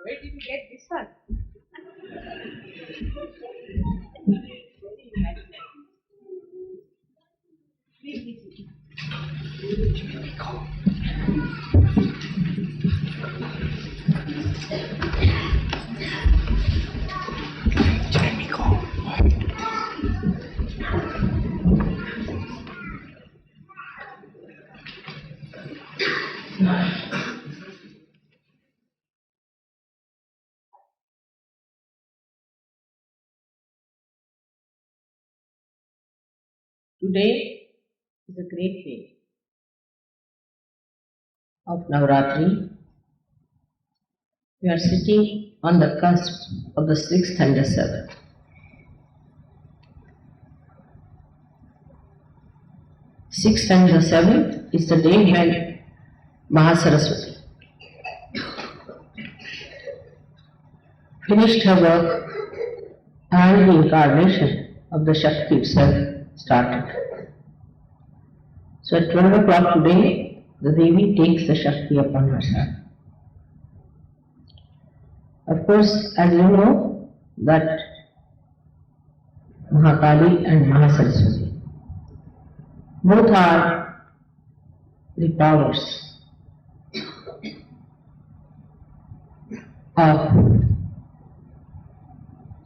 Where did you get this one? Today is a great day of Navaratri. We are sitting on the cusp of the 6th and the 7th. 6th and the 7th is the day when Mahasaraswati finished her work and the incarnation of the Shakti itself started. So at 12 o'clock today, the Devi takes the Shakti upon herself. Of course, as you know, that Mahakali and Mahasaraswati both are the powers of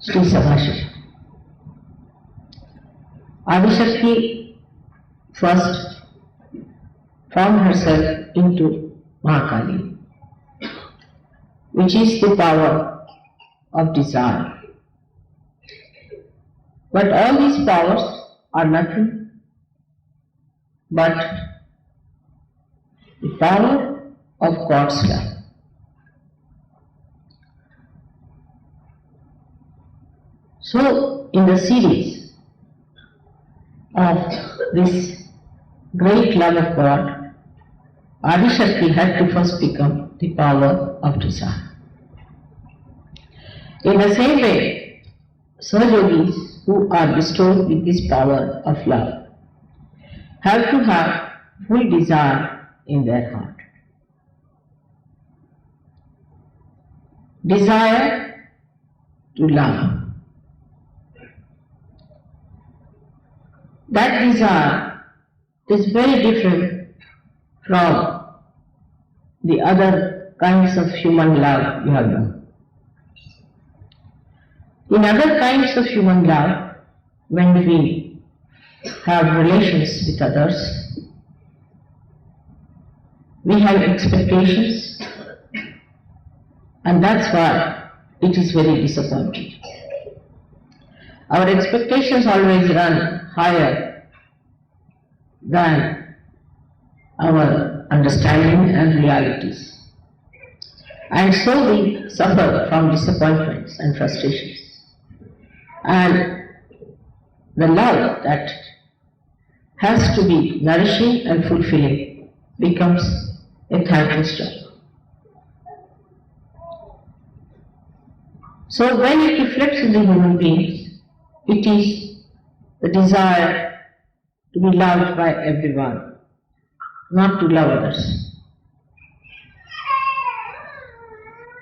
Shri Sahaja. Adishakti first formed herself into Mahakali, which is the power of desire. But all these powers are nothing but the power of God's love. So, in the series of this great love of God, Adishakti had to first become the power of desire. In the same way, Sahajayogis who are bestowed with this power of love have to have full desire in their heart. Desire to love. That desire is very different from the other kinds of human love you have known. In other kinds of human love, when we have relations with others, we have expectations, and that's why it is very disappointing. Our expectations always run higher than our understanding and realities. And so we suffer from disappointments and frustrations. And the love that has to be nourishing and fulfilling becomes a thankless job. So when it reflects in the human beings, it is the desire to be loved by everyone, not to love others.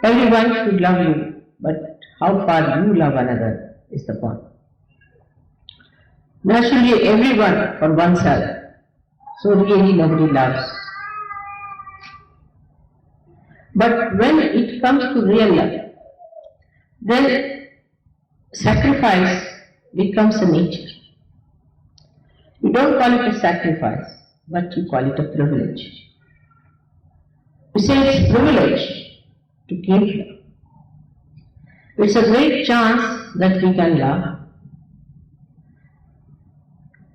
Everyone should love you, but how far you love another is the point. Naturally, everyone for oneself, so really nobody loves. But when it comes to real love, then sacrifice becomes a nature. You don't call it a sacrifice, but you call it a privilege. You say it's privilege to give love. It's a great chance that we can love.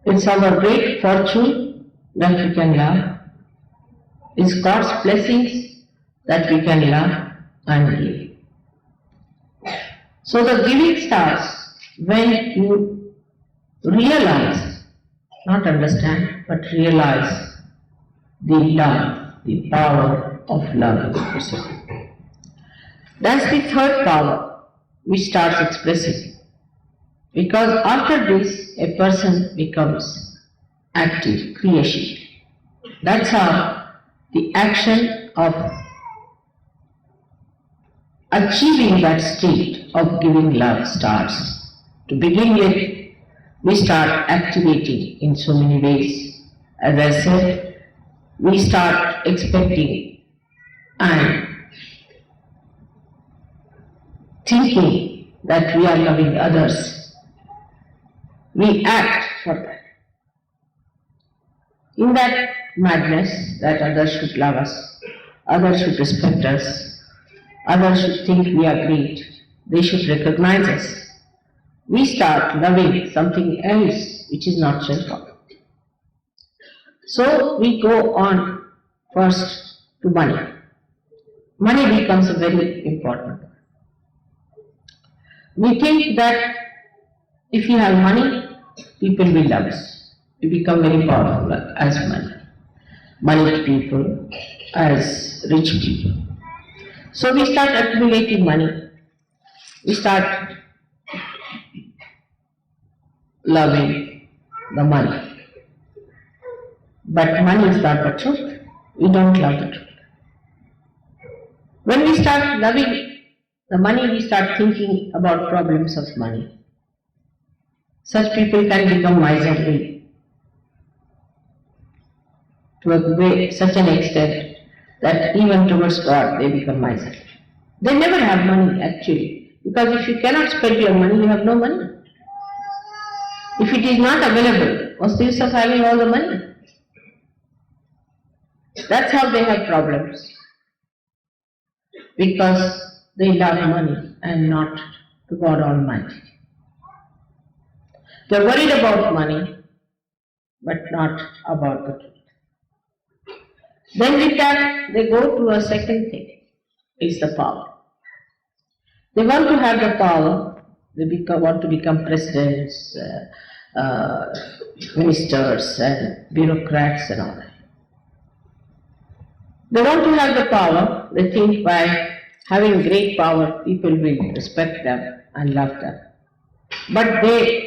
It's our great fortune that we can love. It's God's blessings that we can love and give. So the giving starts when you realize, not understand, but realize the love, the power of love. That's the third power which starts expressing. Because after this, a person becomes active, creation. That's how the action of achieving that state of giving love starts. To begin with, we start activating in so many ways. As I said, we start expecting and thinking that we are loving others. We act for that. In that madness that others should love us, others should respect us, others should think we are great, they should recognize us, we start loving something else which is not so important. So we go on first to money. Money becomes very important. We think that if you have money, people will love us. We become very powerful as money. Money people, as rich people. So we start accumulating money. We start loving the money. But money is not the truth. We don't love the truth. When we start loving the money, we start thinking about problems of money. Such people can become miserly to such an extent that even towards God they become miserly. They never have money actually, because if you cannot spend your money, you have no money. If it is not available, what's the use of having all the money? That's how they have problems. Because they love money and not to God Almighty. They are worried about money, but not about the truth. Then with that, they go to a second thing, is the power. They want to have the power, they want to become presidents, ministers and bureaucrats and all that. They want to have the power, they think by having great power, people will respect them and love them. But they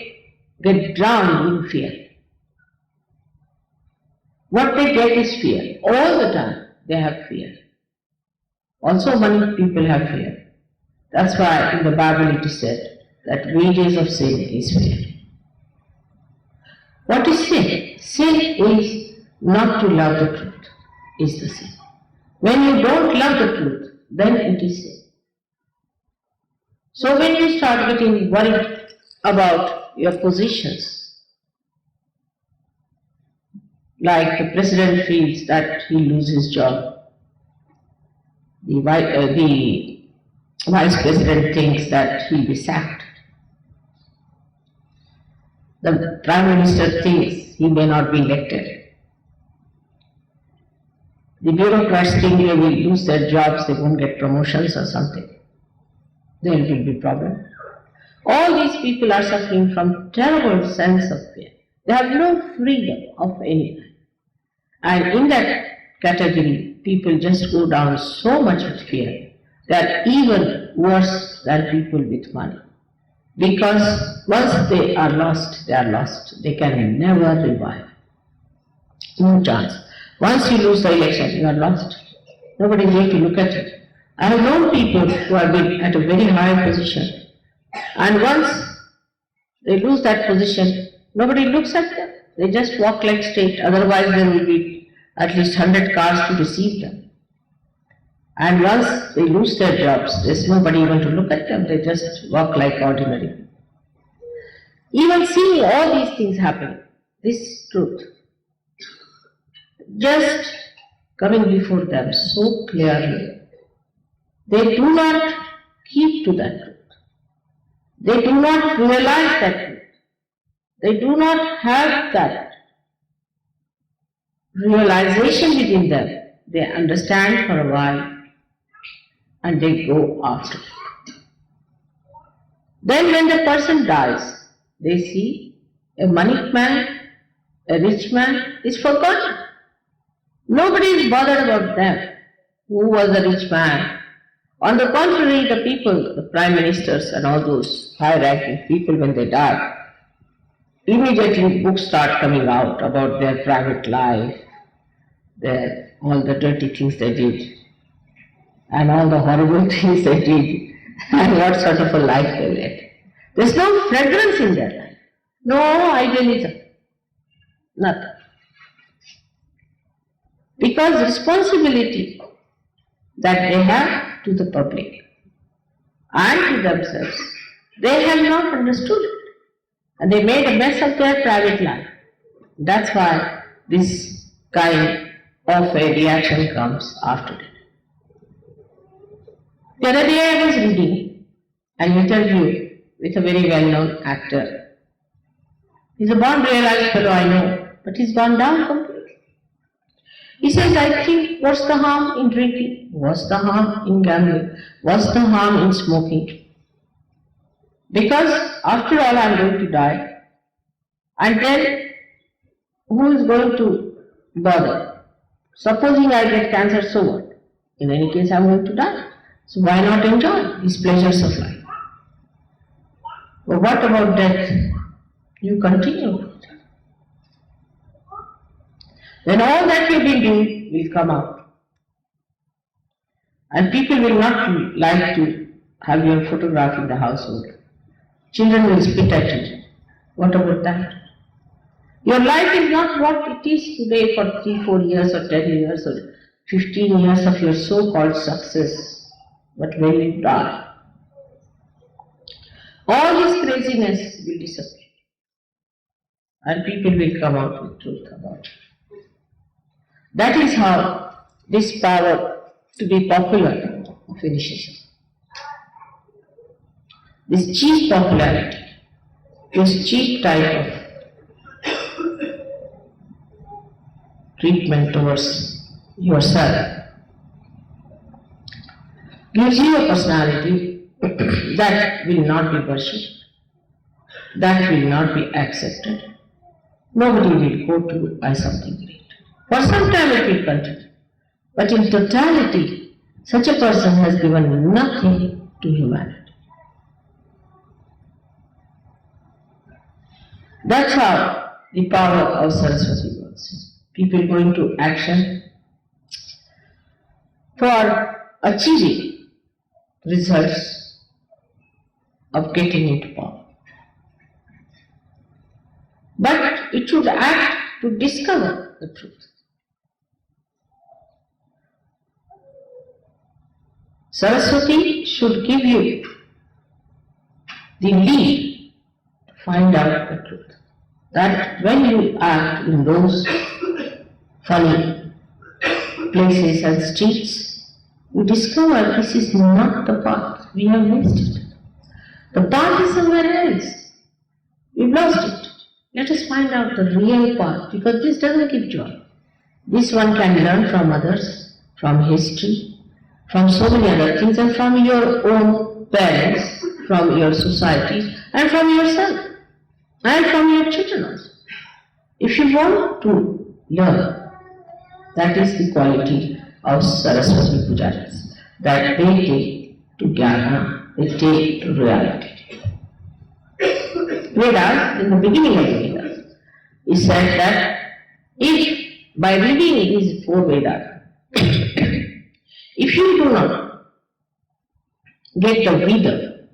get drowned in fear. What they get is fear. All the time they have fear. Also many people have fear. That's why in the Bible it is said that wages of sin is fear. What is sin? Sin is not to love the truth, is the sin. When you don't love the truth, then it is sin. So when you start getting worried about your positions, like the president feels that he loses his job, the vice president thinks that he'll be sacked, the prime minister thinks he may not be elected, the bureaucrats think they will lose their jobs, they won't get promotions or something. There will be problem. All these people are suffering from terrible sense of fear. They have no freedom of any kind. And in that category, people just go down so much with fear. They are even worse than people with money. Because once they are lost, they are lost. They can never revive. No chance. Once you lose the election, you are lost. Nobody is going to look at it. I have known people who have been at a very high position, and once they lose that position, nobody looks at them. They just walk like straight, otherwise there will be at least 100 cars to receive them. And once they lose their jobs, there's nobody even to look at them, they just walk like ordinary. Even seeing all these things happen, this truth, just coming before them so clearly, they do not keep to that truth. They do not realize that truth. They do not have that realization within them. They understand for a while and they go after it. Then when the person dies, they see a moneyed man, a rich man is forgotten. Nobody is bothered about them. Who was the rich man? On the contrary, the people, the prime ministers and all those high-ranking people, when they die, immediately books start coming out about their private life, all the dirty things they did. and all the horrible things they did and what sort of a life they led. There's no fragrance in their life, no idealism, nothing. Because responsibility that they have to the public and to themselves, they have not understood it. And they made a mess of their private life. That's why this kind of a reaction comes after it. The other day I was reading an interview with a very well-known actor. He's a born realized fellow, I know, but he's gone down completely. He says, I think, what's the harm in drinking? What's the harm in gambling? What's the harm in smoking? Because after all, I'm going to die. And then, who is going to bother? Supposing I get cancer, so what? In any case, I'm going to die. So why not enjoy these pleasures of life? But what about death? You continue. Then all that you've been doing will come out. And people will not like to have your photograph in the household. Children will spit at it. What about that? Your life is not what it is today for 3, 4 years or 10 years or 15 years of your so-called success. But when you die, all this craziness will disappear. And people will come out with truth about it. That is how this power to be popular of initiation. This cheap popularity, this cheap type of treatment towards yourself gives you a personality that will not be worshipped, that will not be accepted. Nobody will go to buy something great. For some time it will continue. But in totality, such a person has given nothing to humanity. That's how the power of Saraswati works. People go into action for achieving results of getting into power. But it should act to discover the truth. Saraswati should give you the lead to find out the truth. That when you act in those funny places and streets, you discover this is not the path. We have missed it. The path is somewhere else. We've lost it. Let us find out the real path, because this doesn't give joy. This one can learn from others, from history, from so many other things, and from your own parents, from your society, and from yourself, and from your children also. If you want to learn, that is the quality of Saraswati Pujaris, that they take to jnana, they take to reality. Vedas, in the beginning of the Vedas, it said that if by reading these 4 Vedas, if you do not get the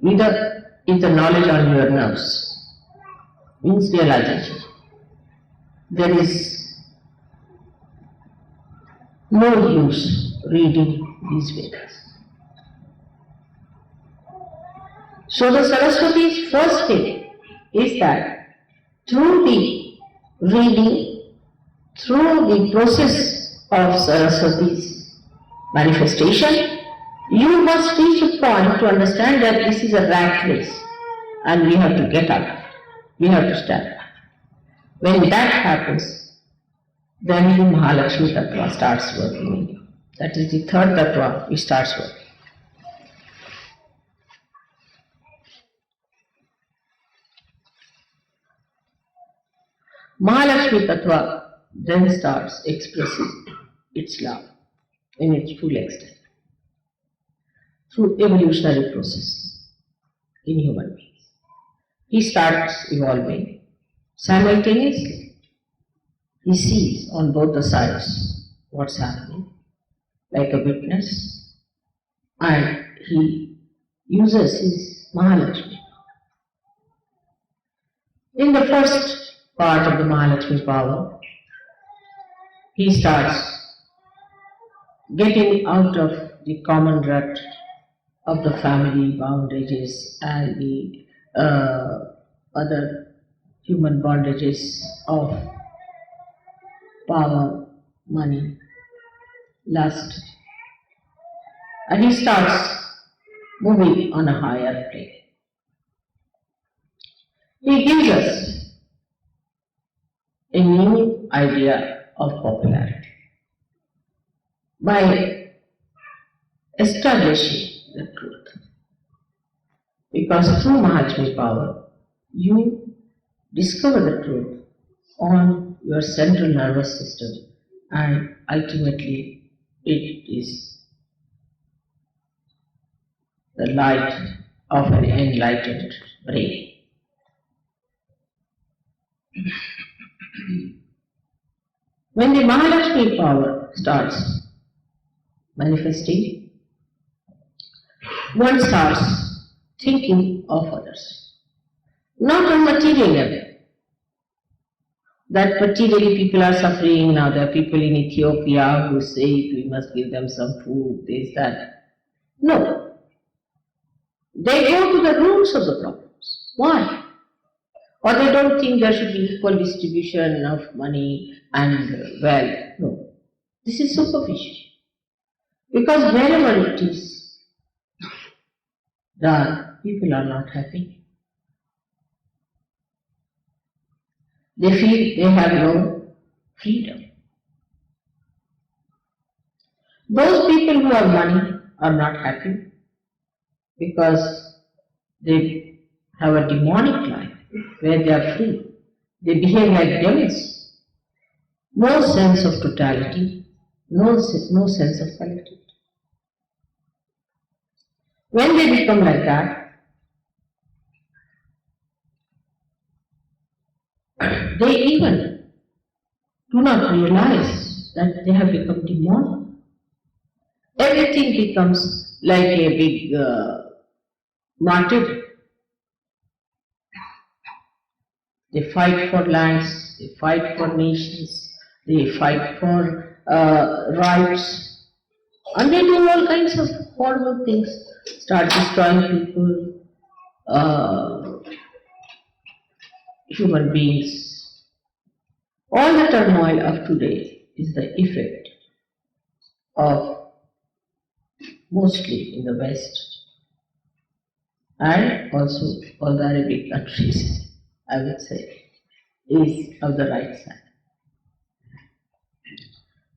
Veda is the knowledge on your nerves, means realization. There is no use reading these Vedas. So the Saraswati's first thing is that through the reading, through the process of Saraswati's manifestation, you must reach a point to understand that this is a rat race and we have to get out. We have to stand. When that happens, then the Mahalakshmi Tattva starts working in you. That is the third Tattva, it starts working. Mahalakshmi Tattva then starts expressing its love in its full extent through evolutionary process in human beings. He starts evolving simultaneously. He sees on both the sides what's happening, like a witness, and he uses his Mahalakshmi. In the first part of the Mahalakshmi power, he starts getting out of the common rut of the family bondages and the other human bondages of power, money, lust, and he starts moving on a higher plane. He gives us a new idea of popularity by establishing the truth. Because through Mahalakshmi power, you discover the truth on your central nervous system, and ultimately it is the light of an enlightened brain. When the Mahalakshmi power starts manifesting, one starts thinking of others, not on material level. That materially people are suffering now. There are people in Ethiopia who say we must give them some food, this, that. No. They go to the roots of the problems. Why? Or they don't think there should be equal distribution of money and wealth. No. This is superficial. Because wherever it is done, people are not happy. They feel they have no freedom. Those people who have money are not happy because they have a demonic life where they are free. They behave like devils. No sense of totality, no sense of collectivity. When they become like that, they even do not realize that they have become demonic. Everything becomes like a big martyr. They fight for lands, they fight for nations, they fight for rights, and they do all kinds of horrible things, start destroying people, human beings. All the turmoil of today is the effect of, mostly in the West, and also all the Arabic countries, I would say, is of the right side.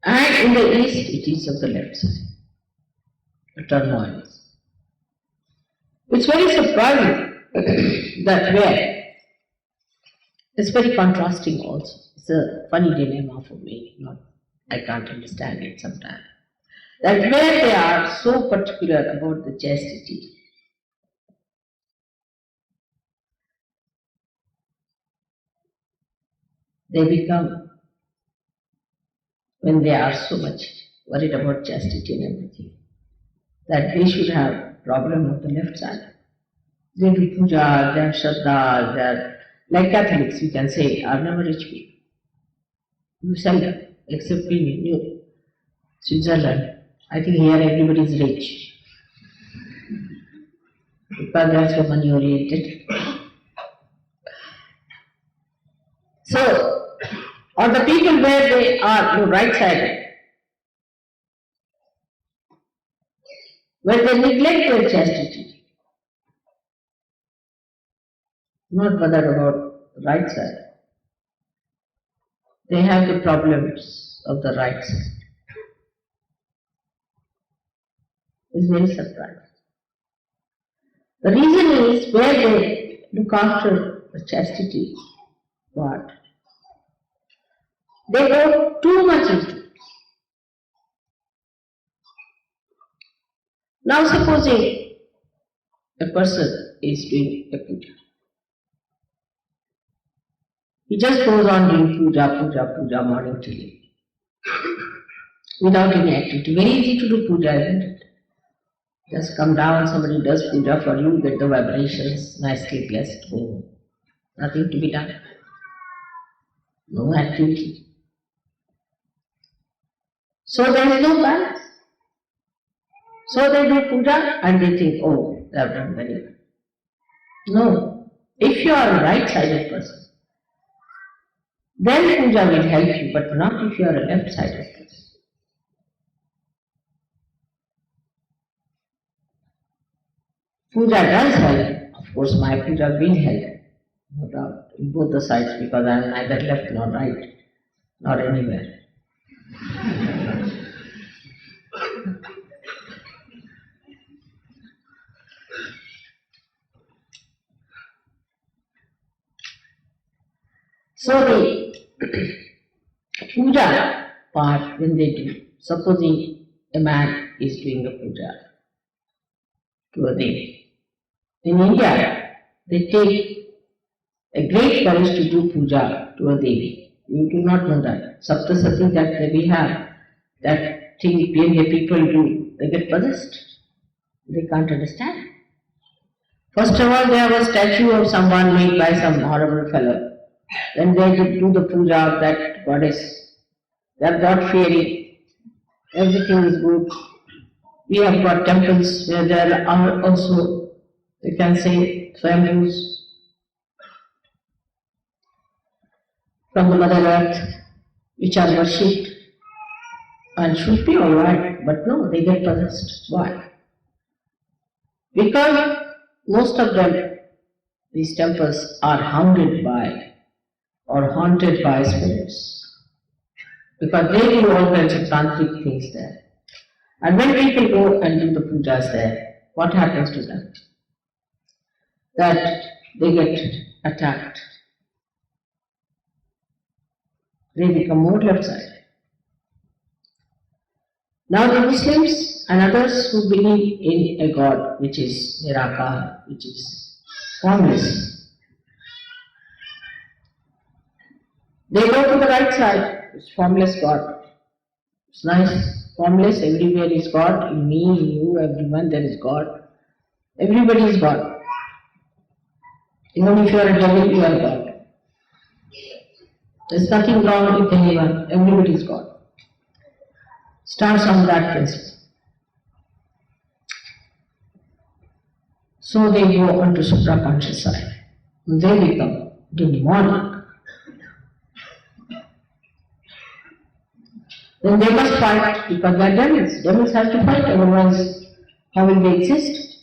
And in the East, it is of the left side. The turmoil is. It's very surprising that where it's very contrasting also. It's a funny dilemma for me. I can't understand it sometimes. That where they are so particular about the chastity, they become, when they are so much worried about chastity and everything, that they should have problem of the left side. Devi Puja, they are Shraddha, they are like Catholics, we can say, are never rich people. You seldom, except in New Switzerland. I think here everybody is rich. Because they are so money oriented. So, or the people where they are right-sided, where they neglect their chastity, not bothered about the right side, they have the problems of the right side. It's very surprising. The reason is where they look after the chastity part, they go too much into it. Now supposing a person is doing a puja. He just goes on doing puja morning till evening, without any activity. Very easy to do puja, isn't it? Just come down, somebody does puja for you, get the vibrations, nicely blessed. Oh, nothing to be done. No activity. So there is no balance. So they do puja and they think, oh, they have done very well. No. If you are a right-sided person, then puja will help you, but not if you are a left-sided person. Puja does help. Of course, my puja will help. No doubt. In both the sides, because I am neither left nor right, nor anywhere. So the puja part, when they do, supposing a man is doing a puja to a Devi. In India, they take a great courage to do puja to a Devi. You do not know that. Saptasati that we have, that thing the people do, they get possessed. They can't understand. First of all, they have a statue of someone made by some horrible fellow. Then they do the puja of that goddess. They are God fearing. Everything is good. We have got temples where there are also, you can say, swayambhus from the Mother Earth, which are worshipped and should be alright, but no, they get possessed. Why? Because most of them, these temples are haunted by or haunted by spirits. Because they do all kinds of tantric things there. And when people go and do the pujas there, what happens to them? That they get attacked. They become more left-sided. Now the Muslims and others who believe in a God which is Nirakar, which is formless, they go to the right side. It's formless God. It's nice. Formless, everywhere is God. In me, in you, everyone, there is God. Everybody is God. Even if you are a devil, you are God. There's nothing wrong with anyone. Everybody is God. Starts on that principle. So they go on to supraconscious side. They become demonic. Then they must fight because they are devils. Devils have to fight, otherwise how will they exist?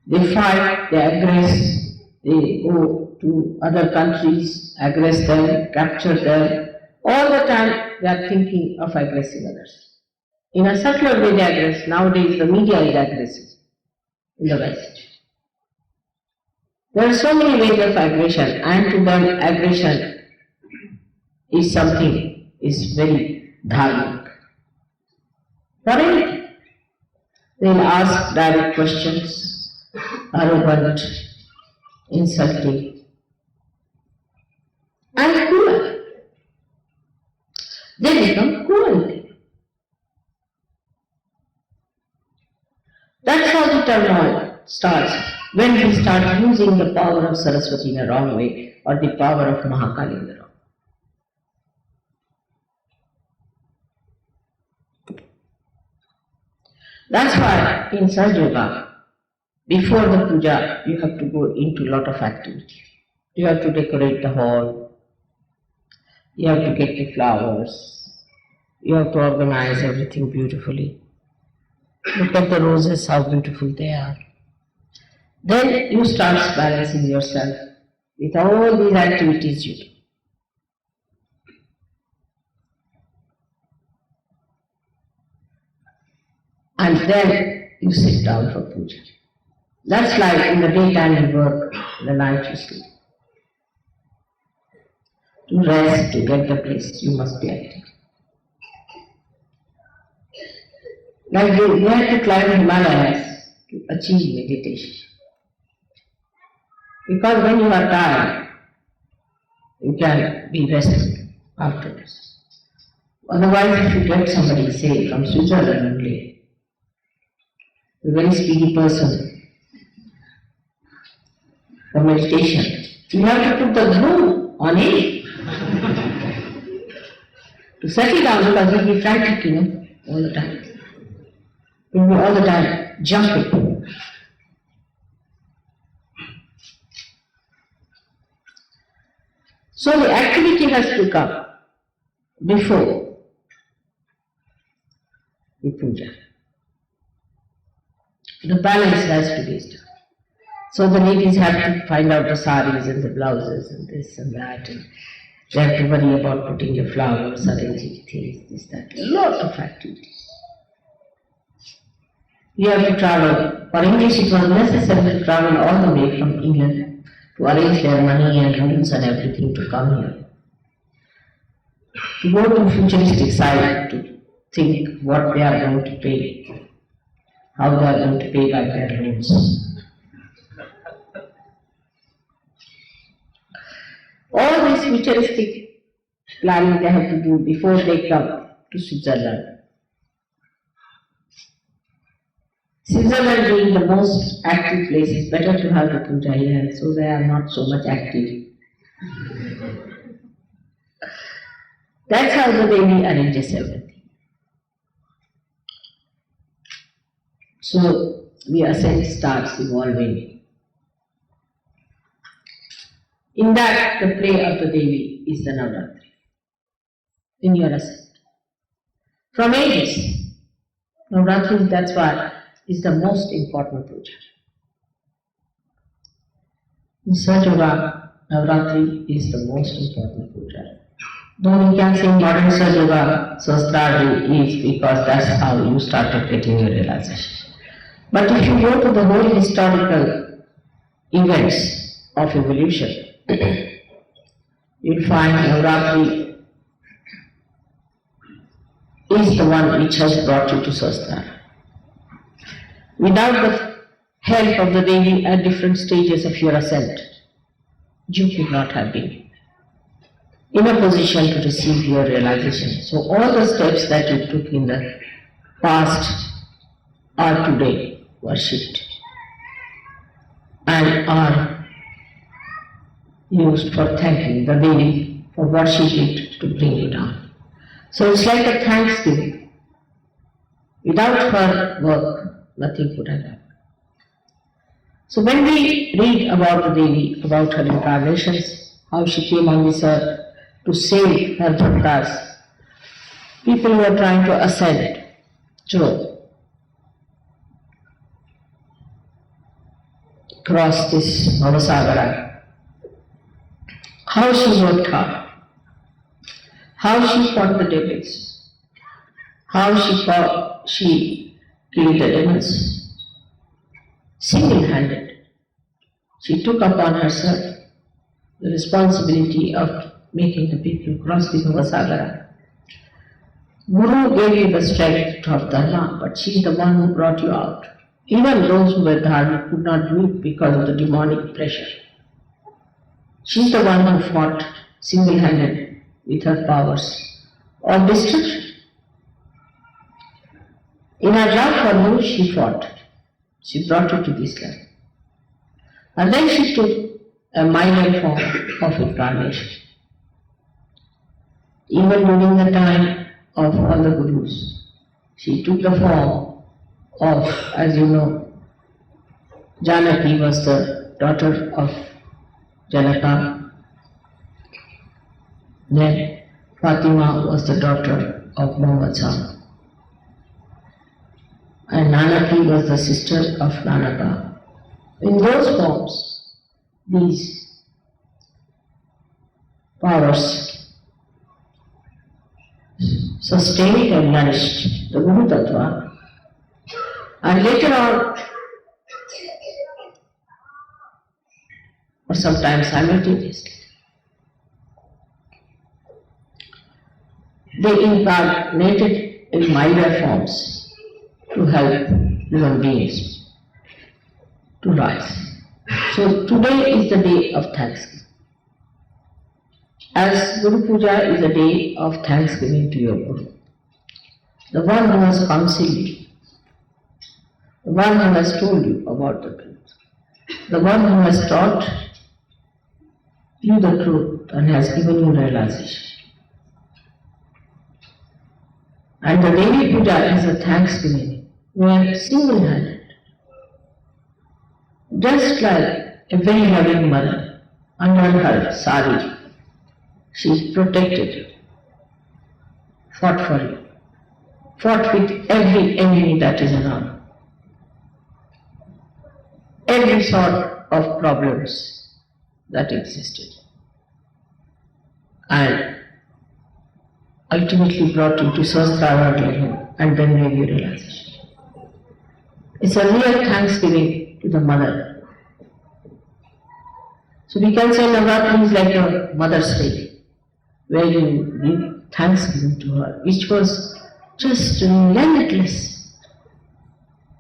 They fight, they aggress, they go to other countries, aggress them, capture them. All the time they are thinking of aggressing others. In a subtler way they aggress. Nowadays the media is aggressive in the West. There are so many ways of aggression, and to them aggression is something is very dharmic. For anything. They'll ask direct questions, arrogant, insulting, and cruel. They become cruel. That's how the turmoil starts, when we start using the power of Saraswati in a wrong way, or the power of Mahakali in the wrong way. That's why in Sahaja Yoga, before the puja, you have to go into a lot of activity. You have to decorate the hall, you have to get the flowers, you have to organize everything beautifully. Look at the roses, how beautiful they are. Then you start balancing yourself with all these activities you do. And then you sit down for puja. That's like in the daytime you work, in the night you sleep. To rest, to get the place, you must be active. Like you have to climb Himalayas to achieve meditation. Because when you are tired, you can be resting afterwards. Otherwise, if you get somebody, say, from Switzerland only, a very speedy person for meditation, you have to put the glue on it to settle down because he'll be frantic, all the time. He'll be all the time jumping. So the activity has to come before the puja. The balance has to be done. So the ladies have to find out the saris and the blouses and this and that, and they have to worry about putting the flowers, arranging things, this, that. A lot of activities. You have to travel. For English it was necessary to travel all the way from England to arrange their money and rooms and everything to come here. To go to futuristic side to think what they are going to pay, how they are going to pay by their loans. All this futuristic planning they have to do before they come to Switzerland. Switzerland being the most active place, it's better to have the puja here, so they are not so much active. That's how the Devi arranges everything. So the ascent starts evolving. In that, the play of the Devi is the Navaratri, in your ascent. From ages, Navaratri, that's why, is the most important puja. In Sahajayoga, Navaratri is the most important puja. Though we can say modern Sahajayoga, Sahasrari is because that's how you started getting your realization. But if you go to the whole historical events of evolution, you'll find Navaratri is the one which has brought you to Sahasrari. Without the help of the Devi at different stages of your ascent, you could not have been in a position to receive your realization. So all the steps that you took in the past are today worshipped and are used for thanking the Devi for what she did to bring you down. So it's like a thanksgiving. Without her work, nothing could have happened. So when we read about the Devi, about her incarnations, how she came on this earth to save her bhaktas, people who are trying to ascend to cross this Mahasagara, how she worked hard, how she fought the devils, how she killed the demons, single-handed. She took upon herself the responsibility of making the people cross the Mahasagara. Guru gave you the strength of Dharma, but she is the one who brought you out. Even those who were dharmic could not do it because of the demonic pressure. She is the one who fought single-handed with her powers of destruction. In her love for you, she fought. She brought you to this life. And then she took a minor form of incarnation. Even during the time of all the Gurus, she took the form of, as you know, Janaki was the daughter of Janaka. Then Fatima was the daughter of Muhammad. And Nanaki was the sister of Nanaka. In those forms, these powers sustained and nourished the Guru Tattva, and later on, or sometimes simultaneously, they incarnated in milder forms to help human beings to rise. So today is the day of thanksgiving. As Guru Puja is a day of thanksgiving to your Guru, the one who has counseled you, the one who has told you about the truth, the one who has taught you the truth and has given you realization. And the Devi Puja is a thanksgiving where single-handed, just like a very loving mother, under her sari, she protected you, fought for you, fought with every enemy that is around, every sort of problems that existed, and ultimately brought you to Sahasrara level and then gave you realization. It's a real thanksgiving to the mother. So we can say Navaratri is like a Mother's Day, where you give thanksgiving to her, which was just relentless,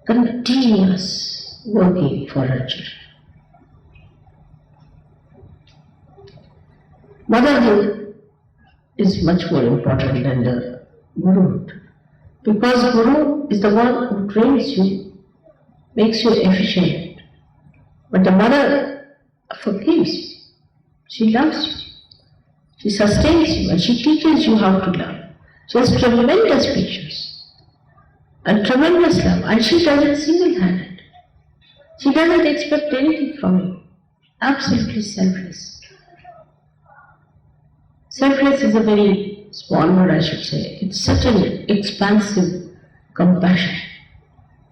continuous working for her children. Motherhood is much more important than the Guruhood, because Guru is the one who trains you, makes you efficient, but the mother forgives you, she loves you, she sustains you and she teaches you how to love. She has tremendous patience and tremendous love, and she does it single-handed. She doesn't expect anything from you, absolutely selfless. Selfless is a very small word, I should say. It's such an expansive compassion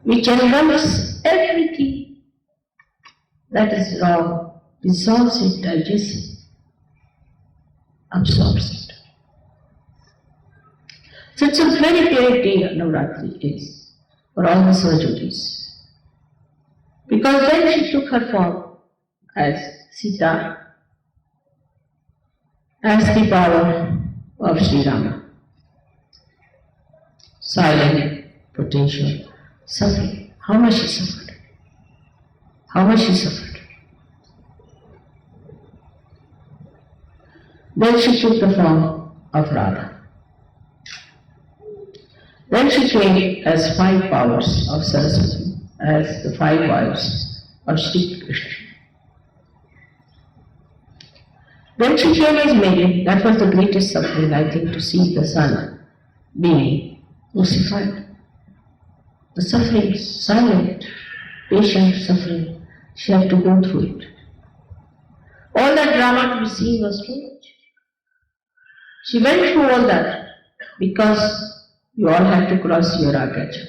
which envelops everything that is wrong, dissolves it, digests it, absorbs it. So it's a very great day Navaratri is for all the Sahajayogas. Because then she took her form as Sita, as the power of Shri Rama. Silent, potential, suffering. How much she suffered? How much she suffered? Then she took the form of Radha. Then she came as 5 powers of Saraswati, as the 5 wives of Shri Krishna. Then she came as Mary. That was the greatest suffering, I think, to see the son being crucified. The suffering, silent, patient suffering, she had to go through it. All that drama to be seen was too much. She went through all that because you all had to cross your Agachar.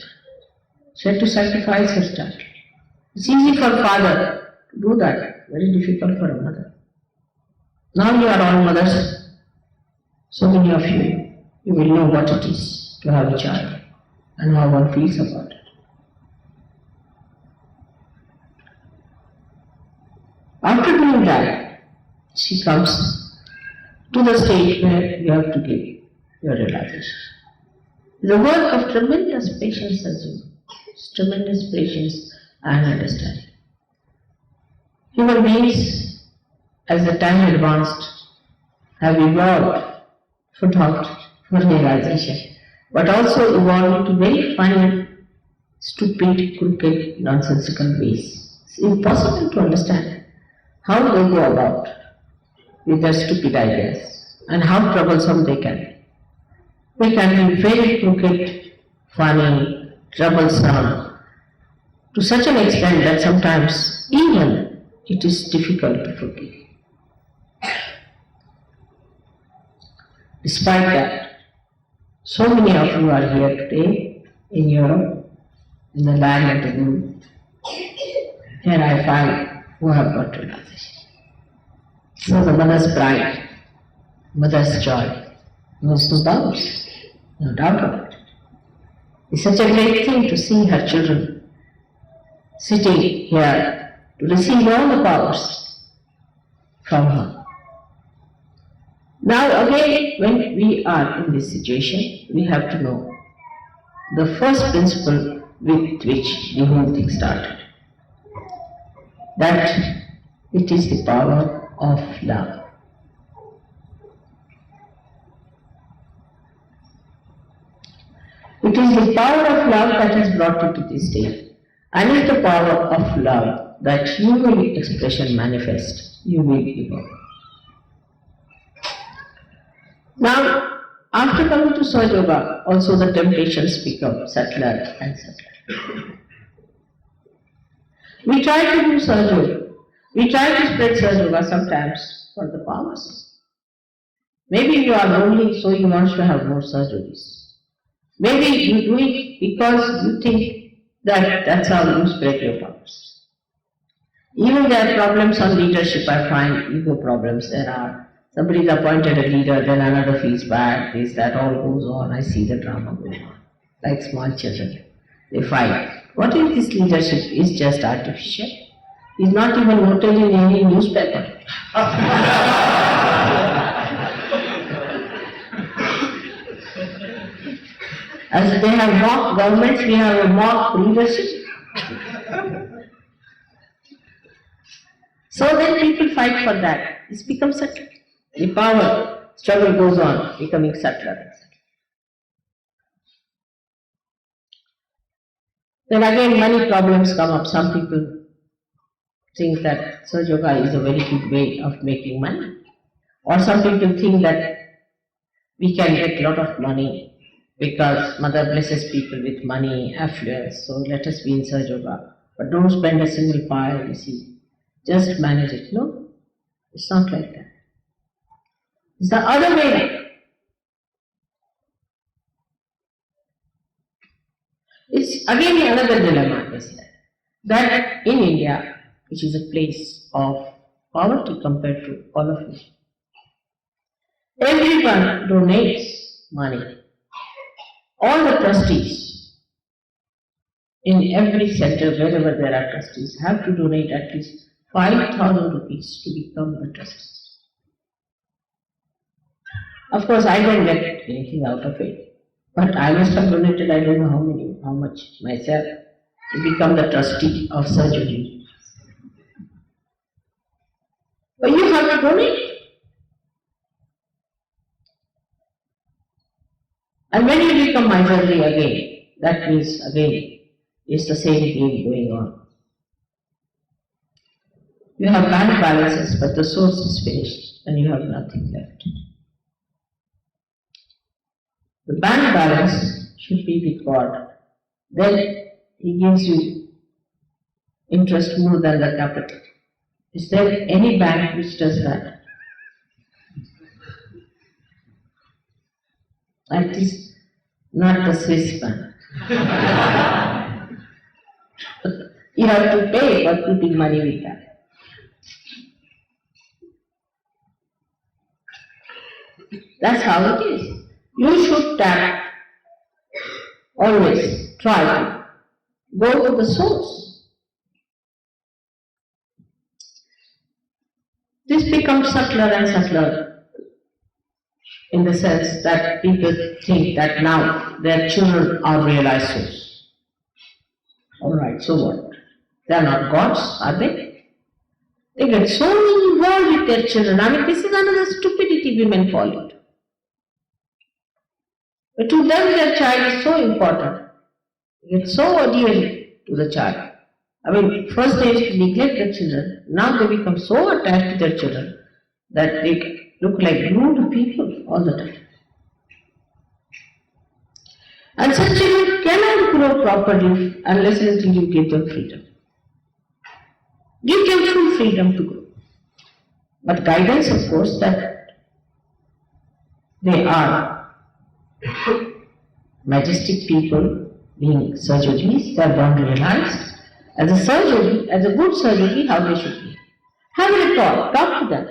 She had to sacrifice her child. It's easy for a father to do that, very difficult for a mother. Now you are all mothers, so many of you, you will know what it is to have a child and how one feels about it. After doing that, she comes to the stage where you have to give your realization. It's a work of tremendous patience, as you know. It's tremendous patience and understanding. Human beings, as the time advanced, have evolved for thought, for realization, but also evolved into very fine, stupid, crooked, nonsensical ways. It's impossible to understand how they go about with their stupid ideas and how troublesome they can be. They can be very crooked, funny, troublesome, to such an extent that sometimes even it is difficult to forgive. Despite that, so many of you are here today in Europe, in the land of the Guru. Here I find who have got realization. So the mother's pride, mother's joy, knows no bounds, no doubt about it. It's such a great thing to see her children sitting here to receive all the powers from her. Now again, when we are in this situation, we have to know the first principle with which the whole thing started. That it is the power of love. It is the power of love that has brought you to this state. And it's the power of love that you will expression manifest. You will evolve. Now, after coming to Sahaja Yoga, also the temptations become subtler and subtler. We try to do Sahaja Yoga. We try to spread Sahaja Yoga sometimes for the powers. Maybe you are lonely, so you want to have more surgeries. Maybe you do it because you think that that's how you spread your powers. Even there are problems on leadership, I find ego problems there are. Somebody is appointed a leader, then another feels bad, this, that, all goes on. I see the drama going on. Like small children. They fight. What if this leadership is just artificial? It's not even noted in any newspaper. As they have mock governments, we have a mock leadership. So then people fight for that. It becomes subtle. The power struggle goes on, becoming subtler and subtler. Then again money problems come up. Some people think that Sahaja Yoga is a very good way of making money. Or some people think that we can get a lot of money because Mother blesses people with money, affluence, so let us be in Sahaja Yoga. But don't spend a single pie, you see. Just manage it. No, it's not like that. It's the other way. It's again another dilemma is that in India, which is a place of poverty compared to all of it, everyone donates money. All the trustees in every center, wherever there are trustees, have to donate at least 5,000 rupees to become the trustees. Of course, I don't get anything out of it, but I must have donated, I don't know how much myself to become the trustee of surgery. But you have to donate. And when you become miserly again, that means again, it's the same game going on. You have bank balances, but the source is finished and you have nothing left. The bank balance should be with God. Then He gives you interest more than the capital. Is there any bank which does that? That is not the Swiss bank. You have to pay for putting money with that. That's how it is. You should always try to go to the source. This becomes subtler and subtler in the sense that people think that now their children are realized souls. Alright, so what? They are not gods, are they? They get so involved with their children. I mean, this is another stupidity women fall into. But to them their child is so important. They get so dear to the child. I mean, first they used to neglect their children, now they become so attached to their children that they look like glued people all the time. And such children cannot grow properly unless and until you give them freedom. Give them full freedom to grow. But guidance, of course, that they are majestic people, being surgeries, they are born realized. As a surgery, as a good surgery, how they should be. Have a talk to them,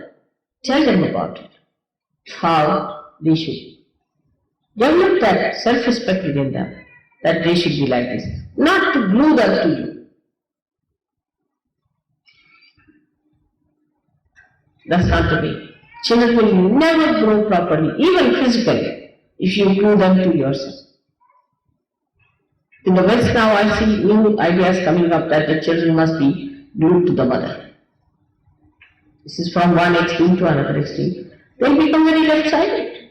tell them about it, how they should be. Develop that self-respect within them, that they should be like this, not to glue that to you. That's not the way. Children will never grow properly, even physically, if you glue them to yourself. In the West now I see new ideas coming up that the children must be glued to the mother. This is from one extreme to another extreme. They'll become very left-sided.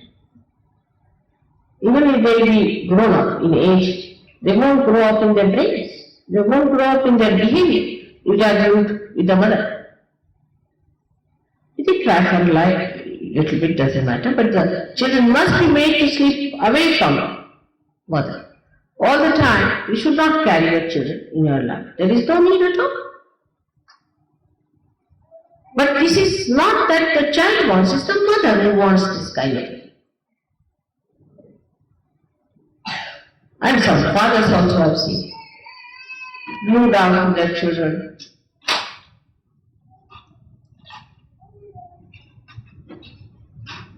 Even if they be grown up in age, they won't grow up in their brains. They won't grow up in their behavior if they are glued with the mother. If they cry from life, little bit doesn't matter, but the children must be made to sleep away from mother. All the time, you should not carry your children in your life. There is no need at all. But this is not that the child wants, it's the mother who wants this kind of thing. And some fathers also have seen, glued down to their children.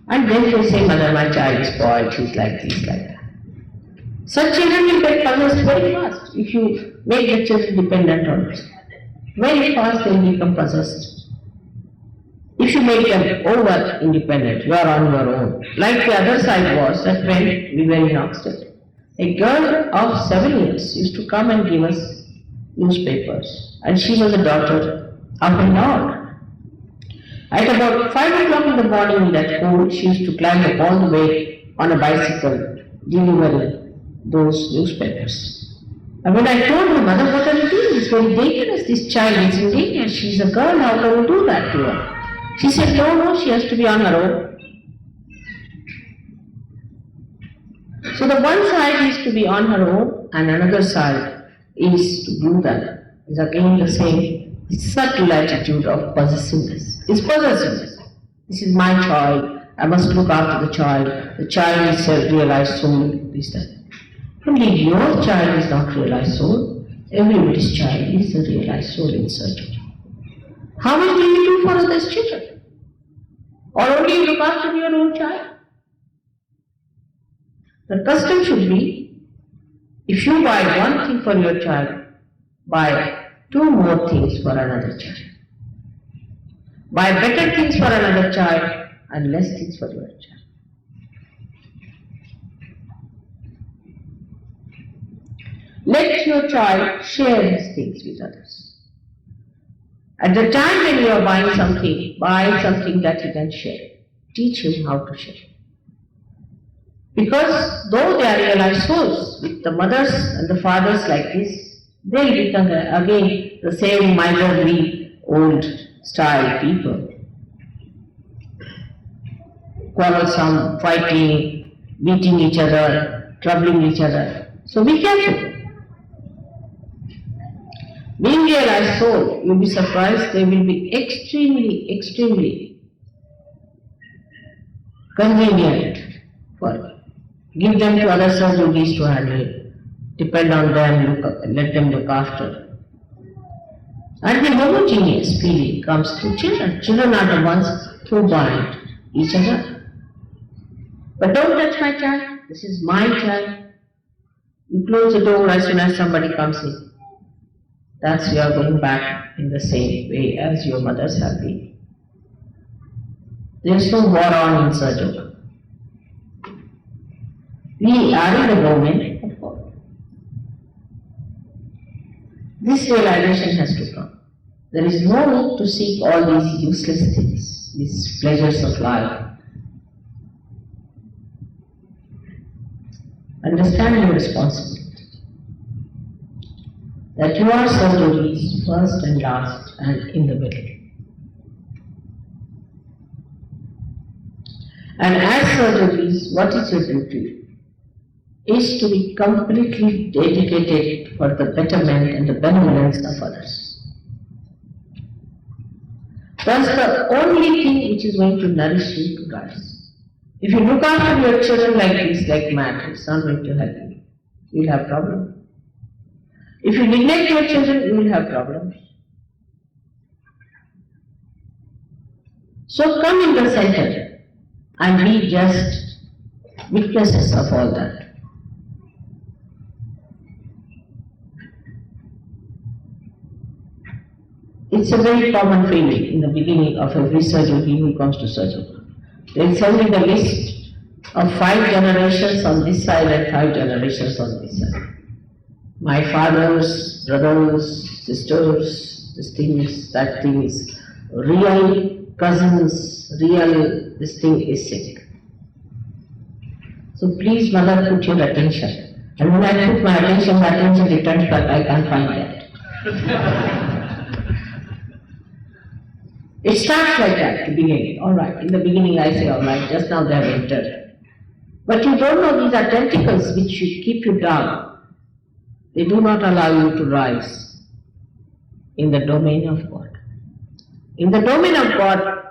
And then they say, mother, my child is spoiled, she's like this, like that. Such children will get possessed very fast if you make the children dependent on it. Very fast they will become possessed. If you make them over independent, you are on your own. Like the other side was that when we were in Oxford, a girl of 7 years used to come and give us newspapers, and she was a daughter of a lord. At about 5 o'clock in the morning in that cold, she used to climb up all the way on a bicycle, delivering those newspapers. And when I told her, mother, what are you doing? It's very dangerous. This child is in danger. She's a girl. How can you do that to her? She said, no, she has to be on her own. So the one side is to be on her own, and another side is to do that. It's again the same subtle attitude of possessiveness. It's possessiveness. This is my child. I must look after the child. The child is self-realized soul. This, that. Only your child is not realized soul. Everybody's child is a realized soul in surgery. How much do you do for others' children? Or only you look after your own child? The custom should be, if you buy one thing for your child, buy 2 more things for another child. Buy better things for another child and less things for your child. Let your child share his things with others. At the time when you are buying something, buy something that he can share. Teach him how to share. Because though they are realized souls, with the mothers and the fathers like this, they will become again the same miserly old style people. Quarrelsome, fighting, beating each other, troubling each other. So be careful. Being realized soul, you'll be surprised, they will be extremely convenient for you. Give them to other surgeries to handle. Depend on them, let them look after. And the homogeneous feeling comes to children. Children are the ones who bind each other. But don't touch my child. This is my child. You close the door as soon as somebody comes in. That's you are going back in the same way as your mothers have been. There is no war on in Sahajayoga. We are in the moment of war. This realization has to come. There is no need to seek all these useless things, these pleasures of life. Understand your responsibility. That you are surgeries first and last and in the middle. And as surgeries, what is your duty? Is to be completely dedicated for the betterment and the benevolence of others. That's the only thing which is going to nourish you to rise. If you look after your children like this, like mad, it's not going to help you. You will have problems. If you neglect your children, you will have problems. So come in the center and be just witnesses of all that. It's a very common feeling in the beginning of every surgery who comes to surgery. They send me the list of 5 generations on this side and 5 generations on this side. My fathers, brothers, sisters, this thing is, that thing is, real cousins, real, this thing is sick. So please, Mother, put your attention. And when I put my attention returns, but I can't find that. It starts like that, at the beginning. Alright, in the beginning I say, alright, just now they have entered. But you don't know these are tentacles which keep you down. They do not allow you to rise in the domain of God. In the domain of God,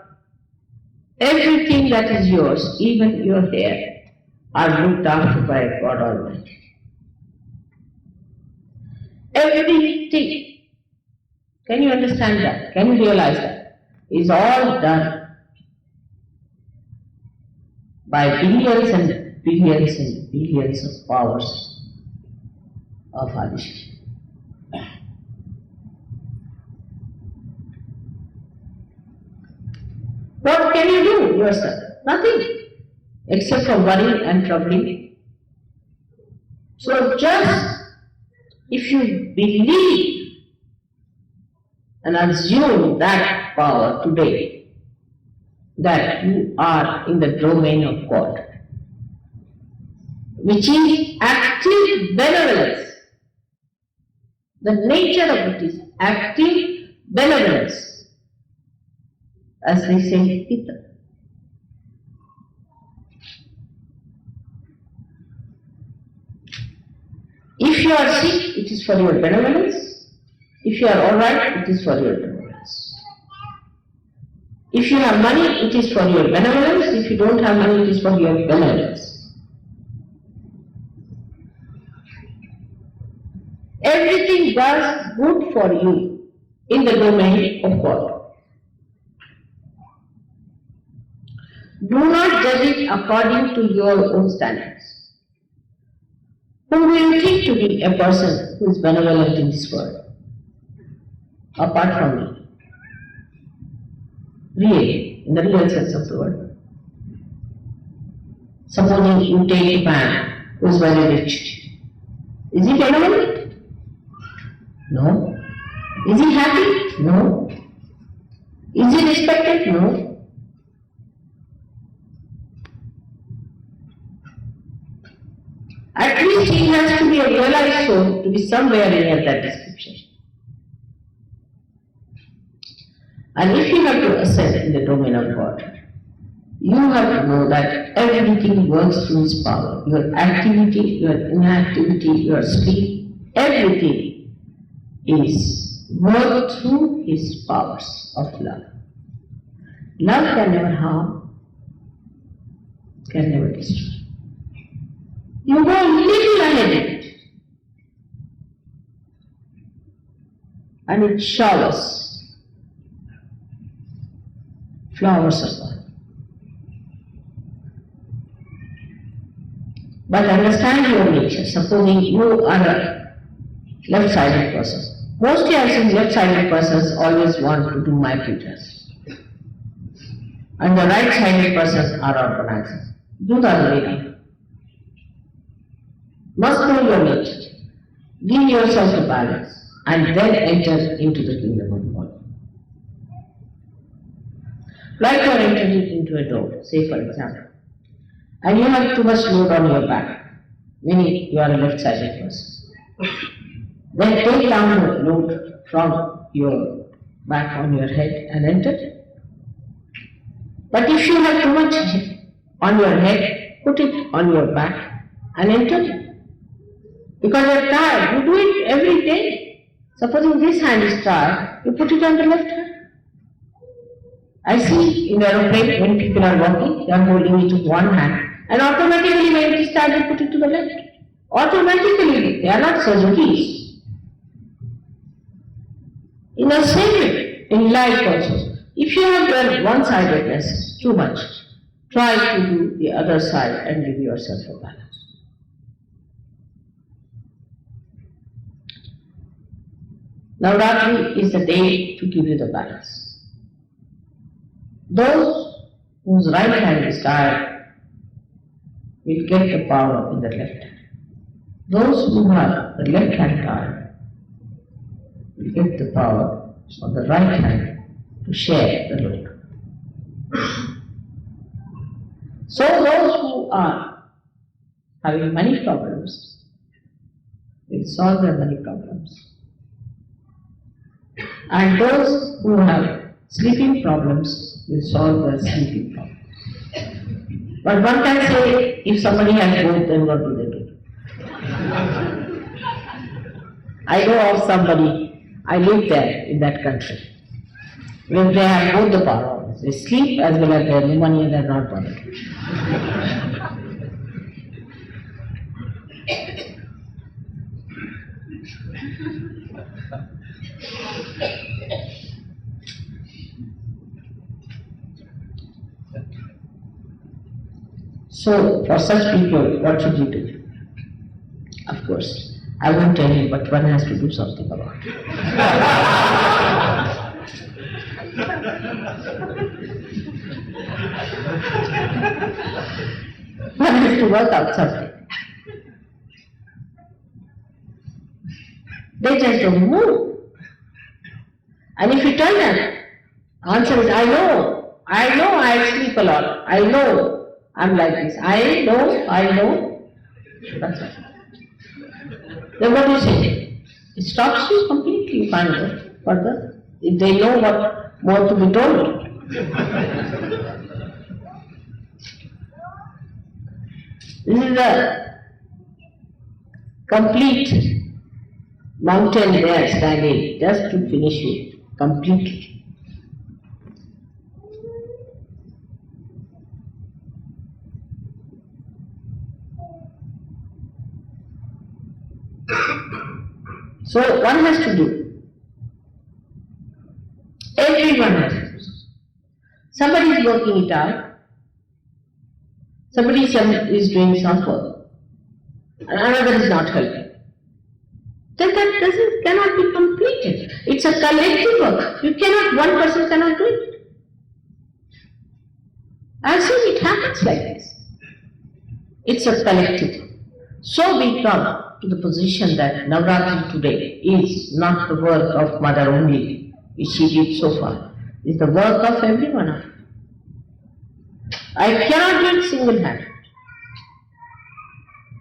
everything that is yours, even your hair, are looked after by God Almighty. Everything. Can you understand that? Can you realize that? Is all done by billions and billions and billions of powers of Adishakti. What can you do yourself? Nothing, except for worrying and troubling. So just if you believe and assume that power today, that you are in the domain of God, which is active benevolence. The nature of it is active benevolence, as they say in Gita. If you are sick, it is for your benevolence. If you are alright, it is for your benevolence. If you have money, it is for your benevolence. If you don't have money, it is for your benevolence. Everything does good for you in the domain of God. Do not judge it according to your own standards. Who do you think to be a person who is benevolent in this world? Apart from me. Really, in the real sense of the word. Supposing you take a man who is very rich. Is he benevolent? No. Is he happy? No. Is he respected? No. At least he has to be a realized soul to be somewhere near that description. And if you have to ascend in the domain of God, you have to know that everything works through His power. Your activity, your inactivity, your sleep, everything is worked through His powers of love. Love can never harm, can never destroy. You go a little ahead of it, and it showers flowers of God. But understand your nature. Supposing you are a left-sided person. Mostly I think left-sided persons always want to do my pujas. And the right-sided persons are organizers. Do the other way around. Must know your nature. Give yourself a balance and then enter into the kingdom of God. Like you are entering into a door, say for example, and you have too much load on your back, meaning you are a left-sided person. Then take down the load from your back on your head and enter. But if you have too much on your head, put it on your back and enter. Because you are tired, you do it every day. Supposing this hand is tired, you put it on the left hand. I see in the aeroplane when people are walking, they are holding it with one hand, and automatically when it is tired, they put it to the left. Automatically, they are not surgeries. In the same way, in life also, if you have done one-sidedness too much, try to do the other side and give yourself a balance. Navaratri is the day to give you the balance. Those whose right hand is tired will get the power in the left hand. Those who have the left hand tired will get the power of the right hand to share the load. So those who are having money problems will solve their money problems. And those who have sleeping problems will solve their sleeping problems. But one can say, if somebody has both, then what do they do? I know of somebody, I live there in that country, where they have both the power. They sleep as well as they have no money and they are not bothered. So, for such people, what should we do? Of course, I won't tell you, but one has to do something about it. One has to work out something. They just don't move. And if you tell them, answer is, I know, I sleep a lot, I know. I'm like this. I know. That's all. Then what do you say? It stops you completely. You can't go further. If they know what more to be told. This is a complete mountain there standing just to finish you completely. So one has to do. Everyone has to do. Somebody is working it out. Somebody is doing some work. And another is not helping. Then that cannot be completed. It's a collective work. One person cannot do it. I've seen it happens like this. It's a collective. So we come to the position that Navaratri today is not the work of Mother only, which she did so far. It's the work of everyone of us. I cannot do it single-handed.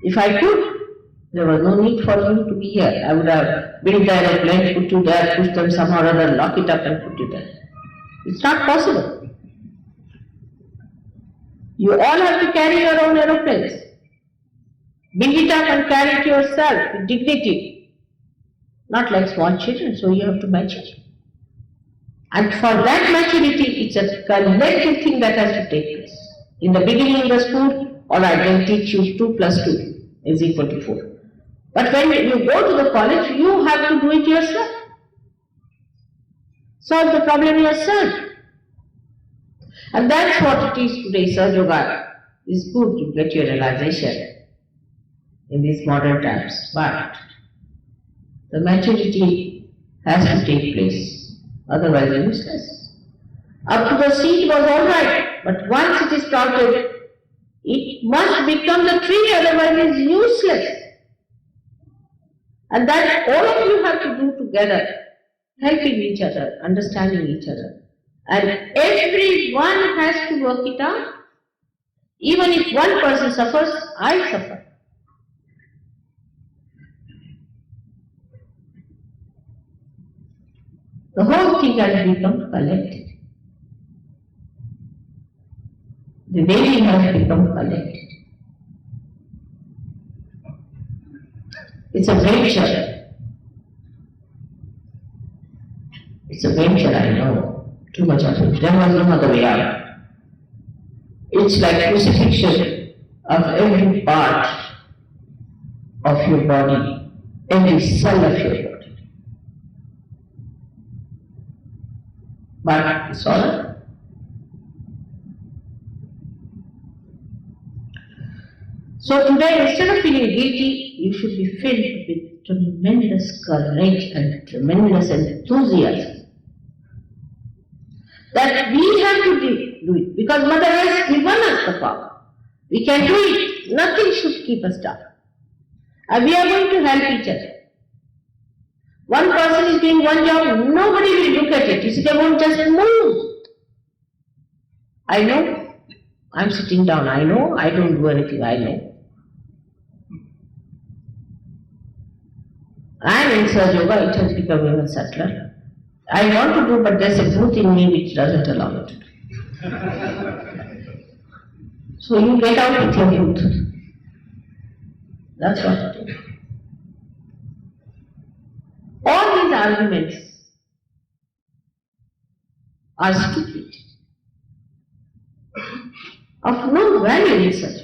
If I could, there was no need for you to be here. I would have built the aeroplane, put you there, push them somehow or other, lock it up and put you there. It's not possible. You all have to carry your own aeroplanes. Build it up and carry it yourself with dignity. Not like small children, so you have to mature. And for that maturity, it's a collective thing that has to take place. In the beginning of the school, all right, they'll teach you 2 plus 2 is equal to 4. But when you go to the college, you have to do it yourself. Solve the problem yourself. And that's what it is today. Sahaja Yoga is good to get your realization in these modern times, but the maturity has to take place, otherwise useless. Up to the seed was all right, but once it is planted, it must become the tree, otherwise it is useless. And that all of you have to do together, helping each other, understanding each other. And everyone has to work it out. Even if one person suffers, I suffer. The whole thing has become collected. The Devi has become collected. It's a venture. It's a venture, I know. Too much of it. There was no other way out. It's like crucifixion of every part of your body, every cell of your body. But it's all right. So today, instead of feeling guilty, you should be filled with tremendous courage and tremendous enthusiasm. That we have to do it, because Mother has given us the power. We can do it. Nothing should keep us down. And we are going to help each other. One person is doing one job, nobody will look at it. You see, they won't just move. I know, I'm sitting down, I know, I don't do anything, I know. I am in Sahaja Yoga, it has become even subtler. I want to do, but there's a booth in me which doesn't allow me to do. So you get out with your booth. That's what it is. All these arguments are stupid, of no value in such.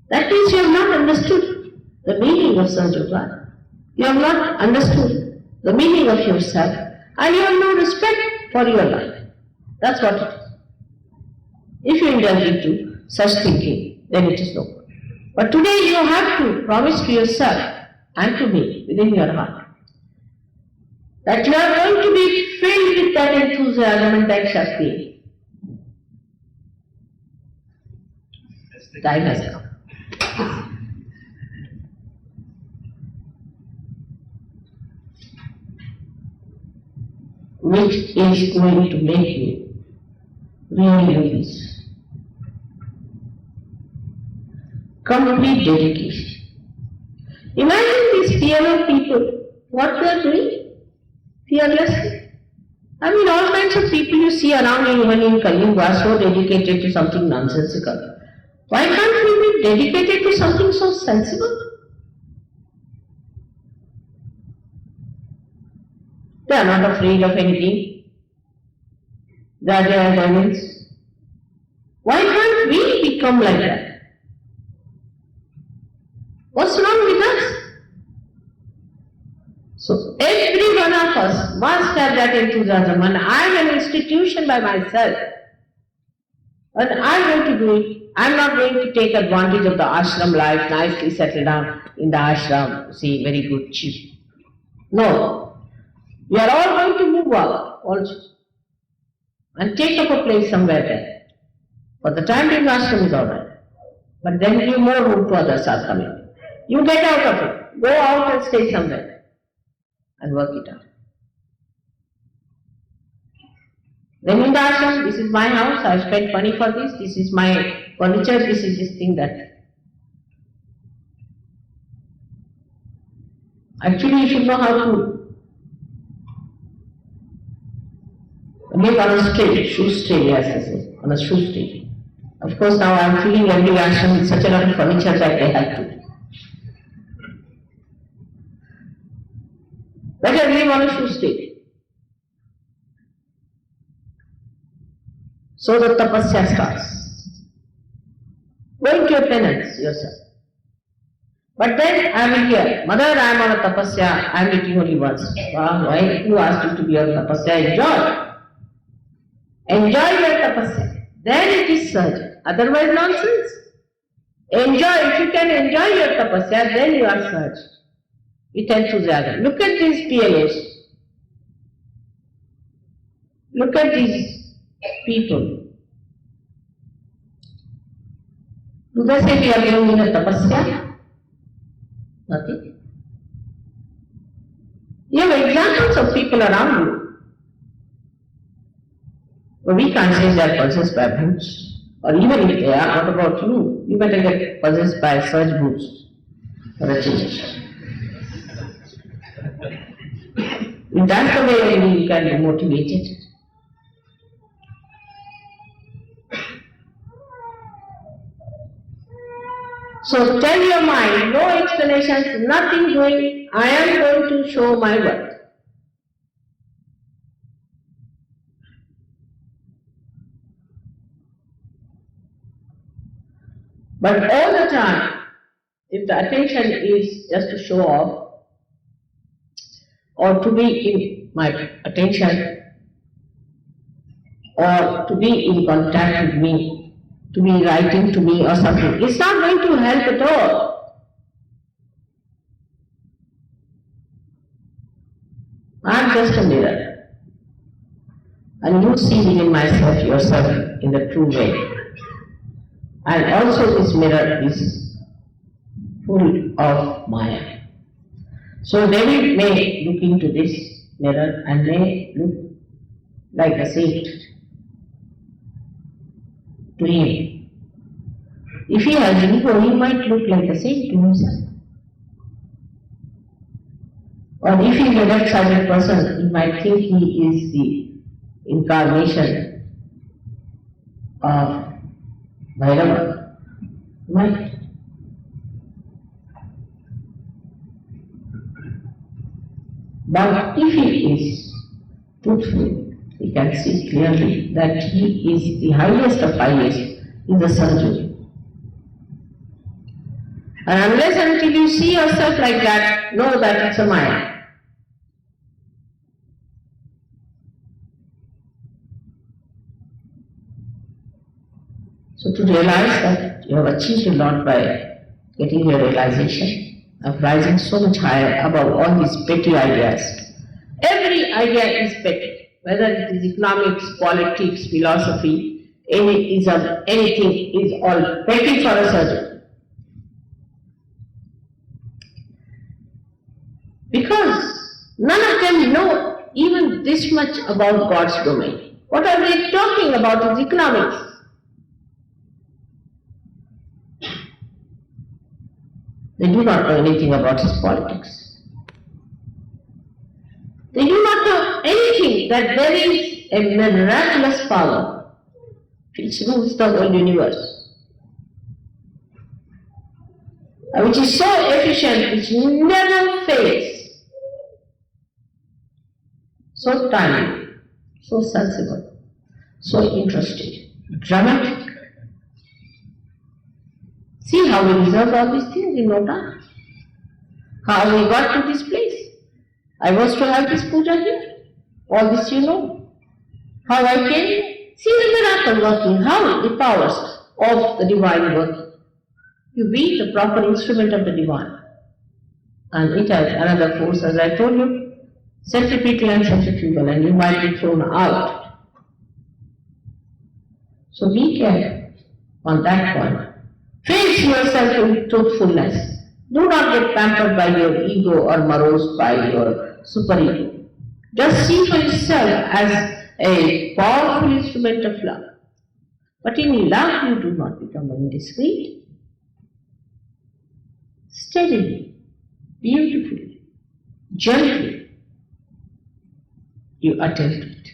That means you have not understood the meaning of Sahaja Yoga. You have not understood the meaning of yourself, and you have no respect for your life. That's what it is. If you indulge into such thinking, then it is no good. But today you have to promise to yourself and to me within your heart that you are going to be filled with that enthusiasm and that Shakti. Time has come. Which is going to make you really release. Complete dedication. Imagine these PLO people, what they are doing fearlessly. I mean, all kinds of people you see around you, even in Kali, who are so dedicated to something nonsensical. Why can't we be dedicated to something so sensible? They are not afraid of anything. They are their devils. Why can't we become like that? What's wrong with us? So every one of us must have that enthusiasm. And I am an institution by myself. And I am going to do it. I am not going to take advantage of the ashram life, nicely settle down in the ashram, see, very good, cheap. No. We are all going to move out also. And take up a place somewhere there. For the time being, ashram is alright. But then give more room to others are coming. You get out of it. Go out and stay somewhere. And work it out. Then in the ashram, this is my house, I have spent money for this is my furniture, this is this thing, that. Actually, you should know how to make on a string, shoe string, as I say, on a shoe string. Of course, now I am filling every ashram with such a lot of furniture that they have to. Better live on a shoe string. So the tapasya starts. Go into your penance yourself. But then I will hear, Mother, I am on a tapasya, I am meeting only once. Why? Who asked you to be on tapasya? Enjoy. Enjoy your tapasya. Then it is Sahaja. Otherwise nonsense. Enjoy. If you can enjoy your tapasya, then you are Sahaja. With enthusiasm. Look at these PLOs. Look at these people. Do they say we are doing a tapasya? Nothing. You have examples of people around you. But we can't say they are possessed by bhoots. Or even if they are, what about you? You better get possessed by such bhoots for a change. If that's the way only you can be motivated. So tell your mind, no explanations, nothing doing, I am going to show my worth. But all the time, if the attention is just to show off, or to be in my attention, or to be in contact with me, to be writing to me or something, it's not going to help at all. I am just a mirror. And you see within myself yourself in the true way. And also this mirror is full of Maya. So Devi may look into this mirror and may look like a saint to him. If he has ego, he might look like a saint to himself. Or if he is a left-sided person, he might think he is the incarnation of Bhairava. Might. But if he is truthful, he can see clearly that he is the highest of highest, he is a Sahaja. And unless and until you see yourself like that, know that it's a Maya. So to realize that you have achieved a lot by getting your realization of rising so much higher above all these petty ideas. Every idea is petty, whether it is economics, politics, philosophy, any ism, anything is all petty for a surgeon. Because none of them know even this much about God's domain. What are they talking about is economics. They do not know anything about his politics. They do not know anything that there is a miraculous power which rules the whole universe, which is so efficient, which never fails, so tiny, so sensible, so interested, dramatic. See how we resolve all these things in no time. How we got to this place. I was to have this puja here. All this you know. How I came here. See the miracle working. How the powers of the divine working. You be the proper instrument of the divine. And it has another force, as I told you, centripetal and centrifugal, and you might be thrown out. So be careful on that point. Face yourself with truthfulness. Do not get pampered by your ego or morose by your superego. Just see for yourself as a powerful instrument of love. But in love you do not become indiscreet. Steadily, beautifully, gently, you attempt it.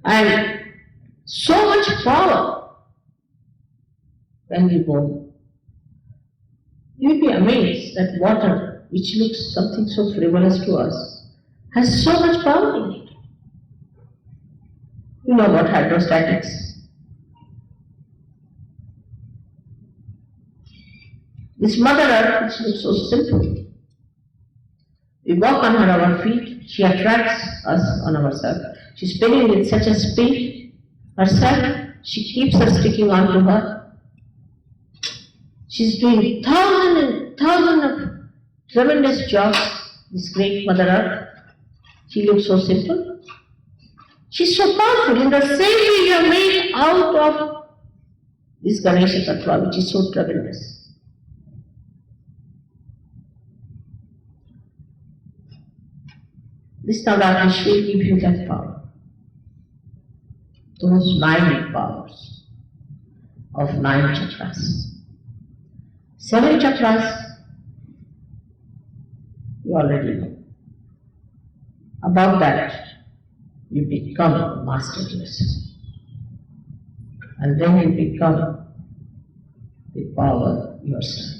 And so much power when we go. You'll be amazed that water, which looks something so frivolous to us, has so much power in it. You know about hydrostatics. This Mother Earth, which looks so simple, we walk on her our feet, she attracts us on ourself. She's spinning with such a speed herself, she keeps us sticking on to her. She's doing thousands of tremendous jobs, this great Mother Earth. She looks so simple. She's so powerful. In the same way you are made out of this Ganesha Tattva, which is so tremendous. This Navaratri Shri will give you that power. Those 9 powers of 9 chakras. 7 chakras, you already know. Above that, you become a master yourself. And then you become the power yourself.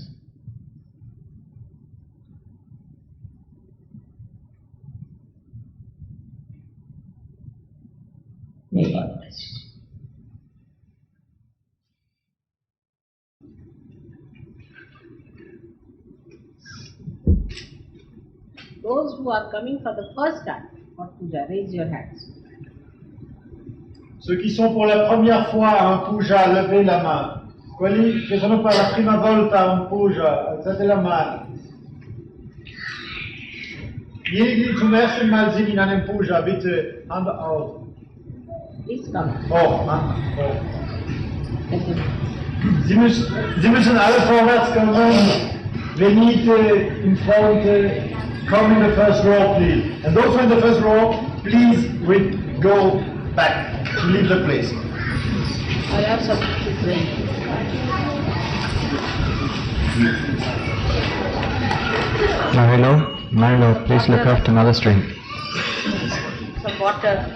May God bless you. Those who are coming for the first time for puja, raise your hands. Ceux qui sont pour la première fois à un puja, levez la main. Quelli che sono per la prima volta a un puja, alzate la mano. Diejenigen, die zum ersten Mal sind in einem Puja, bitte Hand auf. Please come. Oh, Hand auf. Thank you. Sie müssen alle vorwärts kommen. Venite in front. Come in the first row, please. And those who are in the first row, please go back to leave the place. I have something to drink. Marilo, please look after Mother Stream. Some water.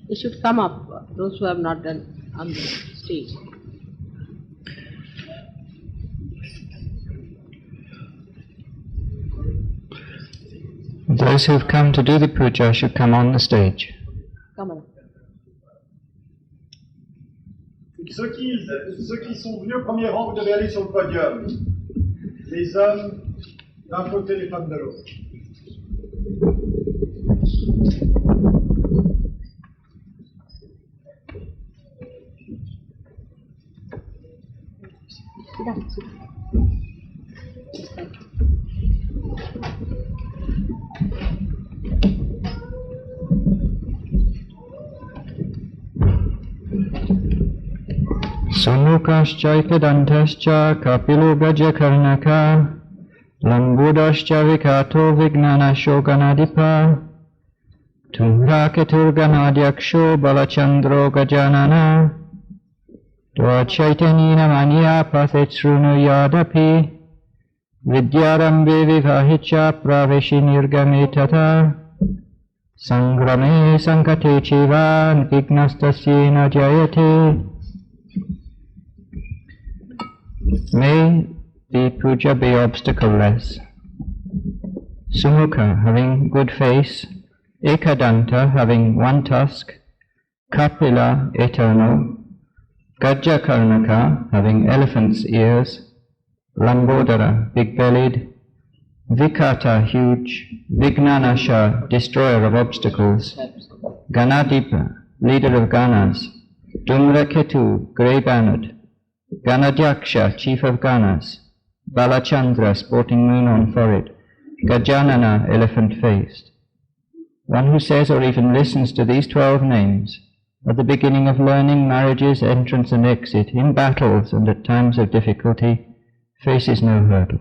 They should come up, those who have not done on the stage. Those who have come to do the puja should come on the stage. Come on. Ceux qui sont venus au premier rang, vous devez aller sur le podium. Les hommes d'un côté, les femmes de l'autre. Sumukascha ikadantascha kapilo gajakarnaka lambudascha vikato vignanashoganadipa tumraketurganadyaksho balachandro gajanana dvachaitanina manya pathetruno yadapi vidyarambe vivahicha praveshinirgame tata sangrame sankate chivan vignastasyena jayate. May the puja be obstacle-less. Sumukha, having good face, Ekadanta, having one tusk, Kapila, eternal, Gajakarnaka, having elephant's ears, Lambodara, big-bellied, Vikata, huge, Vignanasha, destroyer of obstacles, Ganadipa, leader of Ganas, Dumraketu, grey-bannered, Ganadyaksha, chief of Ganas, Balachandra, sporting moon on forehead, Gajanana, elephant-faced. One who says or even listens to these 12 names at the beginning of learning, marriages, entrance and exit, in battles and at times of difficulty, faces no hurdle.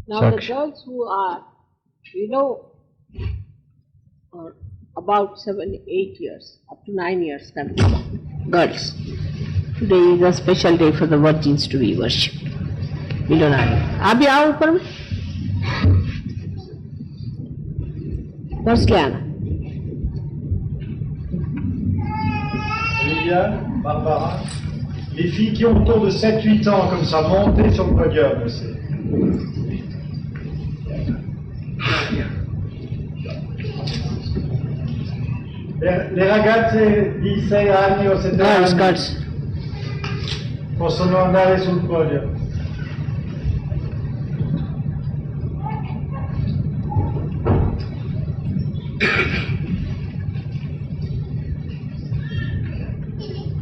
Now the girls who are, about 7, 8 years, up to 9 years, can be girls. Today is a special day for the virgins to be worshipped. We don't have it. Abhi aao upar mein. Girls ke aana. Liliane, Barbara, les filles qui ont autour de 7-8 ans comme ça, montez sur le podium aussi. Le ragazze di 6 anni o 7 anni possono andare sul podio.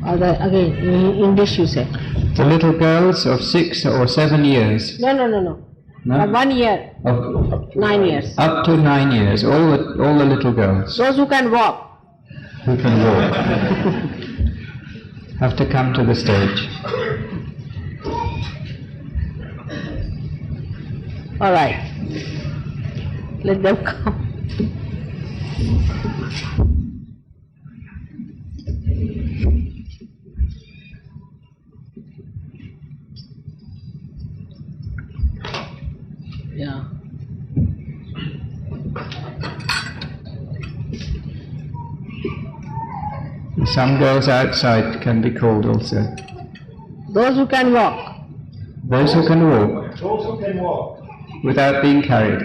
Again, in English you say. The little girls of 6 or 7 years. No. No? 1 year. 9 years. Up to 9 years, all the little girls. Those who can walk. Who can walk have to come to the stage. All right. Let them come. Yeah. Some girls outside can be called also. Those who can walk. Those who can walk. Those who can walk. Without being carried.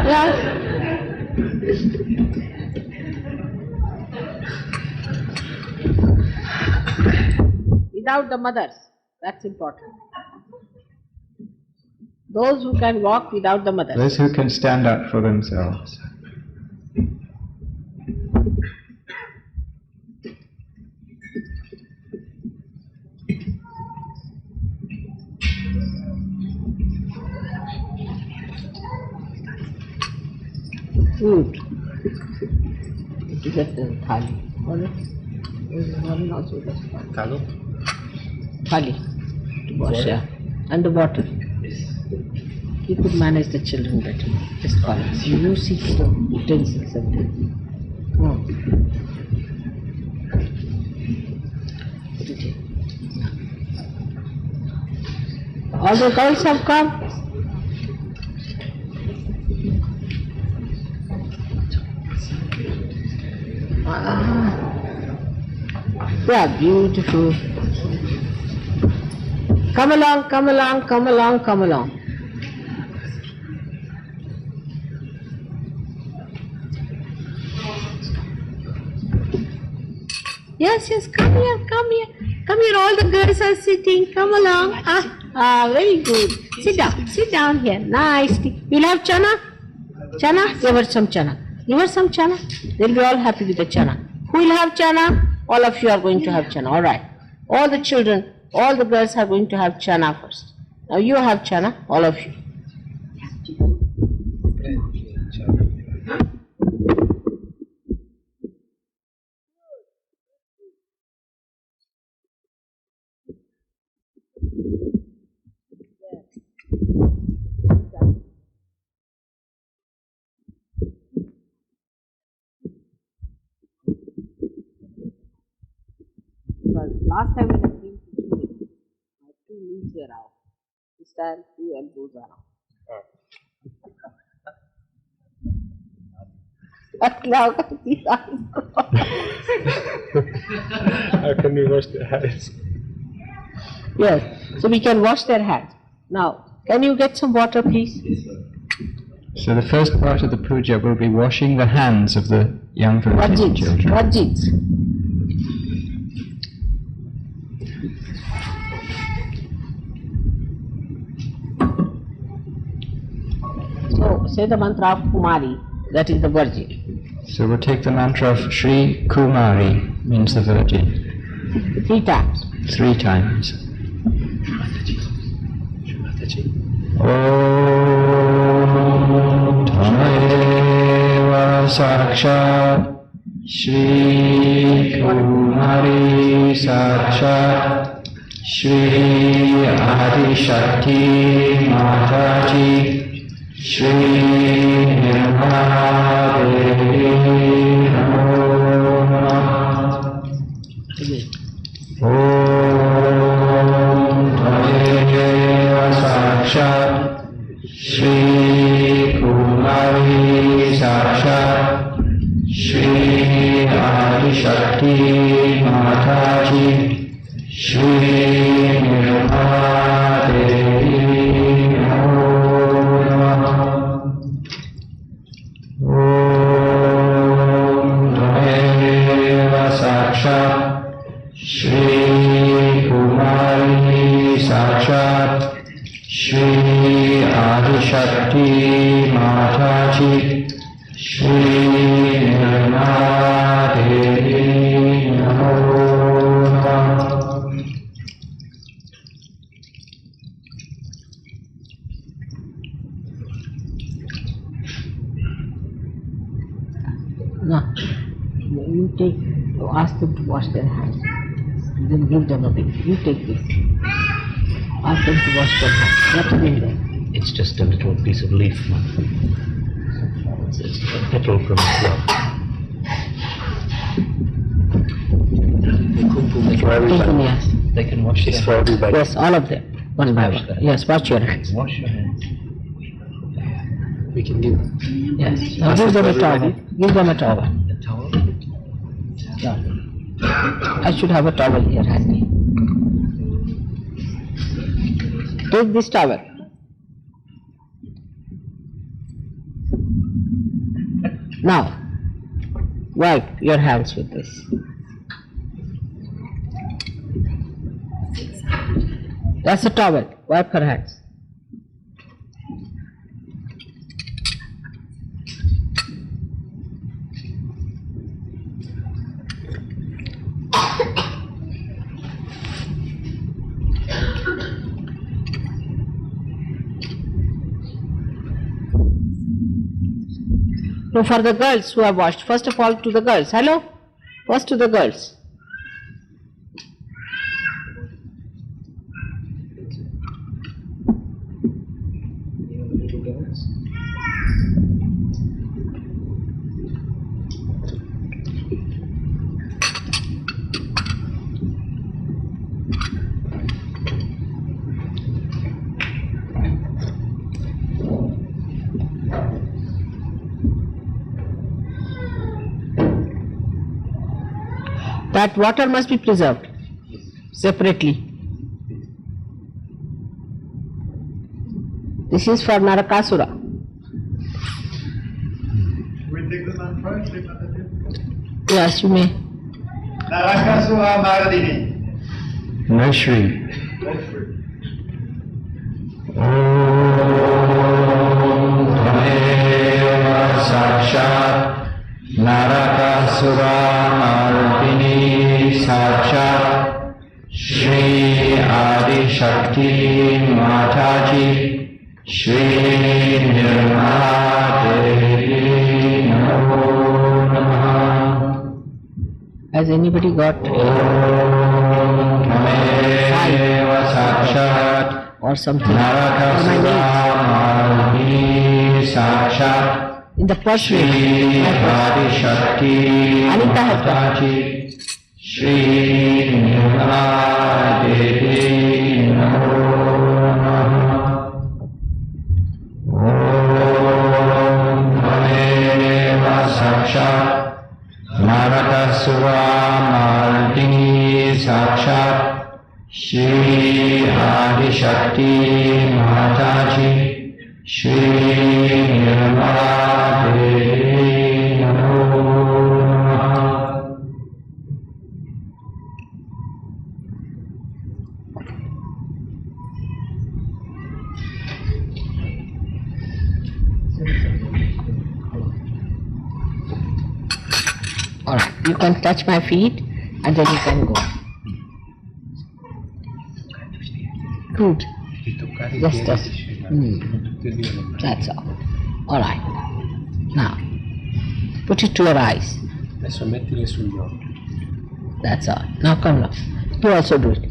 Yes. without the mothers. That's important. Those who can walk without the mothers. Those who can stand up for themselves. Food. To get the thali. Thali. To wash, yeah. And the water. He could manage the children better. Just fine. You see to the utensils and things. Come on. Put it here. All the girls have come? Yeah, beautiful. Come along, come along, come along, come along. Yes, yes, come here, come here. Come here, all the girls are sitting. Come along. Very good. Sit down here. Nice. You'll have chana? Chana? Give her some chana. Give her some chana. They'll be all happy with the chana. Who will have chana? All of you are going to have chana. All right. All the children, all the girls are going to have chana first. Now you have chana, all of you. Last time when I came to Shri, I had 2 knees were out. This time 2 elbows are out. But now these eyes. How can we wash their hands? Yes, so we can wash their hands. Now, can you get some water, please? So the first part of the puja will be washing the hands of the young virgin children. Vajits. So, say the mantra of Kumari, that is the virgin. So we'll take the mantra of Shri Kumari, means the virgin, 3 times. 3 times. Om Tameva Sakshat Shri Kumari Sakshat Shri Adi Shakti Mataji Shri Nirmala Devi Namo Om Tameva Sakshat Shri Kumari Sakshat Shri Adi Shakti Mataji Shri Nirmala Devi Namo Om Tameva Sakshat Shri Kumari Sakshat Shri Adi Shakti Mataji Shri Nirmala Devi Namo No, you take, ask them to wash their hands, and then give them a bit. You take this. Ask them to wash their hands. What's in there? It's just a little piece of leaf. It's a petal from a flower. Yes. They can wash it for everybody. Yes, all of them. One by one. Yes, wash your hands. Wash your hands. We can do Yes. Now give them a towel. Give them a towel. a towel. Yeah. I should have a towel here handy. Take this towel. Now, wipe your hands with this. That's a towel. Wipe her hands. No, for the girls who have washed. First of all, to the girls. Hello? First to the girls. That water must be preserved separately. This is for Narakasura. We take the mantra, Shri Mataji? Yes, you may. Narakasura Maradini. No Shri. Sakshat Narakasura Mardini Sakshat Shri Adi Shakti Mataji Shri Nirmala Devi Namo Namaha. Has anybody got Sakshat or something? Narakasura Mardini Sakshat In the first Shri name. Adi Shakti Anita has got. Mataji Shri Nirmala Devi Namo Namaha. Om Hameva Sakshat Narakasura Mardini Sakshat Shri Adi Shakti Mataji Shri Nirmala Devi Namo Namaha. Alright, you can touch my feet and then you can go. Good. Just touch. That's all. Alright. Now, put it to your eyes. Adesso mettile sugli occhi. That's all. Now come now. You also do it.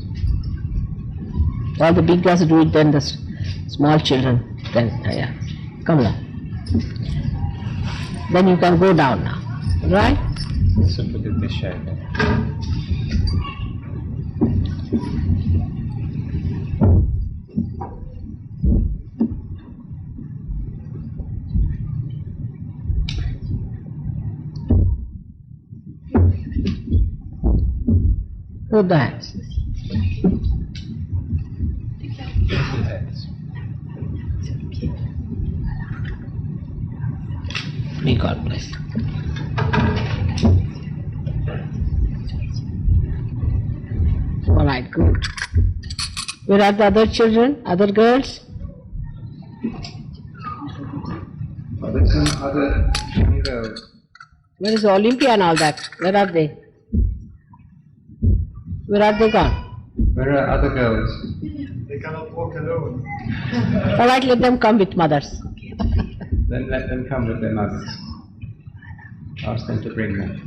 All the big guys do it, then the small children, then, yeah. Come now. Then you can go down now. Right? Adesso potete scendere. Put the hands. May God bless. All right, good. Where are the other children, other girls? Other girls. Where is Olympia and all that? Where are they? Where are they gone? Where are other girls? They cannot walk alone. All right, let them come with mothers. Then let them come with their mothers. Ask them to bring them.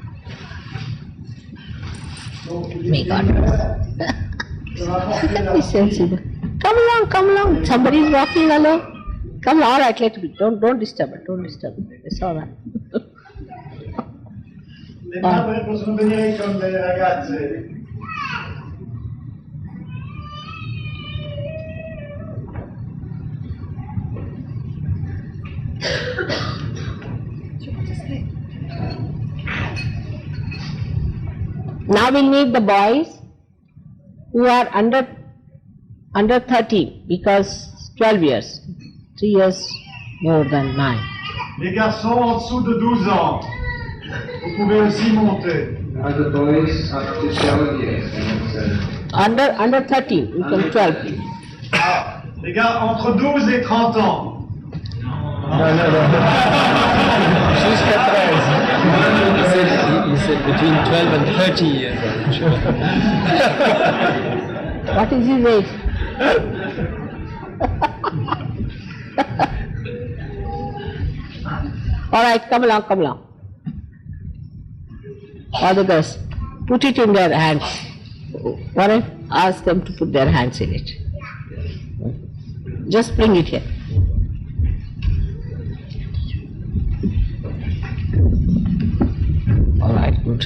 May God bless. Be sensible. Come along. Somebody is walking along. Come on, all right, let me. Don't disturb it. It's all right. Le madri possono venire con le ragazze. Now we'll need the boys who are under 30 because 12 years, 3 years more than 9. Les garçons en dessous de 12 ans, vous pouvez aussi monter. Other boys up to 12 years. Under 13, you can 12. Les gars, entre 12 et 30 ans. Jusqu'à 13. He said between 12 and 30 years. What is his age? All right, come along. All the girls, put it in their hands. Warren, ask them to put their hands in it. Just bring it here. All right, good.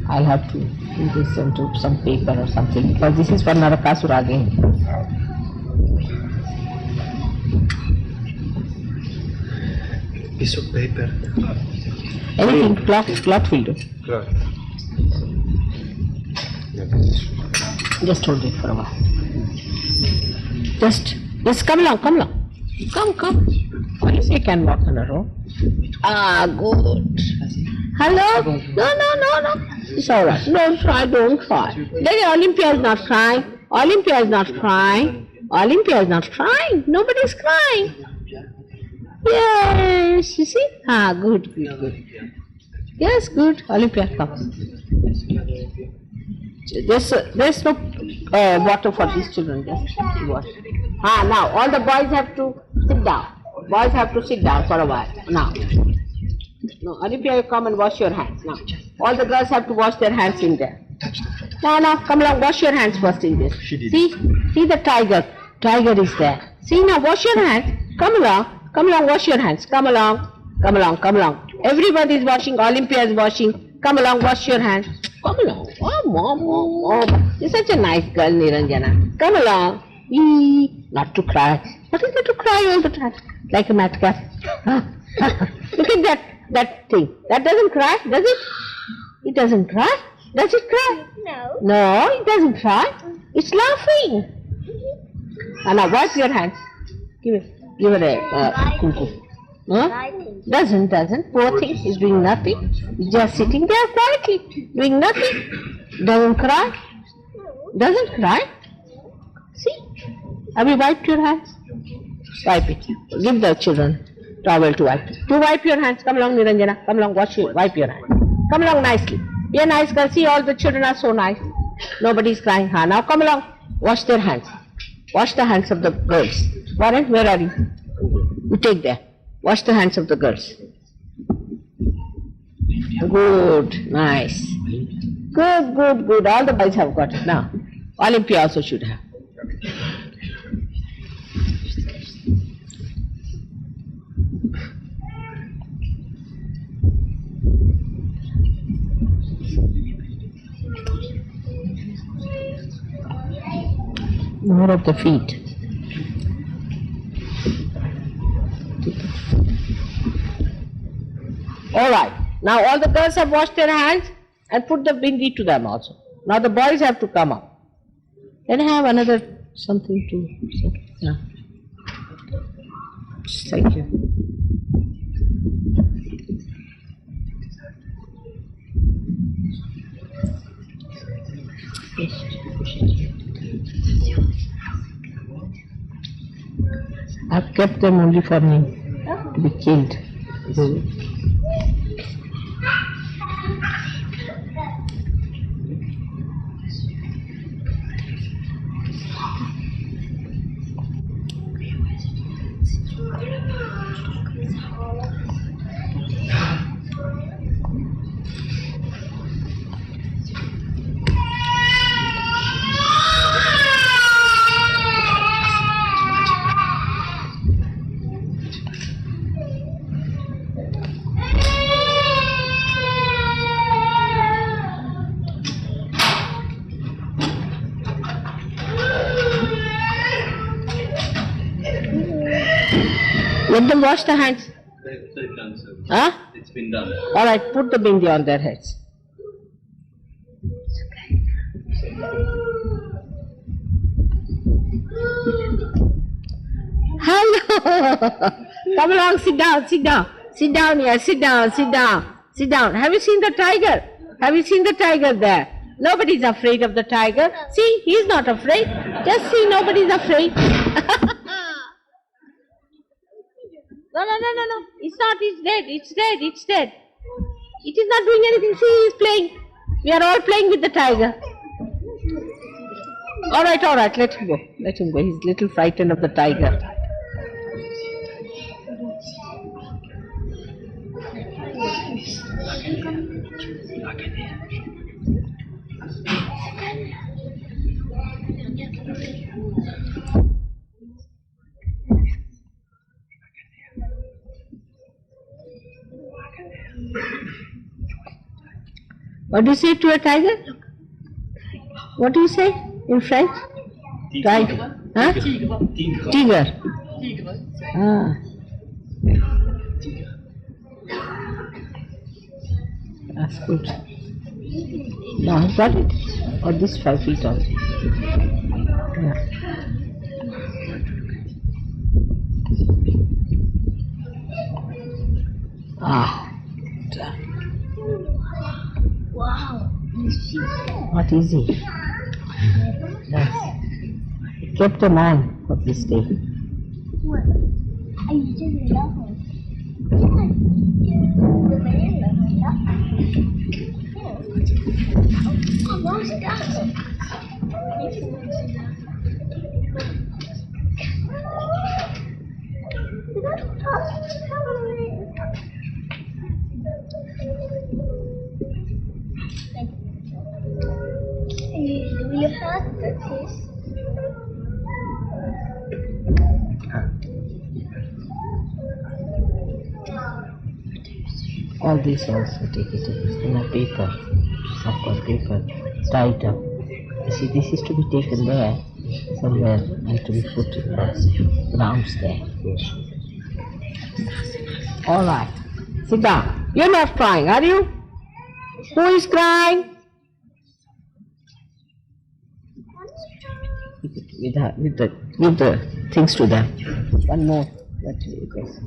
I'll have to do this into some paper or something because this is for Narakasura again. Piece of paper. Anything, cloth will do. Just hold it for a while. Just come along. Come. Only you can walk on a row. Ah, good. Hello? No. It's all right. Don't try. Lady Olympia is not crying. Nobody's crying. Yes, you see? Ah, good. Yes, good. Olympia, come. There's no water for these children. Just water. Now all the boys have to sit down. For a while. Now. No, Olympia, you come and wash your hands. Now. All the girls have to wash their hands in there. Now, come along, wash your hands first in this. See the tiger. Tiger is there. See, now wash your hands. Come along, wash your hands. Come along. Everybody is washing, Olympia is washing. Come along, wash your hands. Come along. Oh. You're such a nice girl, Niranjana. Come along. Not to cry. What is there to cry all the time? Like a mad cat. Look at that thing. That doesn't cry, does it? It doesn't cry. Does it cry? No, it doesn't cry. It's laughing. And now wipe your hands. Give it a kuku. Doesn't. Poor thing. He's doing nothing. He's just sitting there quietly, doing nothing. Doesn't cry. See? Have you wiped your hands? Wipe it. Give the children towel to wipe. To wipe your hands. Come along, Niranjana. Come along, wipe your hands. Come along nicely. Be a nice girl. See, all the children are so nice. Nobody's crying. Now come along. Wash their hands. Wash the hands of the girls. Warren, where are you? You take there. Wash the hands of the girls. Good. Nice. Good. All the boys have got it. Now, Olympia also should have. More of the feet. All right. Now all the girls have washed their hands and put the bindi to them also. Now the boys have to come up. Can I have another something to? Yeah. Thank you. I've kept them only for me to be killed. Let them wash the hands. Huh? It's been done. All right, put the bindi on their heads. Hello. Come along, sit down. Sit down here, sit down, sit down, sit down. Have you seen the tiger? Have you seen the tiger there? Nobody's afraid of the tiger. See, he's not afraid. Just see, nobody's afraid. No. It's not, it's dead, it's dead, it's dead. It is not doing anything. See, he's playing. We are all playing with the tiger. All right, let him go. Let him go. He's a little frightened of the tiger. What do you say to a tiger? What do you say in French? Tiger. Huh? Tiger. Ah. That's good. Now I've got it. Or this 5 feet also. Yeah. Ah. Wow. Not easy. Yes. He kept a man for this day. What? I didn't know. Do you have the taste? All this also take it in a paper, soft paper, tie it up. You see, this is to be taken there, somewhere, and to be put rounds there. All right, sit down. You're not crying, are you? Who is crying? With the things to them. One more.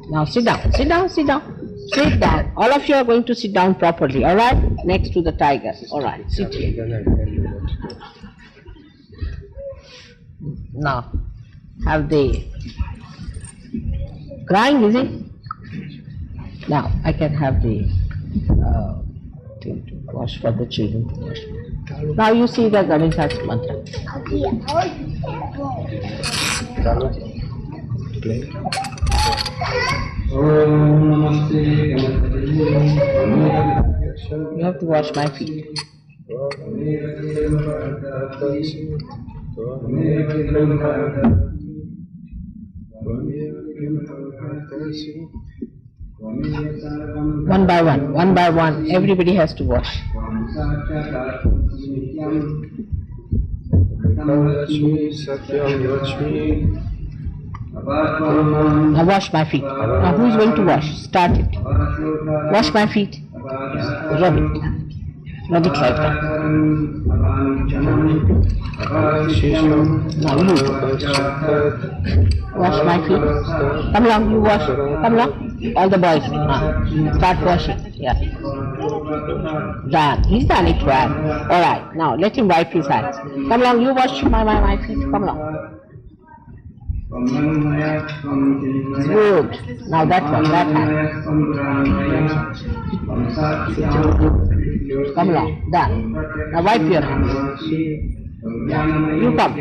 Now sit down, sit down, sit down. Sit down. All of you are going to sit down properly, all right? Next to the tiger. All right, sit here. Now, have they crying, is it? Now, I can have the thing to wash for the children to wash. Now you see the Ganesha's mantra. You have to wash my feet. One by one, everybody has to wash. Now wash my feet. Now who is going to wash? Start it. Wash my feet. Rub it. Rub it like that. Now you wash my feet. Come along, you wash. Come along. All the boys. Start washing. Yeah. Done. He's done it well. Alright. Now let him wipe his hands. Come along, you wash my feet. Come along. Good. Now that one, that hand. Come along. Done. Now wipe your hands. You come.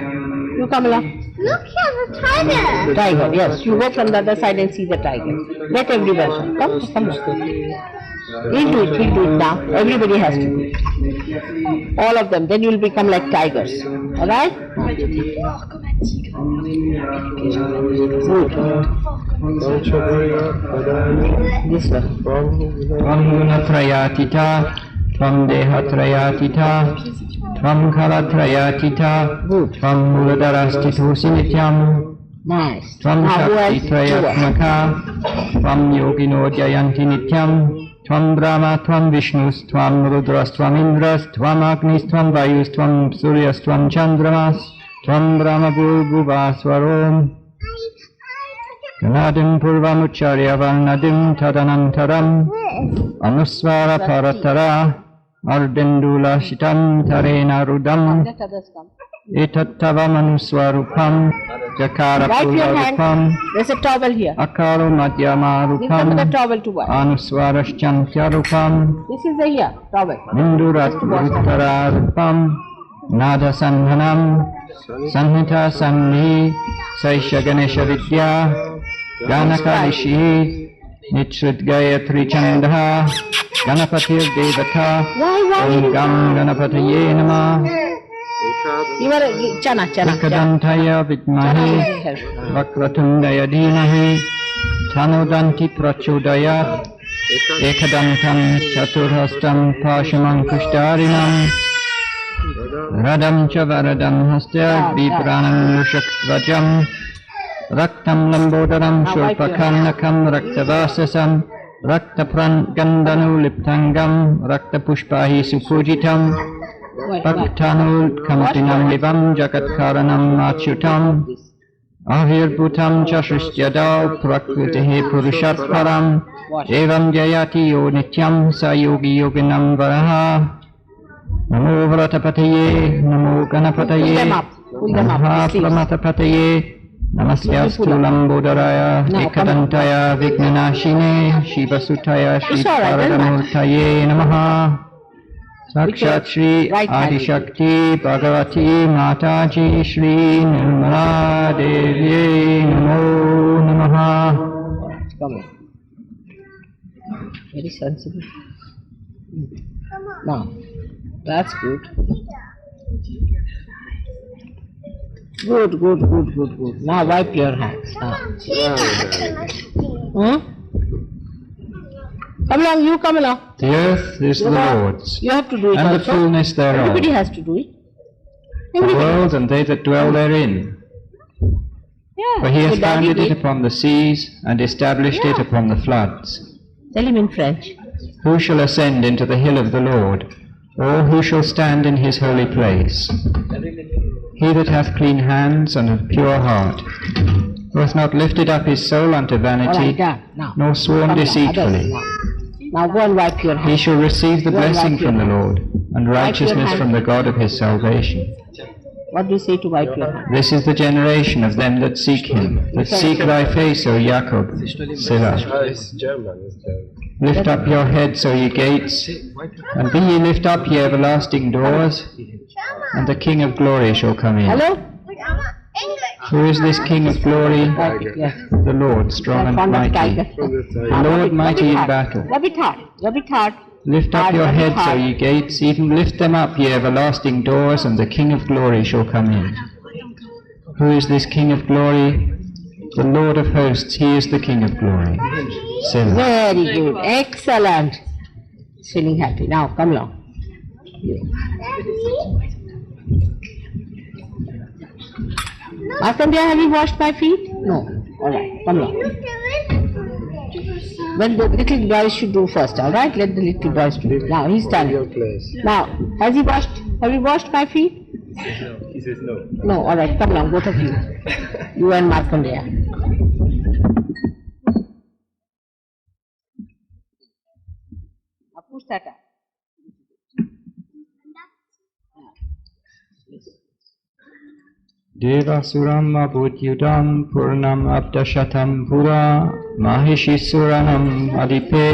You come along. Look here, the tiger. Tiger, yes. You go from the other side and see the tiger. Let everyone come. Come. We'll do it now. Everybody has to do it. All of them. Then you'll become like tigers. Alright? Good. This one. Tvam dehatrayatita, tvam kalatrayatita, tvam muladarastitu sinityam, Nice. tvam shakti trayatmaka, tvam yogino jayanti nityam, tvam brahma, tvam vishnus, tvam rudras, tvam indras, tvam agnis, tvam vayus, tvam suryas, tvam chandramas, tvam brahma bhuvasvarom. Ganadim Purvamucharya Varnadim Tadanantaram Anuswara Paratara Ardendula Shitam Tarena Rudam Let others come. Etattavam Anuswarupam Jakara Wipe your hand. Pularupam There's a towel here. Akaro Madhyama Give them the Rupam towel to wipe. Anuswarashchantyarupam This is the here, towel. Indurat Uttararupam Nada Sanhanam Sanhita Sanni Saisha Ganesha Vidya Ganakalishi Nitrit Gayatri Chandha Ganapatir Devata Om Gam Ganapataye Namah You are Chana. Ekadantaya Vidmahi Vakratundaya Dhimahi Tanodanti Prachodayat Ekadantam Chaturhastam Pashamankushtarinam Radam Chavaradam Hastya Vipranam Mushaktvajam Raktam Lambodaram Shurpakam Nakam Raktavasasam Raktapran Gandanu Liptangam Raktapushpahi Supujitam Bhaktanul Kamtinam Livam Jagatkaranam Machutam Avirbhutam Chasrishyadau Prakritihi Purushatparam Evam Jayati Yo Nityam Sayogi Yoginam Varaha Namo Vratapataye Namo Ganapataye Namaha Pramatapataye Namasyastu Lambodaraya Ekadantaya Vignanashine Shivasutaya Shri Paradamurtaye Namaha Sakshat Shri Adi Shakti Bhagavati Mataji Shri Nirmala Devi Namo Namaha. Come on. Very sensible. Now, that's good. Good. Now wipe your hands. Come along, you come along. The earth is the Lord's, You have to do it and the also. fullness thereof, Everybody has to do it. the world and they that dwell therein. Yeah. For he hath So Daddy founded it did. upon the seas, and established it upon the floods. Tell him in French. Who shall ascend into the hill of the Lord? Or who shall stand in his holy place? He that hath clean hands and a pure heart, who hath not lifted up his soul unto All right, vanity, done. Now. nor sworn Come on, deceitfully. others, now go and wipe your He hands. shall receive the Go and blessing wipe your from the hands. Lord, and your righteousness hands. from the God of his salvation. What do you say to wipe your hands? This is the generation of them that seek him, that seek thy face, O Jacob. Selah. It's German. Lift up your heads, O ye gates, and be ye lift up, ye everlasting doors, and the King of glory shall come in. Hello? Who is this King of glory? Yes. The Lord, strong and Fond of mighty, tiger. the Lord mighty in battle. Rub it hard. Lift up your heads, O ye gates, even lift them up, ye everlasting doors, and the King of glory shall come in. Who is this King of glory? The Lord of hosts, he is the King of glory. Selah. Very good. Excellent. Feeling happy. Now come along. Markandeya, have you washed my feet? No. Alright, come along. Well, the little boys should do first, alright? Let the little boys do. Now he's done. Now, have you washed my feet? He says no. No, alright, come along, both of you. You and Markandeya. Now push that up. Devasuram abhutyudam purnam abdashatam pura mahishisuranam adipe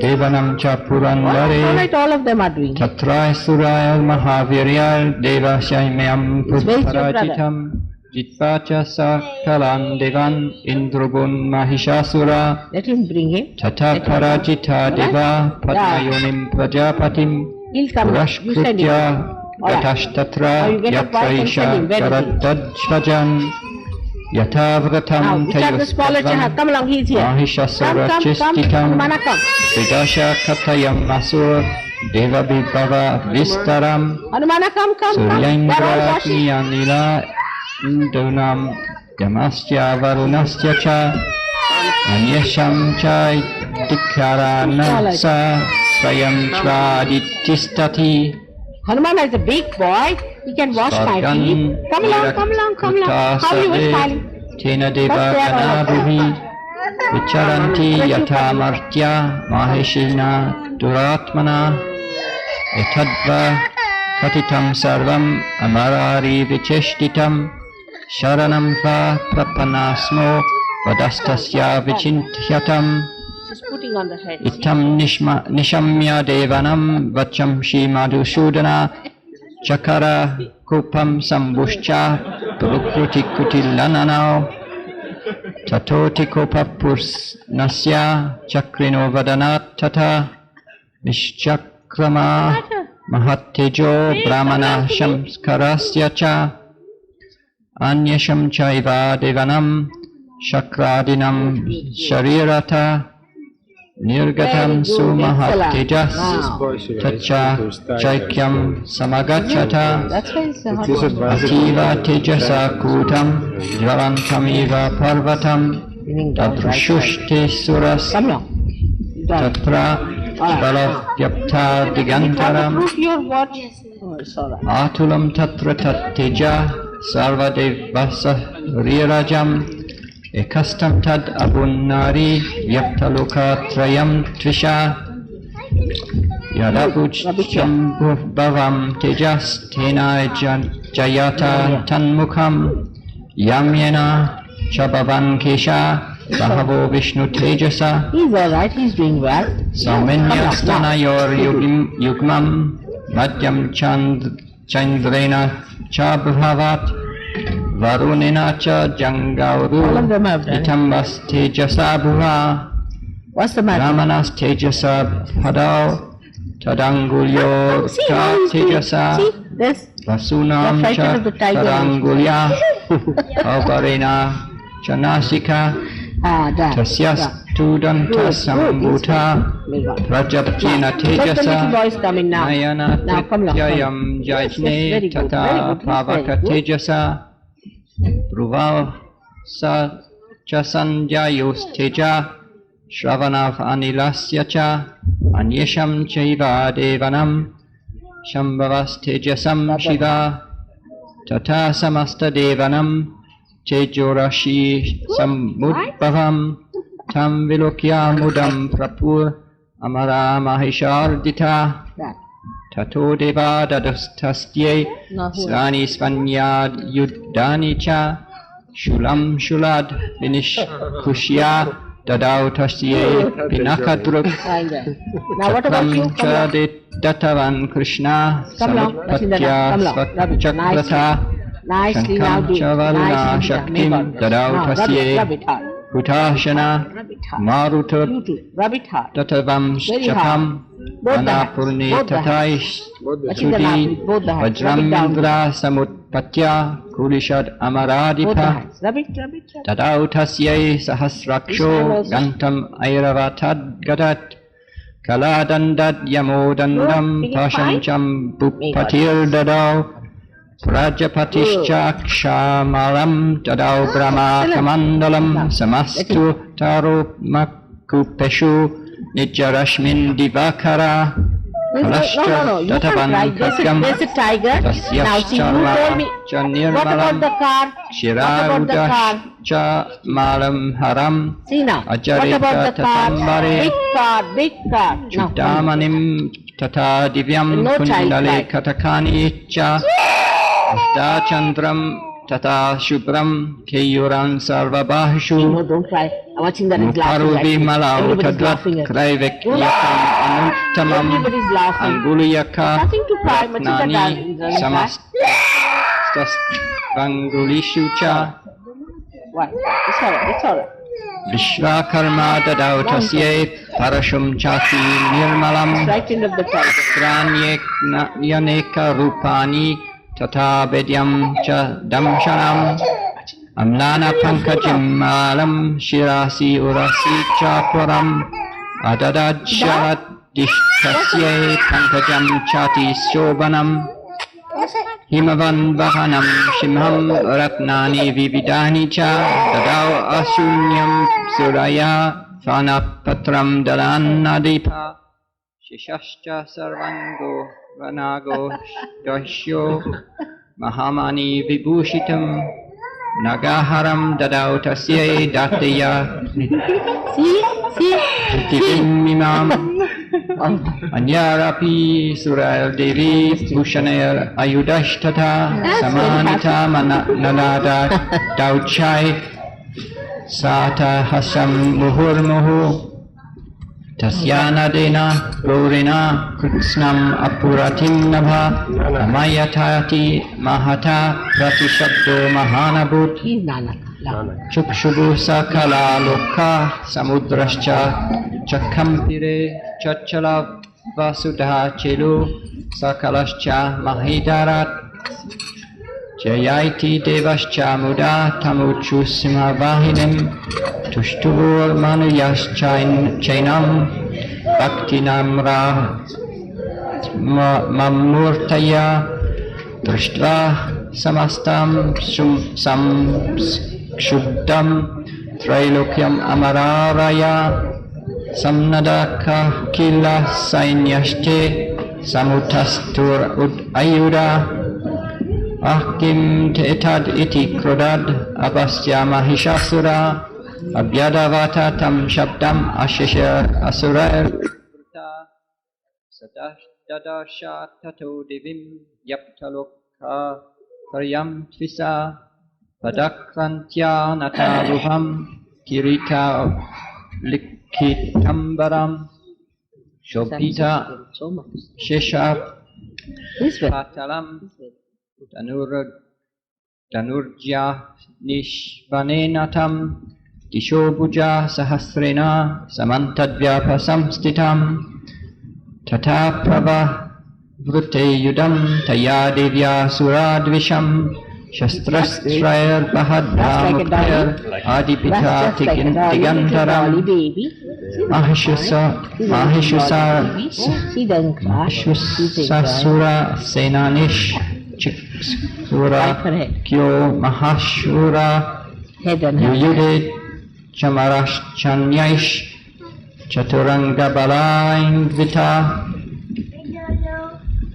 devanam cha purandare Alright, all of them are doing it. Tatrai surayal mahaviryal devashaimyam Where's your putparajitam jitvacha sakalan devan indrugun mahishasura Let him bring him. tata parajita deva padmayonim prajapatim He'll come. You send him. urashkrutya Alright. Yatashtattra Now you get up right and send him. Yatraisha Where is he? Karadajvajan Now, Yatavratam which are the smaller chahar? Come along, he's here. Mahishasura Come. Chistitam Mana, come. Vidasha Katayam Asur Devabhibhava Vistaram Hanumana, come. They're all Suryendra washing. Nyanila Indunam Yamasya Varunasya Cha Anyasham Chai Dikharanasa Swayam Chvaditistati Hanumana is a big boy. He can wash my feet. Come along. How you were smiling? tena deva ganabhuvi vicharanti yatha martya maheshina duratmana etadva katitam sarvam amarari vicheshtitam sharanam va prapanasmo vadastasya vichintyatam She's putting on the head. itam nishamya devanam vacham shri madhusudana chakara kupam sambushcha prukruti kutilananao tatoti kopapurs nasya chakrino vadanat tata nishchakrama mahattejo brahmana shamskarasya cha anyasham chaiva devanam shakradinam sharirata nirgatam sumahattejas tacha chaikyam samagachata That's why it's a hot water. ativa tejasa kutam jvalantamiva parvatam tadrushushte suras Come now. Done. tatra balavyapta digantaram Proof your what? Oh, it's all right. atulam tatra tatteja sarvadevasa rirajam ekastam tad abunnari vyaptaloka trayam tvisha yadabucham bhavam tejas tena jayata tanmukham yamyena chabhavan kesha bahavo vishnu tejasa He's all right. He's doing well. Saumanyastanayor yugmam madhyam chandrena cha bhavat varunena cha All of jangauru them have done it. itambas tejasa bhuva What's the matter? ramanas tejasa padao tadangulyo See cha how he's doing. tejasa See this? vasunam The cha frightened of the tiger. tadangulya avarena cha nasika Ah, done. tasyastudanta sambhuta prajaptina Let the little tejasa boys come in now. Nayana Now come along. Trityayam Yes, yes, Jajne very good, Tata very good, Pavaka very good. Tejasa Bruvasa Chasanjayos Teja Shravanav Anilasya Cha Anyesham Chaiva Devanam Shambhavas Tejasam Shiva Tata Samasta Devanam Tejorashi Samudbhavam Tam Vilokya Mudam Prapur Amara Mahishardita That. Tato deva dadastastye Now who? srani svanya yuddhani cha shulam shulad vinish kushya dadau tasye pinakadrup Fine there. Now what about you? Come cha along. de datavan krishna Come along. samutpatya Come along. Rub it. svachakrata Nicely now shankam do it. cha varuna Nicely. shaktim Make on. dadau Now, rub tasye it hard. hutashana Rub it hard. marutat You too. Rub it hard. tatavam Very chapam Both the hands. anapurni Both the tataish Touching the lap with both the hands. Rub it down. Vajramindra samutpatya kulishad Both the amaradipha hands. Rub it, rub it, rub it. tadautasye sahasraksho gantam airavatad gadat kaladandad yamodandam Good. pashancham bhupatir dadau prajapatischa akshamalam dadau brahma kamandalam samastu tarupmakupeshu nijarashmin divakara No, no, you can't cry. There's a tiger. Now see, you told me. What about the car? What about the car? cha malam haram See now. What Ajarita about the car? tatambare. Big car, big car. Now, Chuddamanim tata divyam No child kundale cry. katakani cha Dachandram tata shubram keyuran sarvabahishu no, don't cry. I'm watching that he's laughing. Mukaruvi Right? malau Everybody's tadvat laughing at kraivek yakam anuttamam Everybody's laughing. anguliyaka Nothing to cry. Machita ratnani doesn't samastas vangulishu cha Why? It's alright, it's alright. Vishvakarma dadau tasye parashum chati nirmalam Right end of the tiger. Yaneka rupani tata bedyam cha damshanam amlana pankajim malam shirasi urasi chapuram adadajsharat dishtasye pankajam chati shobanam himavan vahanam shimham ratnani vividani cha dadau asunyam suraya fanapatram dalanadipa shishascha sarvango vanago dashyo mahamani vibhushitam Nagaharam dadau tasye datya Tivim imam Anyarapi Surail Devi Bhushanayar Ayudashtata Samanita Nalada Dauchai Sata Hasam Muhurmuhu Tasyana Dena Glorina Kritsnam Apuratim Nabha Amayatati Mahata Pratishabdo Mahanabhut Chukshubhu Sakala Lokha Samudrascha Chakampire Chachala Vasudha Chelu Sakalascha Mahidarat Jayaiti Devascha Muda Tamuchu Simhavahinim Tushtuvur Manuyas Chainam Bhaktinamra Mamurtaya Drishtva Samastam Shubdam Trailokyam Amararaya Samnadaka Kila Sainyashte Samutastur Ud Ayuda Ahkim Tetad Iti Krodad Abastya Mahishasura Abhyadavata Tam Shabdam Ashisha Asura Sadasha Tato Divim Yaptalokha Karyam Tvisa Padakrantya Nataruham Kirita Likitambaram Shobita Shesha Patalam Danurja Nishvanenatam Dishobuja Sahasrena Samantadvyapa Samstitam Tata Prabha Vrute Yudam Taya Devya Suradvisham Shastrastrayar Bahadra Mukayar Adipita Tigantaram Mahishusasura Senanish Chiksura Kyo Mahashura Yuyude Chamarashchanyaish Chaturanga Balaindvita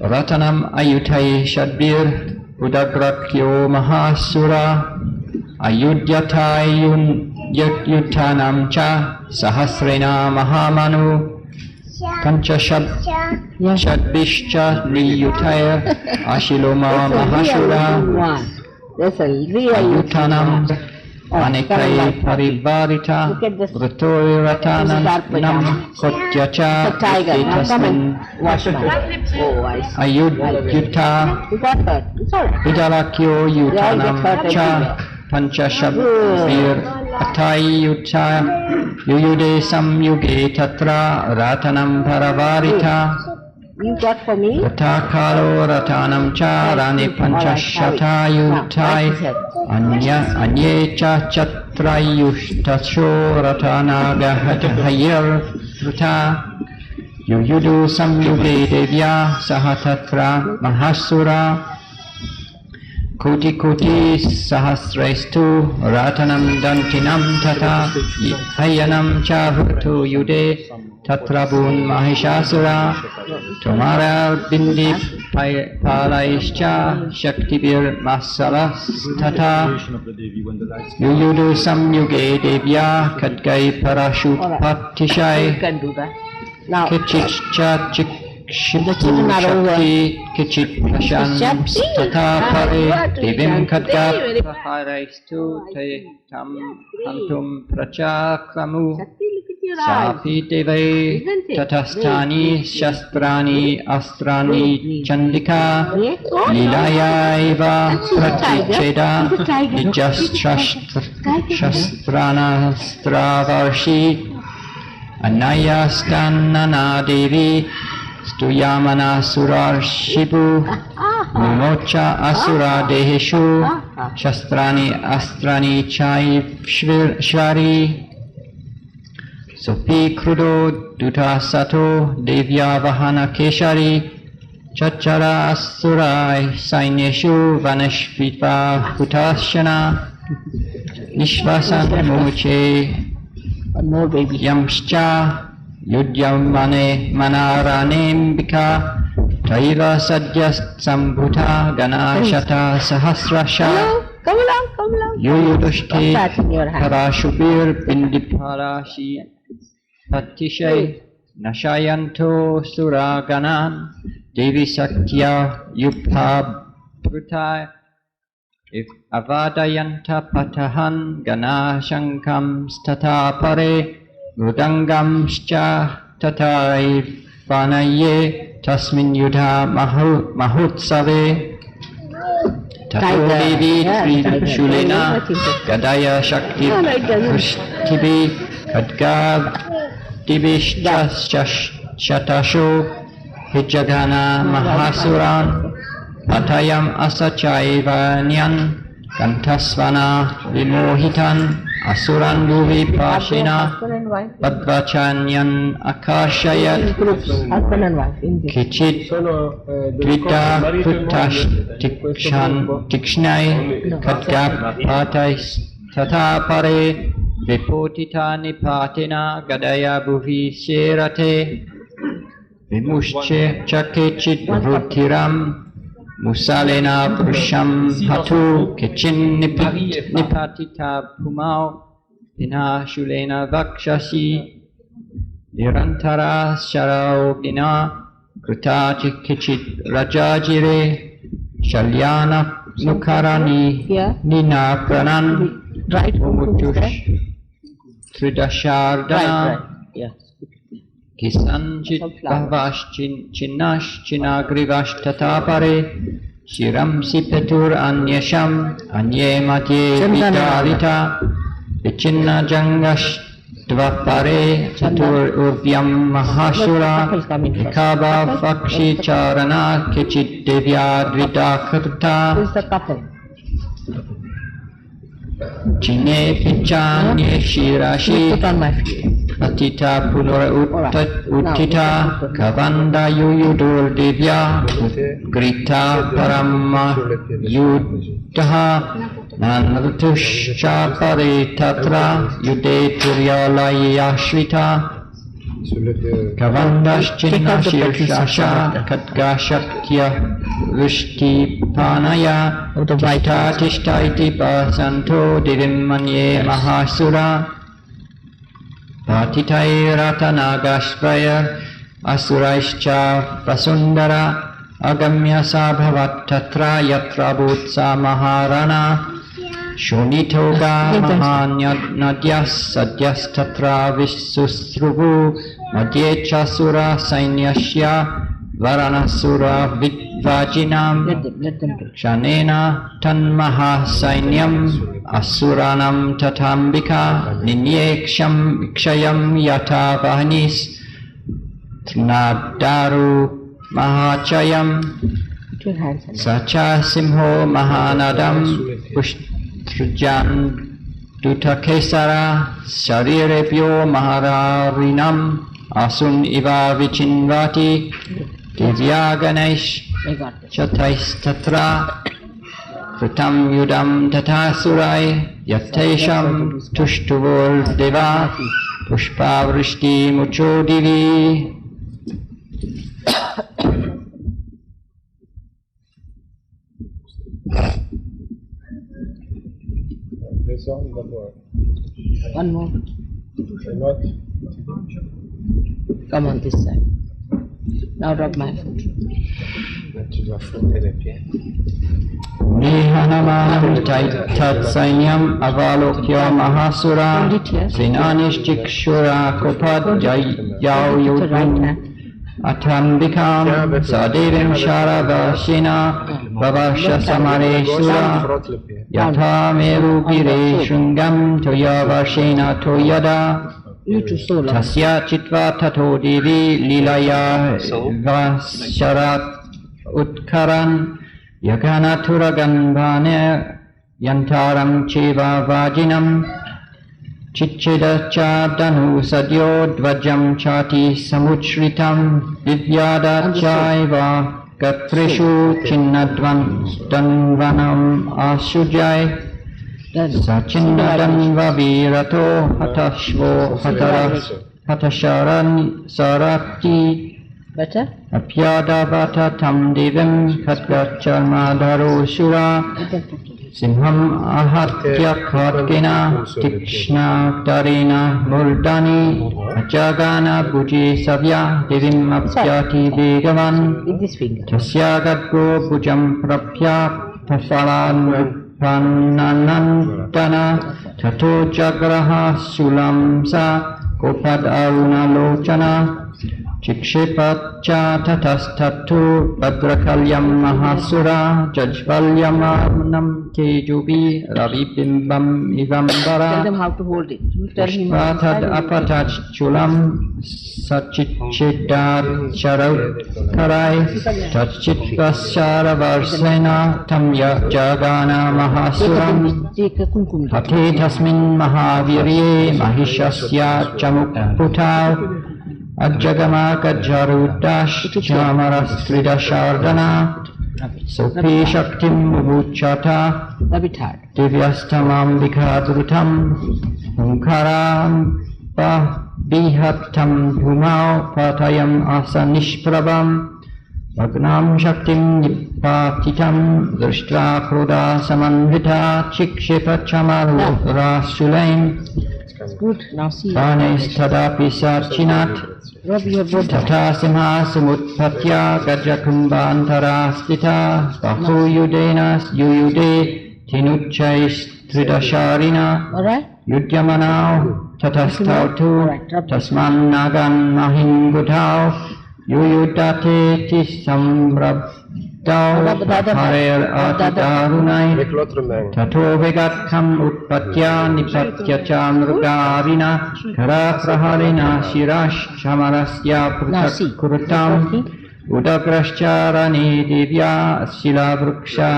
Ratanam Ayutai Shadbir Udagrakyo Mahasura Ayudhyatayun Yutanam Cha Sahasrena Mahamanu Panchashad Shadbishcha Niyutaya Ashiloma Mahashura Ayutanam Anekai Parivarita Rutori Ratanam Nam Kotyacha Tasmin Ayudhyuta Vidalakyo Yutanam Cha Panchashabir Atayuta Yuyude Samyuge Tatra Ratanam Paravarita You got for me? Ratakalo Ratanam Cha Rani Panchashatayutai Anye Cha Chatrayushtasho Ratana Gahayir Ruta Yuyudu Samyuge Devya Sahatatra Mahasura Koti Koti Sahasrestu Ratanam Dantinam Tata Hayanam Chahutu Yude Tatrabun Mahishasura Tomara Bindi Palaischa Shaktibir Masalas Tata Yuyudu Samyuge Devya Kadgai Parashut Patishai Kichitcha Shakti Kichit Pashan Tata Pare Devim Kadga Praharaistu Te Tam Antum Prachakramu Sapi Deve Tatastani Shastrani Astrani Chandika Lilaya Eva Praticheda Shastrana Stravarshi Anaya Stanana Devi Stuyamana Surar Shibu Mumocha Asura Deheshu Shastrani Astrani Chai Shvari Sopi Krudo Duta Sato Devya Vahana Keshari Chachara Asurai Sainyeshu Vanashvipa Hutashana Nishvasan Moche Yamscha Yudyamane Manaranimbika Taira Sadyas Sambhuta Ganashata Sahasrasha Come along. Yoyodushte That in your hand. Parashubir Pindiparashi Patishay Nashayanto Suraganan Devi Saktya Yupha Prutai If Avadayanta Patahan Gana Shankam Stata Pare Rudangamscha Tatai Vanaye Tasmin Yudha Mahutsave Tato Devi Shulena Gadaya Shakti Pushtibi Khadgav Dibishtas Shatasho Hijagana Mahasuran Atayam Asachaiva Nyan Kantasvana Vimohitan Asuran Bhuvi Pashina Padvachanyan Akashayat Husband and wife. Kichit Dvita Puttash Tikshnai Khadgap Patais Tata Pare Vipotita Nipatina Gadaya Bhuvi Sherate Vimushche Chakechit Vrutiram Musalena Purusham Hatu Kichin Nipatita Pumau Pina Shulena Vakshasi Nirantara Sharao Bina Krutachi Kichit Rajajire Shalyana Nukarani Nina Pranan Right. Umutush Tridashardana Yes. Kisanchit Bhavash Chinash Chinagrivash Tatapare Shiramsi Petur Anyasham Anye Matye Vitalita Vichinna Jangash Dvapare Chatur Urvyam Mahashura Ikaba Fakshi Charana Kichit Devya Dvita Who's the couple? Chine Pichanye Shirashi Put on my feet. Atita Punura Uttita Kavanda Yuyudur Divya Grita Parama Yuddha Nanrutushcha Pare Tatra Yude Turyalaya Shrita Kavandash Chinna Shirshasha Katga Shaktya Vishti Panaya Vaita Tishtaiti Pasanto Divimanye Mahasura Patitai Ratanagashvaya Asuraischa Prasundara Agamya Sabhavat Tatra Yatra Bhutsa Maharana Shunitoga Mahanadyas Sadyas Tatra Visusruvu Madhyecha Sura Sainyashya Varanasura Vajinam Let them do. Shanena Tanmaha Sainyam Asuranam Tatambika Ninyeksham Ikshayam Yata Vahanis Tnadaru Mahachayam Two hands and Sacha Simho Mahanadam Pushtrajan Dutakesara Sharirebhyo Mahararinam Asun Iva Vichinvati Divya Ganesh I got this. Chatais Tatra Kritam Yudam Tatasurai Yatesham Tushtuvol Deva Pushpa Vrishti Mucho Divi. One more. Come on this side. Now rub my foot. Nihanamanam Tat Sainyam Avalokya Mahasura Sinanish Chikshura Kopad Yau Yudvin Atambikam Sadevim Sharavashina Vavasha Samareshura Yatha Meru Gire Shungam Toyavashena Toyada You too, so long. Tasya Chitva Tato Devi Lilaya Vasharat Utkaran Yagana Turagambhane Yantaram Cheva Vajinam Chichidacha Danu Sadyo Dvajam Chati Samuchritam Divyada Chaiva Gatrishu Chinnadvan Danvanam Ashujai Sachinnadanva Virato Hatashvo Hatasharan Sarati Better? Apyada Vata Tam Devim Katgacharmadharo Shura Let them put it. Simham ahatya khatkena tikshna tarena murdani ajagana bhuji savya devim apyati vegavan tasya gadgo bhujam prapya tasalan prananandana tato jagraha sulamsa kopad aruna lochana Chikshepacha tatastatu Badrakalyam Mahasura Jajvalyamanam Tejubi Ravibimbam Tell them Ivambara how to hold it. You tell him. Pushpatad apatach chulam Sachichidad Charakarai Tachitvasyara Varsena Tamya Jagana Mahasuram Take a kumkum. Hati tasmin Mahavirye Mahishasya Chamukputav Ajagama Kajarudash Chamaras Tridashardana Sopi Shaktim Mubuchata Rub it hard. Divyastamam Vikadrutam Hunkaram Bihatam Bhumau Patayam Asanishprabam Magnam Shaktim Nipatitam Drishtra Kroda Samanvita Chikshepa Chamaru Rasulaim Good. Now see. Panes Tadapi Sarchinat Rub your both. Tata Simha Samutpatya Gajakumbantara Stita Bahu Yudenas Yuyude Tinuchais Tridasharina Alright? Yudyamanau Tatastautu Tasman Nagan Mahingutau Yuyudate Tisamrabdau Harer Atidarunai Tato Vegatkam Utpatya Nipatya Chamrugarina Kara Praharina Shirash Chamarasya Prutak Kurutam Udagrashcharani Divya Sila Vruksha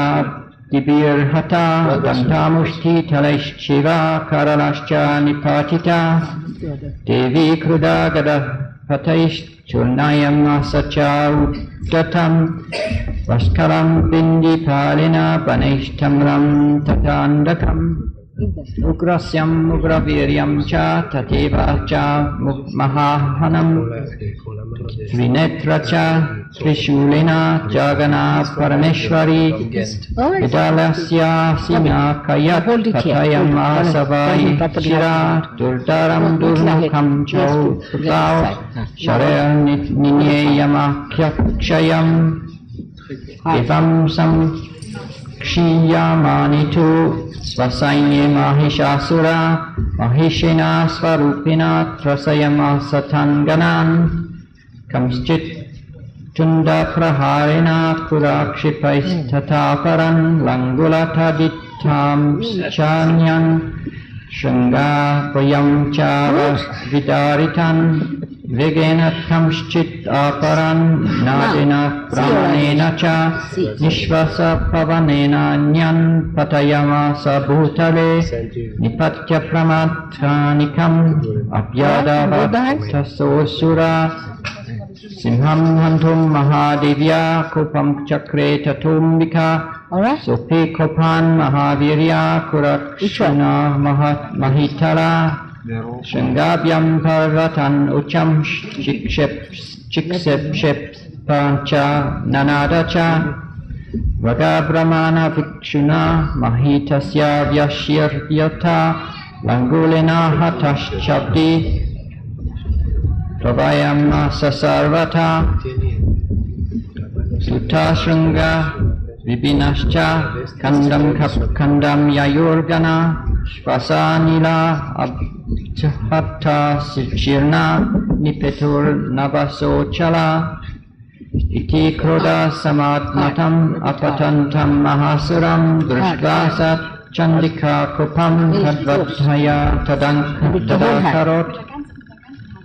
Dibirhata Dantamushti Talaish Shiva Karalascha Nipatita Devi Kruda Gada Pataish Churnayam Asacha Udatam Vaskaram Bindi Palina Panishtamram Tatandakam Ugrasyam Ugraviryam Cha Tateva Cha Mahahanam Trinetra Cha Trishulina Jagana Parameshwari Vidalasya Sina Kayat Patayam Asavai Shira Durdaram Durmukham Chau Prutau Sharaya Ninyayama Kyakshayam Evam Sam Kshiyamanitu Svasainye Mahishasura Mahishena Svarupina Trasayama Satanganan Kamschit Tunda Praharena Purakshipais Tataparan Langulata Dittam Chanyan Shunga Prayam Chava Vidaritan Vigena Kamschit Aparan Nadina Pramanena Cha Nishvasa Pavanena Nyan Patayama Sabhutale Nipatya Pramatranikam Apyada Bhattasosura Simham Hantum Mahadevya Kopam Chakre Tatumbika Alright? Sopi Kopan Mahavirya Kurakshana Mahitara Shangabhyam Parvatan Ucham Chiksep Pancha Nanadacha Vagabrahmana Vikshuna Mahitasya Vyashir Vyata Langulena Hatash Chabdi Pravayam Sasarvata Sutashranga Vibinascha Kandam Yayurgana Shvasanila Abhatta Sichirna Nipetur Navasochala Iti Kroda Samadmatam Apatantam Mahasuram Drishvasat Chandika Kopam Tadvathaya Tadakarot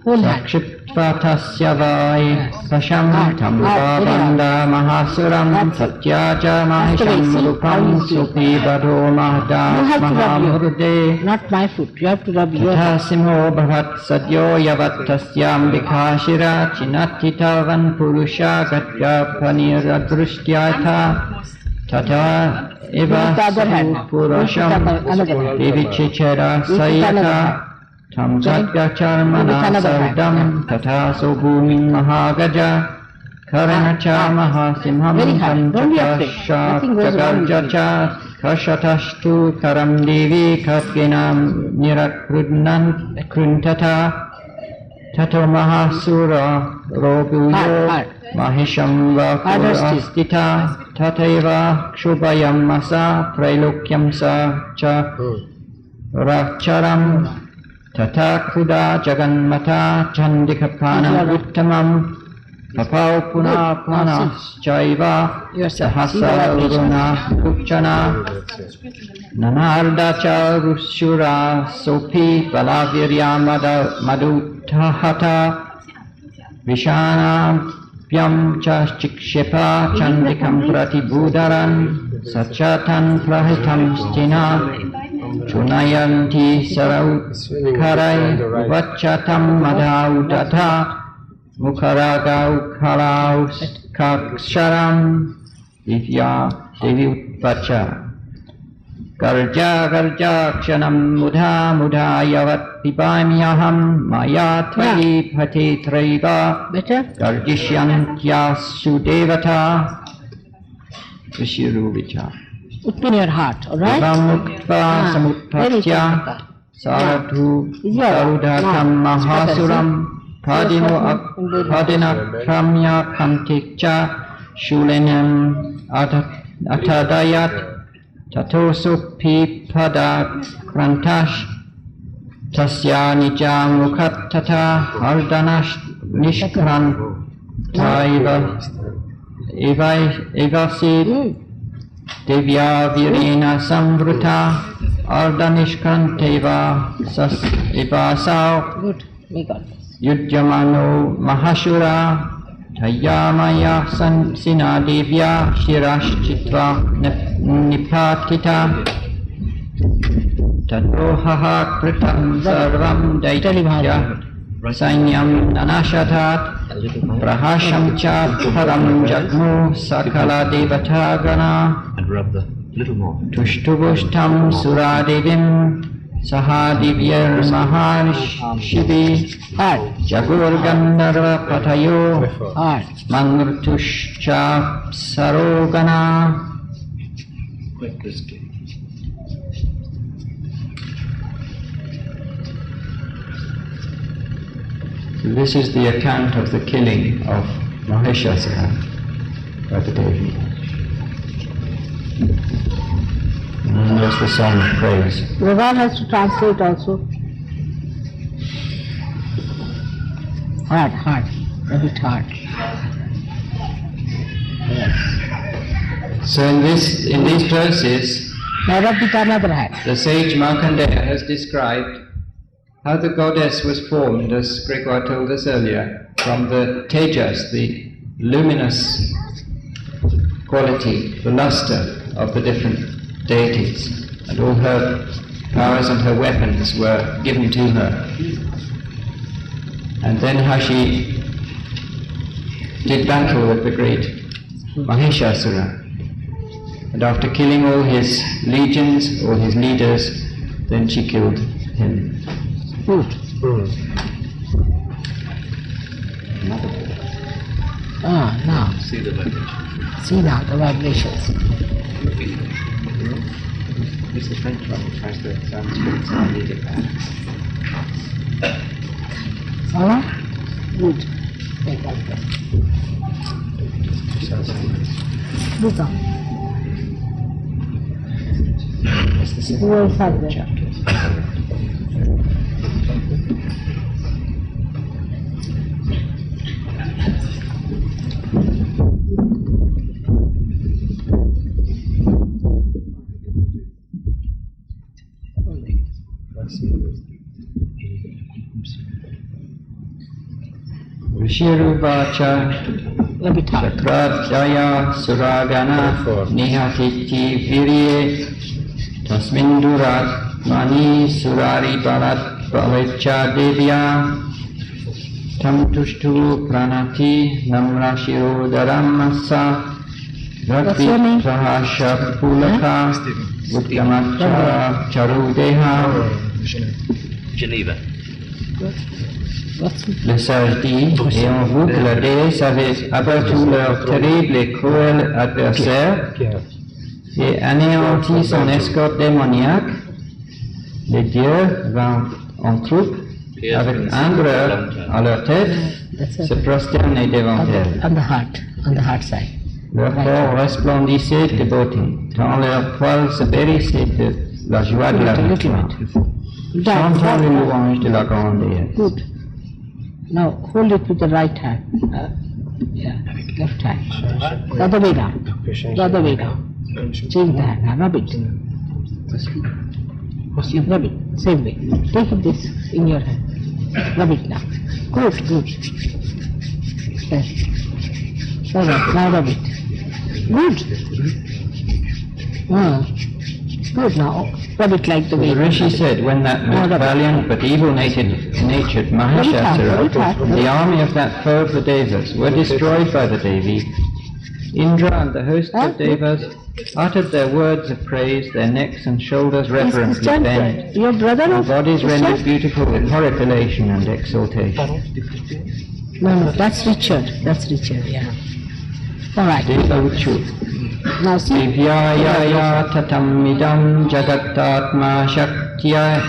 Sakshipvatasya vai Sasham Tambabanda Mahasuram Satyaja Mahisham Rupam Supi Bado Mahda Mahamurde Not my foot. You have to rub your foot. Tasimho Bhavat Sadyo Yavatasyam Vikashira Chinatitavan Purusha Gatya Panira Drishtyata Tata Eva Purasham Devichichera Sayata Tam Satya Charmana Sardam Tata Sobhumin Mahagaja Karanacha Mahasimham Tam Chakasha Jagarjacha Kashatastu karam devi katgenam nirakrudnan kruntata tato mahasura roguyo mahisham vakurastita tateva kshubayam masa trailokyam sa cha racharam tata khuda jaganmata chandikapana uttamam papau puna panas chaiva sahasa uruna kuchana nanarda cha rushura sopi balavirya madutahata vishana pyam cha chikshepa chandikam pratibhudaran sachatan prahitam stina chunayanti saraukarai vachatam madhautata Mukharagau khalau kaksharam divya devi utpacha garja garja kshanam mudha mudha yavat pipamyaham maya thai phate traiva garjishyantyasu devata vishiruvicha. Open your heart, alright? Devamukta samutpatya saradhu sarudhatam mahasuram Padina kramya kantikcha shulenam atadayat tatosu pipada krantash tasya nijam mukhattata ardanash nishkran evasid devya virena samvruta ardanishkranteva sas evasau. Good, we got this. Yujyamano mahashura Tayamaya sina devya shirash chitva nipatita Tatohaha kritam sarvam daitya Sainyam nanashatat Prahasham cha param jagmu sakala devatagana And rub the little more. Tushtubushtam suradevim Sahadivyar Maharshivi Jagur Gandharva Patayo Mangrtushcha Sarogana. Quite briskly. This is the account of the killing of Mahishasura by the Devi. And there's the song of praise. Ravan has to translate also. Hard, a bit hard. Yes. So in these verses, the sage Markandeya has described how the goddess was formed, as Gregor told us earlier, from the tejas, the luminous quality, the luster of the different deities, and all her powers and her weapons were given to her. And then how she did battle with the great Mahishasura. And after killing all his legions, all his leaders, then she killed him. Good. Now. See the vibration. See now the vibrations. It's the French one which has the Sanskrit, so I need it back. Good. Take like that. Look up. It's the Who else has that? chapter. Vishiruvacha Sakradjaya Suragana Nihatiti Virye Tasmindurat Mani Surari Barat Balecha Devya Tam Tushtu Pranati Namra Shirodaramasa Rakti Prahasha Pulaka Uttamacha Charudeha Geneva. Le sage dit, et en vous que la déesse avait abattu leur terrible et cruel adversaire, et anéantit son escorte démoniaque, les dieux vinrent en troupe avec Indra à leur tête, se prosterner devant elle. On the heart side. Leur corps resplendissait de beauté, tant leurs poils se périssaient de la joie de la victoire. Chantant les louanges de la grande déesse. Good. Now hold it with the right hand. Yeah, left hand. The other way down. The other way down. Change the hand. Now rub it. You rub it. Same way. Take it this in your hand. Rub it now. Good, good. Yes. All right, now rub it. Good. Good now. Rub it like the way. The Rishi said, when that most valiant but evil-natured Mahishasura, the army of that foe of the Devas, were destroyed by the Devi, Indra and the host of Devas uttered their words of praise, their necks and shoulders reverently bent, Your brother their of bodies rendered beautiful with horripilation and exultation. No, that's Richard. That's Richard, yeah. All right. Now see. Divyaya tatam idam jagatatma shaktya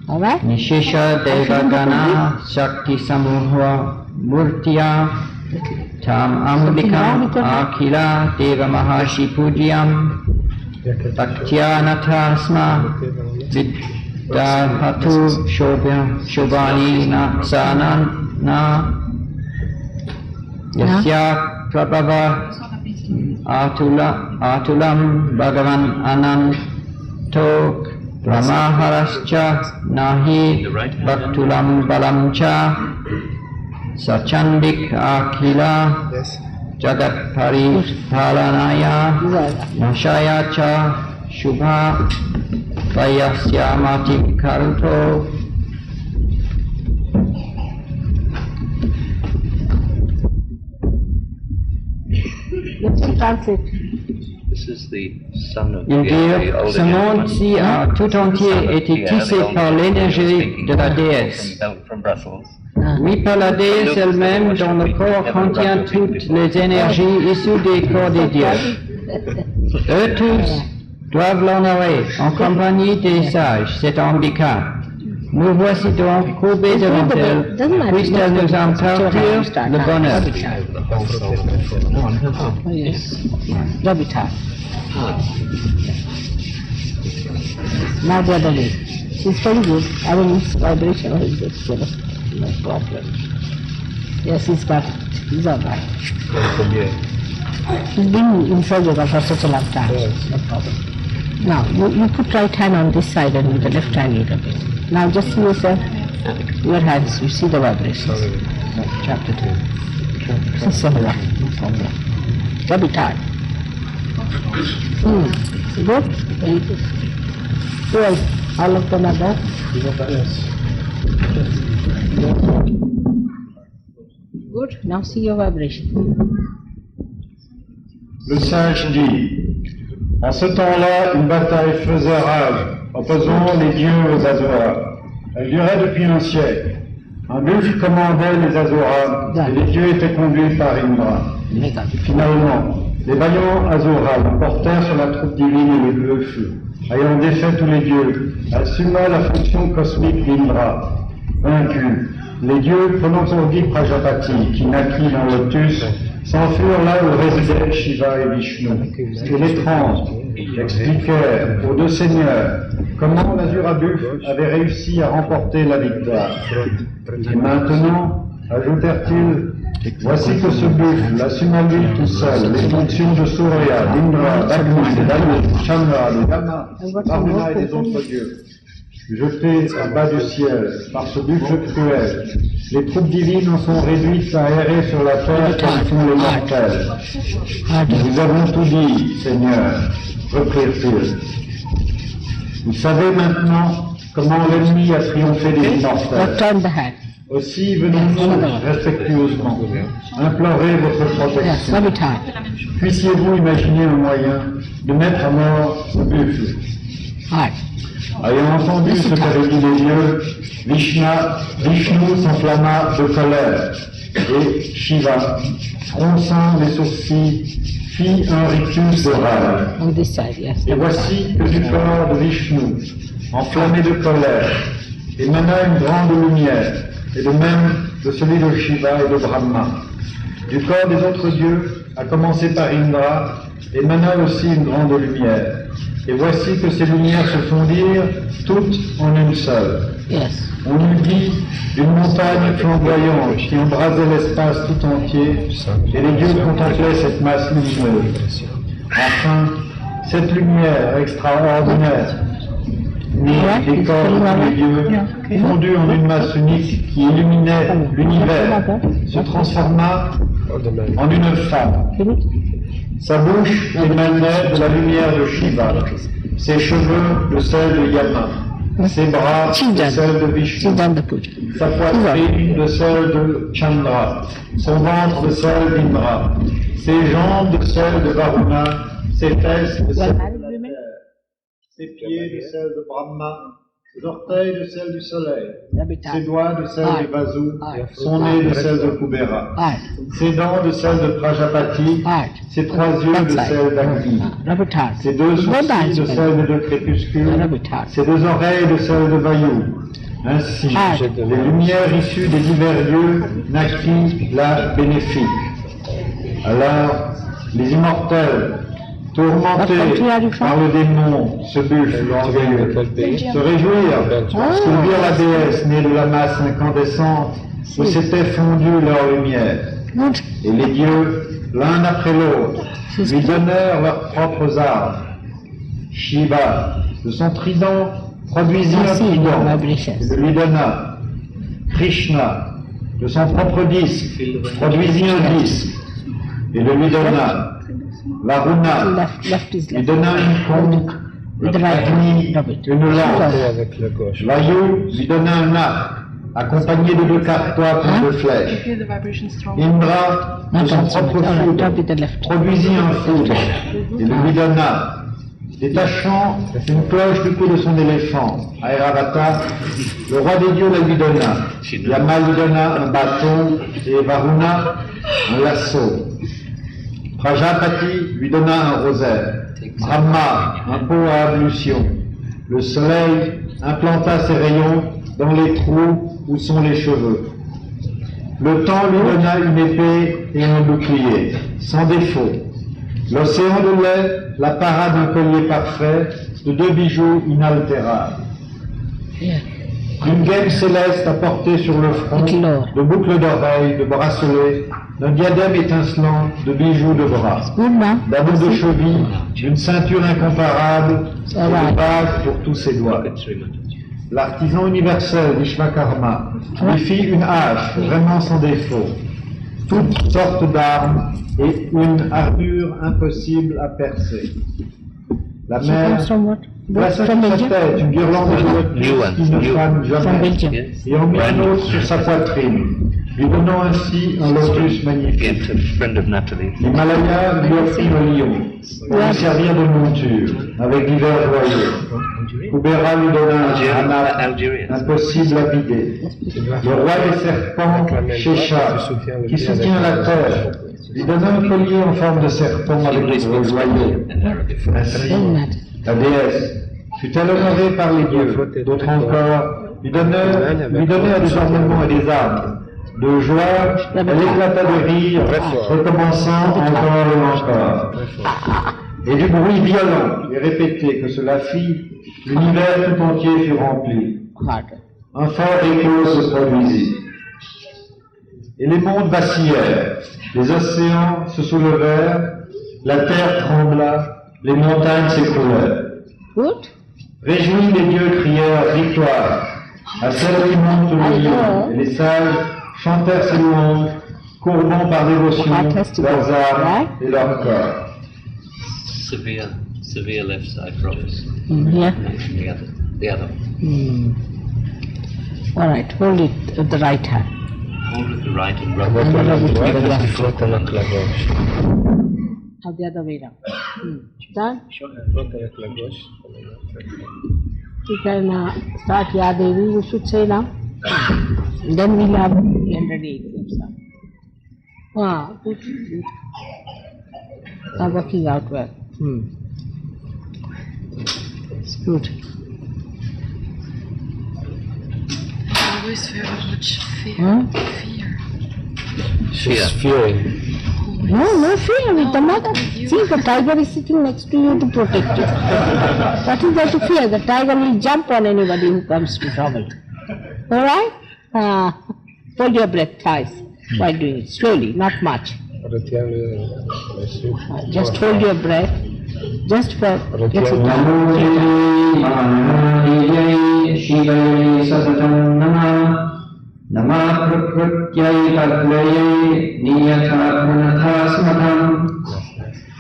All right. Nishesha devagana shakti samuha murtiya tam ambikam akhila deva mahashi pujyam bhaktya nathasma viddhatu shobhani naksanana yasya prabhava atulam bhagavan ananto brahmaharascha nahi bhaktulam balam cha sachandik akhila jagat pariphalanaya nashaya cha shubha vayasya mati karuto. Let's translate. This is the son of Ils dirent, ce monde-ci a tout entier été tissé par l'énergie de la déesse. From Brussels. Oui, par la déesse elle-même, dont le corps contient toutes les énergies issues des corps des dieux. Eux tous doivent l'honorer en compagnie des sages, cette Ambika. Nous voici donc courbés devant elle, puisse-t-elle nous impartir le bonheur. Oh, yes. Rub it hard. Now the other way. It's very good. I mean, it's vibration is good, so no problem. Yes, he's got it. He's all right. He's been in Sahaja for such a long time. No problem. Now, you put right hand on this side and with the left hand you rub it. Now just see yourself, your hands, you see the vibrations. Chapter 2. So similar, no problem. Rub it hard. Good? Very good. Well, all of them are there? Good, now see your vibration. Le singe dit, en ce temps-là, une bataille faisait rage, opposant les dieux aux Azoras. Elle durait depuis un siècle. Un buffle commandait les Azoras, et les dieux étaient conduits par Indra. Finalement, les vaillants Azoras l'emportèrent sur la troupe divine et le buffle. Ayant défait tous les dieux, assuma la fonction cosmique d'Indra. Vaincus, les dieux, prenant pour guide Prajapati, qui naquit dans le lotus, s'enfurent là où résidaient Shiva et Vishnu. Et les 30 expliquèrent aux deux seigneurs comment l'Azurabuf avait réussi à remporter la victoire. Et maintenant, ajoutèrent-ils, voici que ce buffle assuma lui tout seul les fonctions de Surya, d'Indra, d'Agni, de Vayu, Chandra, de Dhamma, Varuna et des autres dieux. Jetés en bas du ciel par ce buffle cruel, les troupes divines en sont réduites à errer sur la terre comme font les mortels. Nous avons tout dit, Seigneur, reprirent-ils. Vous savez maintenant comment l'ennemi a triomphé des immortels. Aussi venons-nous respectueusement implorer votre protection. Puissiez-vous imaginer un moyen de mettre à mort ce buffle. Ayant entendu ce qu'avaient dit les dieux, Vishnu s'enflamma de colère, et Shiva, fronçant les sourcils, fit un rictus d'orage. On this side, yes. Et voici que du corps de Vishnu, enflammé de colère, émana une grande lumière, et de même de celui de Shiva et de Brahma. Du corps des autres dieux, à commencer par Indra, émana aussi une grande lumière. Et voici que ces lumières se fondirent toutes en une seule. Yes. On eût dit d'une montagne flamboyante qui embrasait l'espace tout entier, et les dieux contemplaient cette masse lumineuse. Enfin, cette lumière extraordinaire, née des corps de tous les dieux, fondue en une masse unique qui illuminait l'univers, se transforma en une femme. Sa bouche émanait de la lumière de Shiva, ses cheveux de celle de Yama, ses bras de celle de Vishnu, sa poitrine de celle de Chandra, son ventre de celle d'Indra, ses jambes de celle de Varuna, ses fesses de celle de la terre, ses pieds de celle de Brahma, ses orteils de celle du soleil, ses doigts de celle de Vasu, son nez de celle de Kubera, ses dents de celle de Prajapati, ses 3 yeux de celle d'Agni, ses 2 sourcils de celle de 2 crépuscules, ses 2 oreilles de celle de Vayu. Ainsi, les lumières issues des divers lieux naquit la bénéfique. Alors, les immortels, tourmentés par le démon, ce buffle orgueilleux, se réjouirent lorsqu'ils virent la déesse née de la masse incandescente où s'était fondue leur lumière. Et les dieux, l'un après l'autre, lui donnèrent leurs propres armes. Shiva, de son trident, produisit un trident et le lui donna. Krishna, de son propre disque, produisit un disque et le lui donna. Varuna lui donna une conque, Agni une lance, Vayu lui donna un arc, accompagné de 2 carquois pleins de flèches. Indra, de son propre foudre, produisit un foudre et le lui donna. Détachant une cloche du cou de son éléphant, Airavata, le roi des dieux la lui donna. Yama lui donna un bâton et Varuna un lasso. Prajapati lui donna un rosaire, Brahma un pot à ablution. Le soleil implanta ses rayons dans les trous où sont les cheveux. Le temps lui donna une épée et un bouclier, sans défaut. L'océan de lait la para d'un collier parfait de 2 bijoux inaltérables. Une gaine céleste à porter sur le front, de boucles d'oreilles, de bracelets, d'un diadème étincelant, de bijoux de bras, d'anneaux de cheville, d'une ceinture incomparable, et de bagues pour tous ses doigts. L'artisan universel Vishvakarma lui fit une hache vraiment sans défaut, toutes sortes d'armes et une armure impossible à percer. La mère plaça sur sa tête une guirlande de lotus qui ne fane jamais, et en mit un autre sur sa poitrine, lui donnant ainsi un lotus magnifique. L'Himalaya lui offrit le lion, pour lui servir de monture, avec divers joyaux. Kubera lui donna un anap impossible à vider. Le roi des serpents, Shesha, qui soutient la terre, lui donna un collier en forme de serpent avec des gros joyaux. Ainsi, la déesse fut-elle honorée par les dieux. D'autres encore lui donnaient des ornements et des armes. De joie, elle éclata de rire, recommençant encore et encore. Et du bruit violent et répété que cela fit, l'univers tout entier fut rempli. Un fort écho se produisit. Et les mondes vacillèrent, les océans se soulevèrent, la terre trembla, les montagnes s'écroulèrent. Réjouis, les dieux crièrent victoire à celle qui monte le lion, et les sages chantèrent ses louanges, courbant par dévotion leurs armes et leur corps. Severe left side promise. Yeah. The other. All right, hold it with the right hand. Hold with the right and rub And rub it with the it left. with the left. Or the other way around. Done? You can start Ya Devi, you should say now. Then we'll have 308 left side. Good. are working out well. It's good. I always very much fear. Huh? Fear. She's fearing. No fear with the mother. See, the tiger is sitting next to you to protect you. What is there to fear? The tiger will jump on anybody who comes to trouble. Alright? Hold your breath twice while doing it. Slowly, not much. Just hold your breath. Just for Nama Prakrityai Padlaye Niyathatmanathasmatam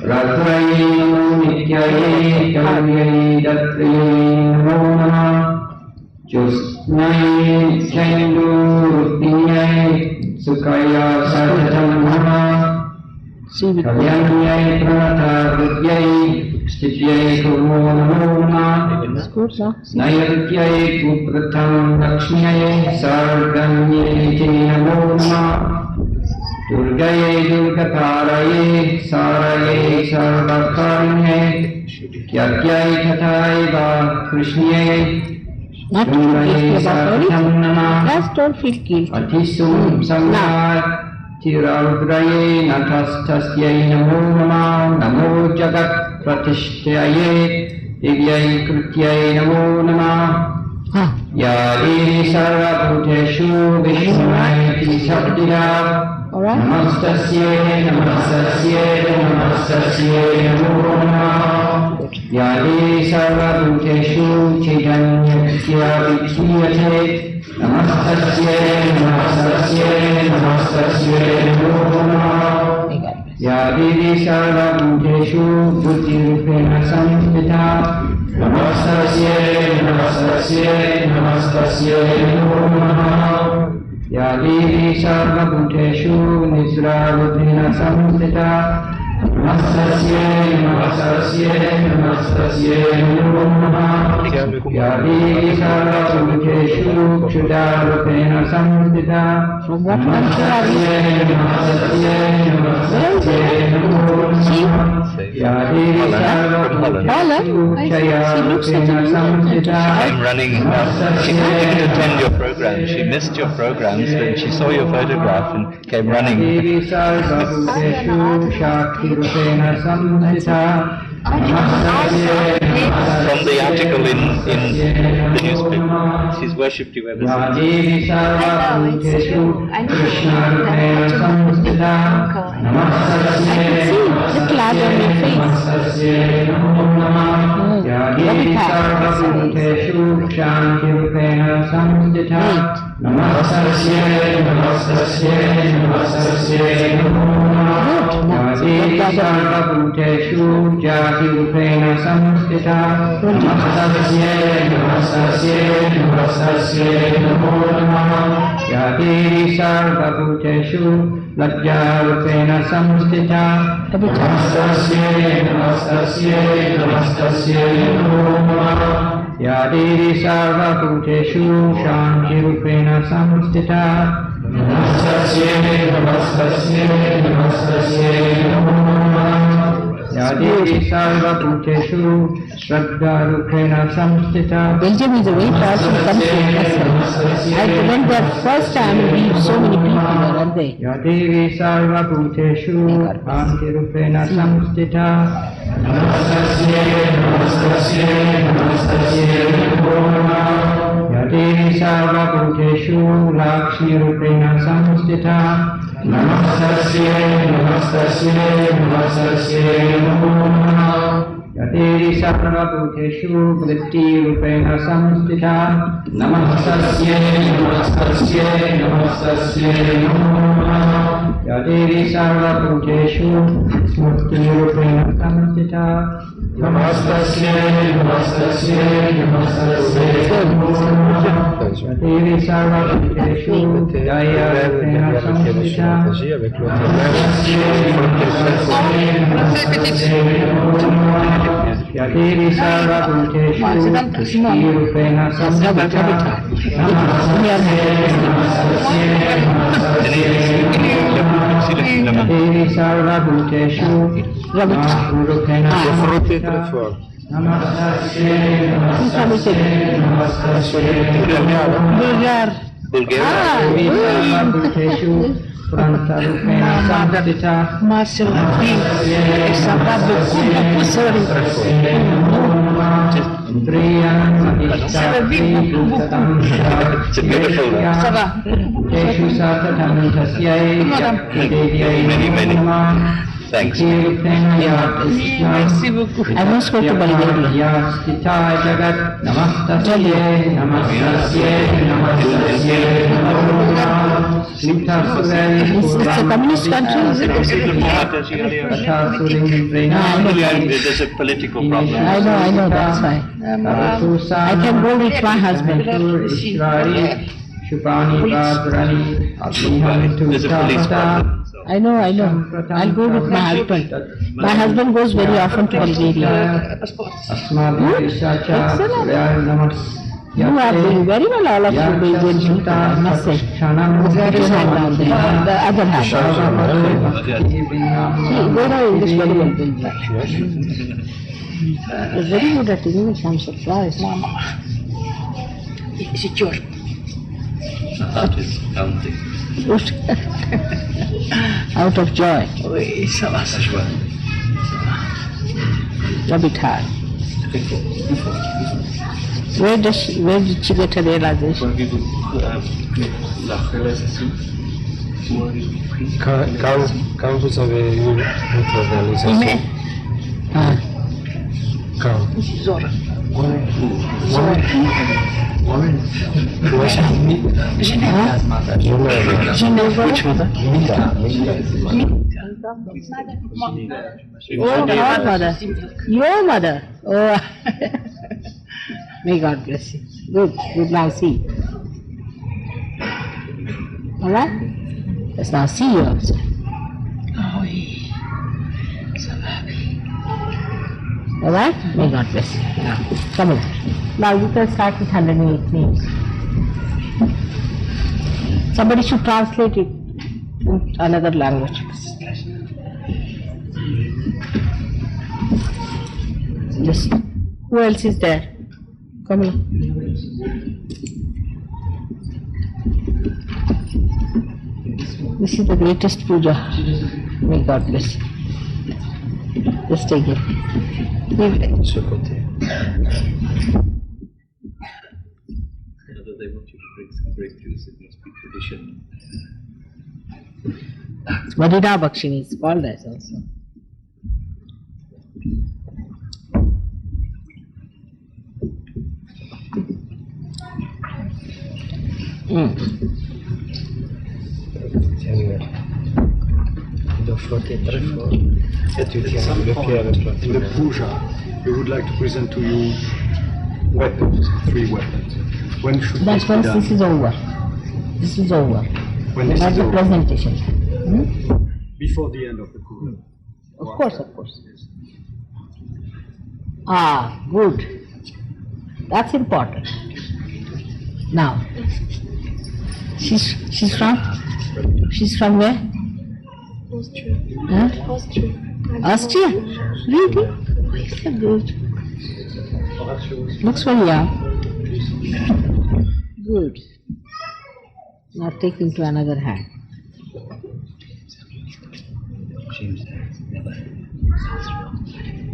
Ratraye Nityaye Karyaye Datraye Namo Nama Josnaye Sendu Rupinyaye Sukaya Sajatam Nama Kalyanyaye Pranatha Rutyaye Stityaye Kurmo Namo Nama Nayatyaye Kupratham Lakshmiyaye Sargamye Namo Nama Durgaye Durgataraye Saraye Sarvakarye Yatyaye Tathaye Krishnaye not to feel about anything. Just don't feel guilty. Atisum Samad Tiraudraye Natastasyaye Namo Nama Namo Jagat Pratishtaye Divyai Krutyai Namo Nama Ya Devi Sarvabhuteshu Vishnumayati Sabdira Namastasye Namastasye Namastasye Namo Nama Ya Devi Sarvabhuteshu Chaitanyakya Vikhyate Namastasye Namastasye Namastasye Namo Nama Ya Devi Sarvabhuteshu Buddhirupena Samhita Namastasye Namastasye Namastasye Namo Nama Ya Devi Sarvabhuteshu Nisravadhina Samhita Namastasye Namastasye Namastasye Namo Nama Ya Devi Sarvabhuteshu Kshudarupena Samhita Namastasye Namastasye Namastasye Namo Nama Ya Devi Sarvabhuteshu Chayarupena Samhita I'm running. She didn't attend your program. She missed your programs, but she saw your photograph and came running. Devi Sarvabhuteshu Shaktirupena Samhita From the article in the newspaper, she's worshipped you ever since. Devi Sarvabhuteshu Krishnarupena Samhita The cloud on your face. Namastasye Namo Nama Ya Devi Sarvabhuteshu Shantirupena Samhita Namastasye Namastasye Namastasye Namo Nama Ya Devi Sarvabhuteshu Jatirupena Samhita Namastasye Namastasye Namastasye Namo Nama Ya Devi Sarvabhuteshu Lajjarupena Samhita Namastasye Namastasye Namastasye Namo Nama Ya Devi Sarvabhuteshu Shantirupena Samhita Namastasye Namastasye Namastasye Namo Nama Ya Devi Sarvabhuteshu Shraddharupena Samhita Belgium is a very powerful country. I went there first time and so many people were, aren't they? Ya Devi Sarvabhuteshu Antirupena Samhita Namastasye Namastasye Namastasye Namo Nama Ya Devi Sarvabhuteshu Lakshmirupena Samhita Namastasye Namastasye Namastasye Namo Nama Ya Devi Sarvabhuteshu Vrittirupena Samhita Namastasye Namastasye Namastasye Namo Nama Ya Devi Sarvabhuteshu Smrtirupena Samhita Namastasye Devi Sarvabhuteshu Jaya Rupena Samhita Devi Sarvabhuteshu Shri Rupena Samhita Devi Sarvabhuteshu Rupena Samhita Thanks. I must go to Bulgaria. It's a communist country, is it? There's a political problem. I know, that's why. I can go with my husband. There's a police problem. I know. I'll go with my husband. My husband goes very often to Bulgaria. Excellent. You are doing very well, all of you Bulgarian people, I must say. Put your hand down there, the other hand. See, they know English very well. They're very good at English, I'm surprised. Is it your? That is counting. Out of joy. Rub it hard. Where did she get her realization? Quand vous avez eu votre réalisation? Quand? Oh, your mother. Your mother. Oh, may God bless you. Good. Now see. All right. Let's now see you also. Oh, so happy. All right. May God bless you. Now, come on. Now you can start with 108 names. Somebody should translate it in another language. Just who else is there? Come here. This is the greatest puja. May God bless you. Just take it. Leave it. They want you to bring some breakthroughs, it must be tradition. Vadida Bhakshini is called as also. In the puja, we would like to present to you weapons, 3 weapons. When should That's once this is over. This is over. When this That's is the over. presentation. Before the end of the puja. Of course. Ah, good. That's important. Now, she's from where? Austria. Huh? Austria. Austria? Really? So good. Looks very young. Good. Now take him to another hand.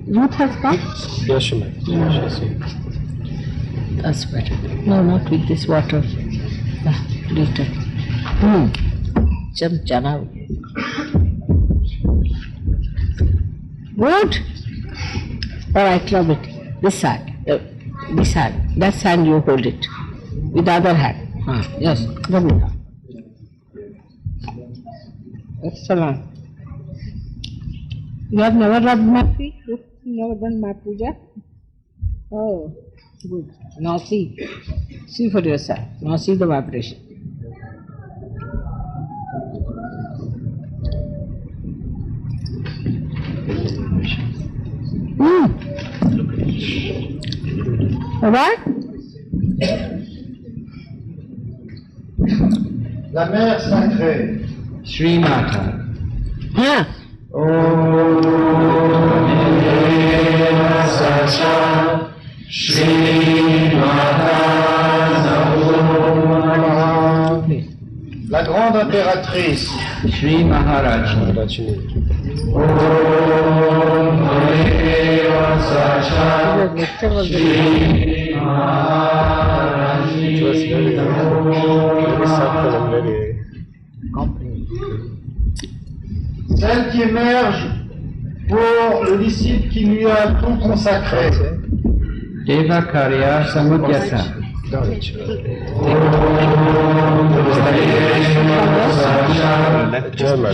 Ruth has come? Yes, ma'am. That's better. No, not with this water. Later. Chana. Good. All right, love it. This side. This hand. That hand you hold it. With the other hand. Yes. Rub it. Excellent. You have never rubbed my feet? You've never done my puja? Oh, good. Now see. See for yourself. Now see the vibration. What? La mère sacrée. Shri Mata. Huh? La grande impératrice. Shri Maharaji. It was very subtle and very Celle qui émerge pour le disciple qui lui a tout consacré. Deva Karya Samudyasa. German.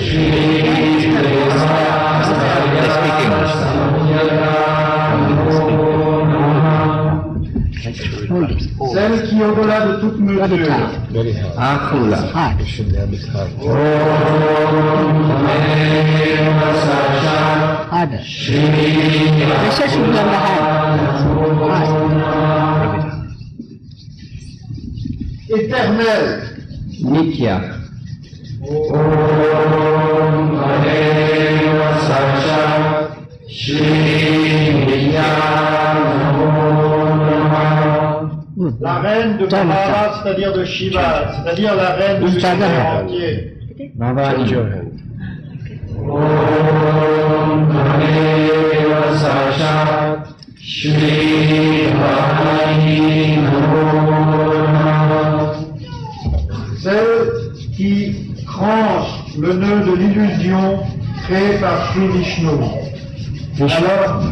They speak English now. Celle qui est au-delà de toute mesure. Very hard. Akula. You should have it hard. Harder. Pressure should be on the hand. Hard. Éternelle. Nitya. La reine de Brahma, c'est-à-dire de Shiva, c'est-à-dire la reine de l'univers entier. Change your hand. Celle qui tranche le nœud de l'illusion créée par Shri Vishnu. Alors,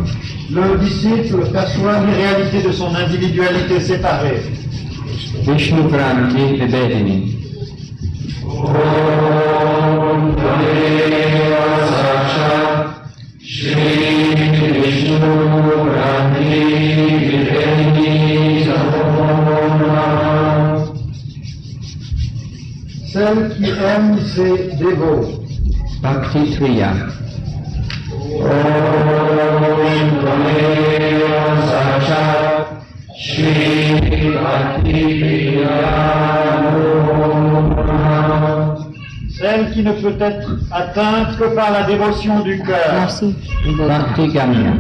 le disciple perçoit l'irréalité de son individualité séparée. Vishnu Pranti Vedini. Celle qui aime ses dévots. Bhakti Triya. Celle qui ne peut être atteinte que par la dévotion du cœur. Merci. Bhakti Gamya.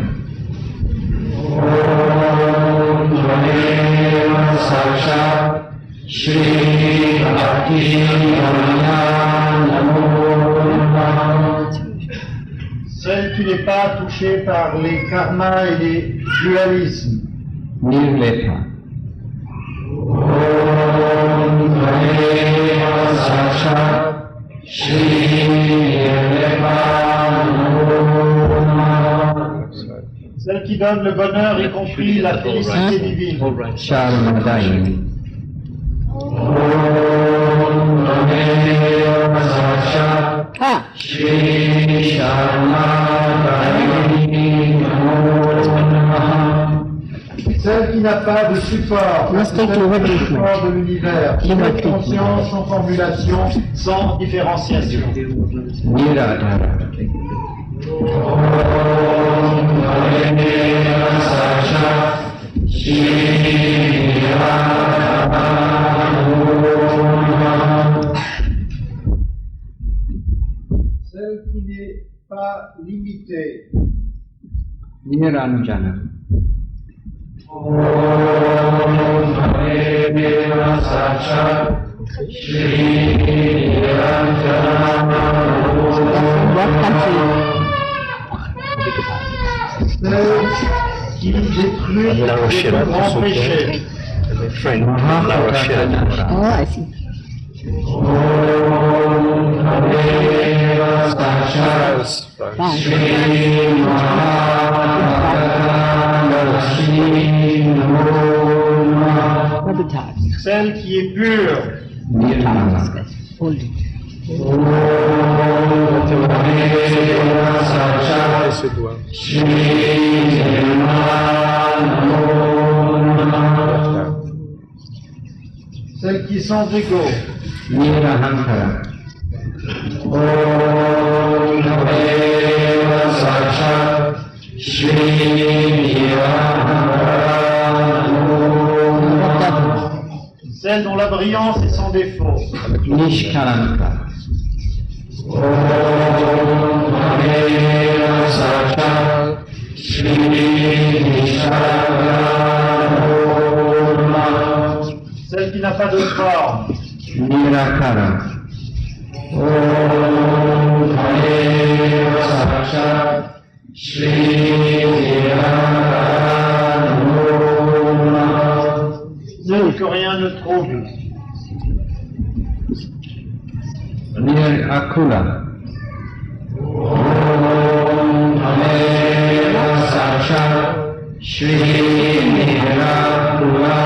Celle qui n'est pas touchée par les karmas et les dualismes. Nirlepa. Celle qui donne le bonheur, y compris la félicité divine. Sharmadayini. Ah. Celle qui n'a pas de support, Let's take celle over qui a le treatment. support de l'univers, Give sans a treatment. conscience, sans formulation, sans différenciation. Niradhara. Celle qui n'est pas limitée. Niranjana. What country? Celle qui détruit les Navaratri, plus grands péchés. My friend Navaratri. Oh, I see. Celle qui est pure. Nirmala. Hold it. I should one. qui sont égaux. Nirahankara. Om Nameva Sacha Shri Nirahankara. Celle dont la brillance est sans défaut. Nishkalanka. Om Nameva Sacha Shri Nishkalanka. Celle qui n'a pas de forme. Nirakara. Om Nameva Sacha Shri Nirahankara. Celle que rien ne trouble. Nirakula. Om Nameva Sacha Shri Nirakula.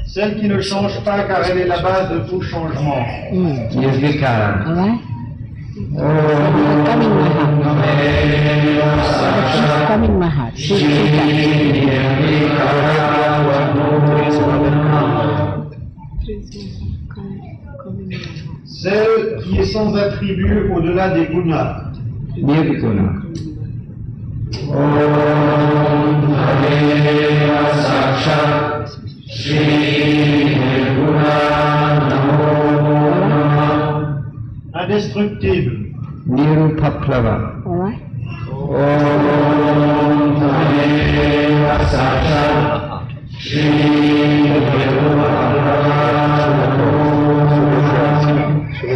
Celle qui ne change pas car elle est la base de tout changement. Nirvikara. All right? Om Come in my heart. Nameva Sacha Come in my heart. Shri Nirvikara. Celle qui est sans attribut au-delà des gunas. Nirguna. Om Nameva Sacha Shri Nirguna Namo Namah. Indestructible. Nirupaplava. All right? Om Nameva Sacha Shri Nirguna Namo.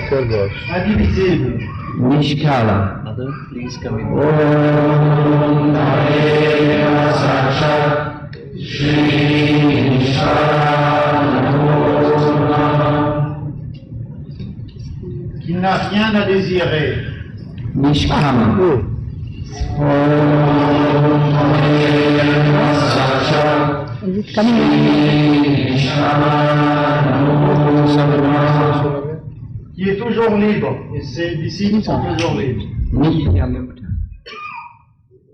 Indivisible. Nishkala. Mother, please come in. Om Nameva Sacha Shri Nishkala. Qui n'a rien à désirer. Nishkama. Om Nameva Sacha Is it coming in? Qui est toujours libre. Et ses disciples sont toujours libres. Nityamukta.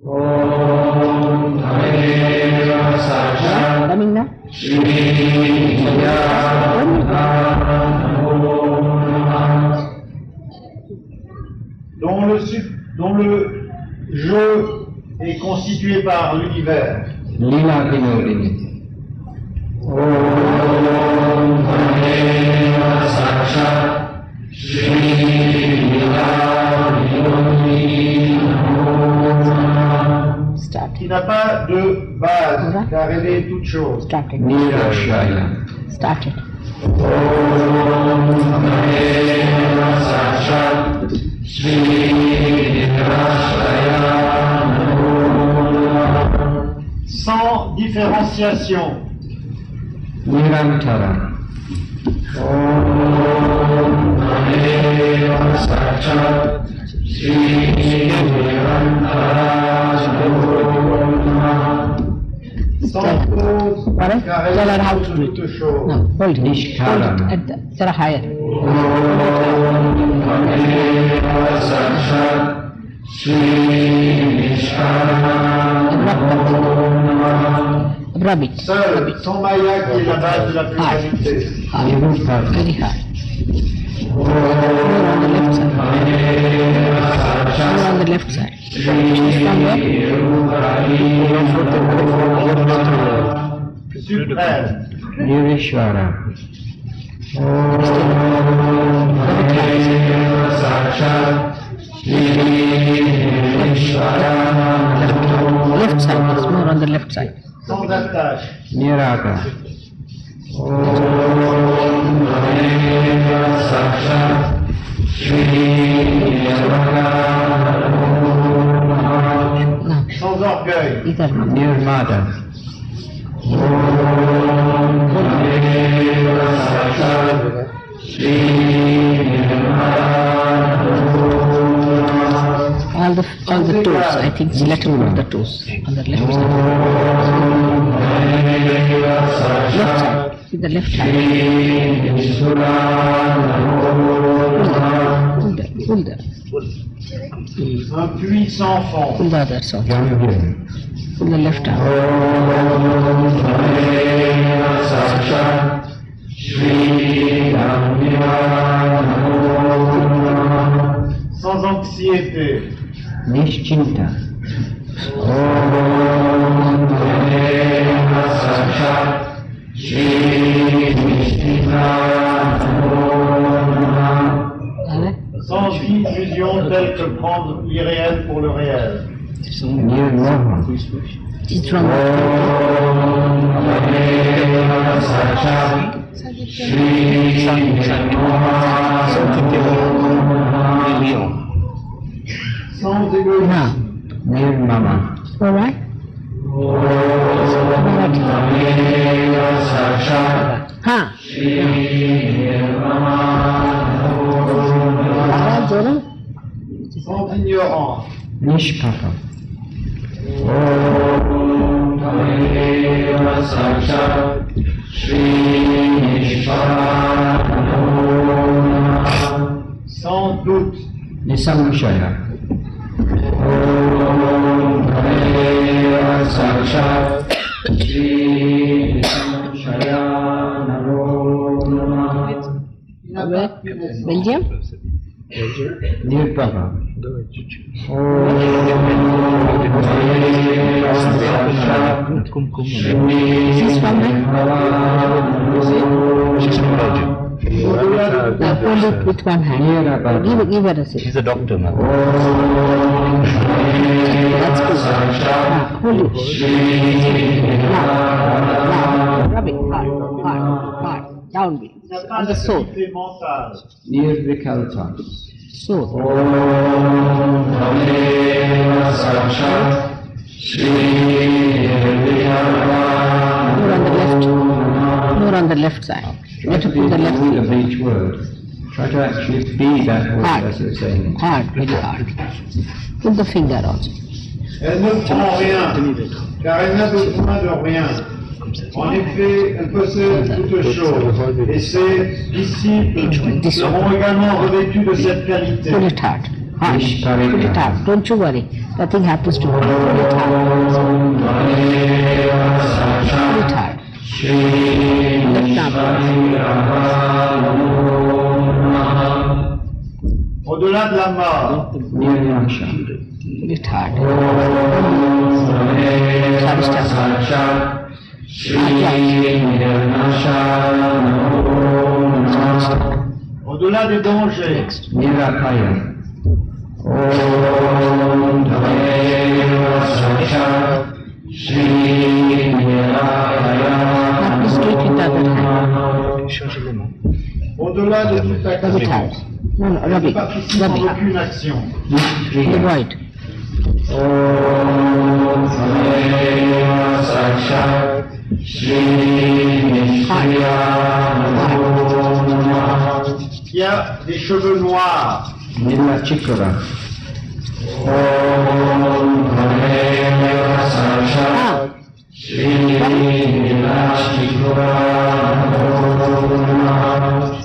Om Nameva Sacha Coming now? Shri Nirvana. Dont le jeu est constitué par l'univers. Lila Vinodini. Om Nameva Sacha Shri Lila Vinodini. Start. Qui n'a pas de base, car elle est toute chose. Start it. Nirashaya. Start it. Om Nameva Sacha Shri Nirashaya. Sans différenciation. Nirantara. Om Nameva Sacha Shri Nirantara. Sans cause, Pardon? car elle Tell her how est to do toute it. chose. No, hold it. Nishkala. Hold it at the, Sarah higher. Om Nameva Sacha Shri Nishkala. Rub it. Seul, sans Maya qui est la base de la pluralité. Nirupa. Very hard. Om More Nameva on the left Sacha side. From where? Suprême. Nirishvara. Om Nameva Sacha Shri Nirishvara. Left side. It's more on the left side. Sans attache. Niraga. Om Nameva Sacha Shri Nirvana. Now, Sans orgueil. either Nirmada. Om Nameva Sacha Shri Nirvana. all the toes. I think it's letter of the toes on the left side. Left side. See the left hand. Pull there. Un puits sans fond. Pull the other side. With the left arm. Sans anxiété. Nischinta. Sans illusion telle que prendre l'irréel pour le réel. Nirmala. It's from Sans égoïsme. now. Nirmala. All right? Ha. Sans ignorance. Nishpapa. Sans doute. Nisamshaya. Belgium? Nirpapa. This is from where? She's from Belgium. Now hold it with one hand. Give her a seat. She's a doctor, ma'am. That's good. Now hold it. Now rub it hard. Down on the sole. Nirvikalpa. Sole. More on the left side. Let it put the left Of side. each word. Try to actually be that word Hard. as you're saying it. Hard, very hard. Put the finger also. Elle ne prend rien, car elle n'a besoin de rien. En effet, elle possède toutes choses, et ses disciples seront également revêtus de cette qualité. Pull it hard. Hard. Pull it hard. Don't you worry. Nothing happens to you. Pull it hard. Pull it hard. Left arm. Au-delà de la mort, Nirnasha. Pull it hard. Sorry, au-delà des dangers, Nirakaya. Now please do it with the other hand. au-delà de toute Rub it hard. action, No, rub ne it. participe Rub à it hard. aucune action. Avoid. Qui a des cheveux noirs, Nirachikara. Ah.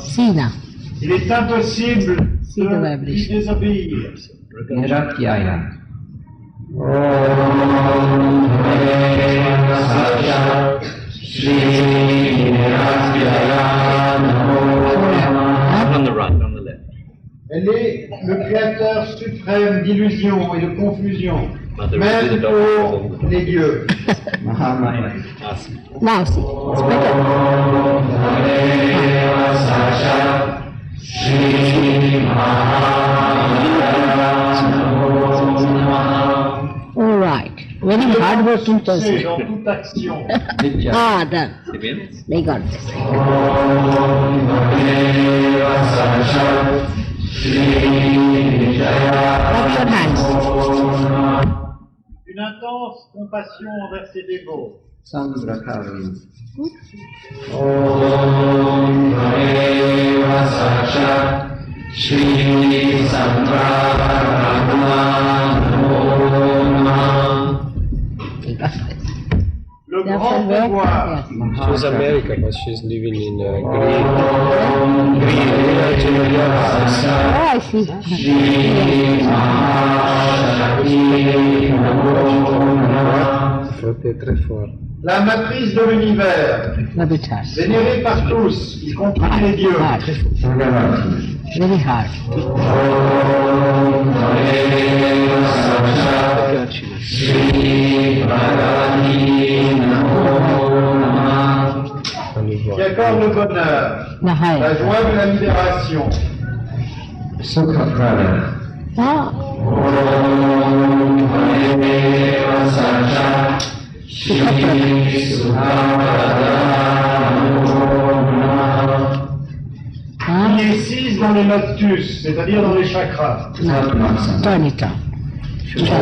See now. il est impossible See the de lui vibration. désobéir. Niratyaya. Not on the right, on the left. Elle est le créateur suprême d'illusions et de confusion, même pour les dieux. Mahamaya. Ask. Now see. It's better. All right. Very hard working C'est person. dans toute action. Vidya. Ah, done. C'est bien? They got this. Rub your hands. Une intense compassion envers ses dévots. Sandrakari. Le They are grand from where? pouvoir, Yes. She's American, but she's living in Greece. Oh, I see. forte, très fort. La matrice de l'univers, Gravitas. vénérée par tous, y compris les dieux. Hard. Very hard. Qui accorde le bonheur, The high. la joie de la libération. Ah. Qui est 6 dans les noctus, c'est-à-dire dans les chakras. Turn it on.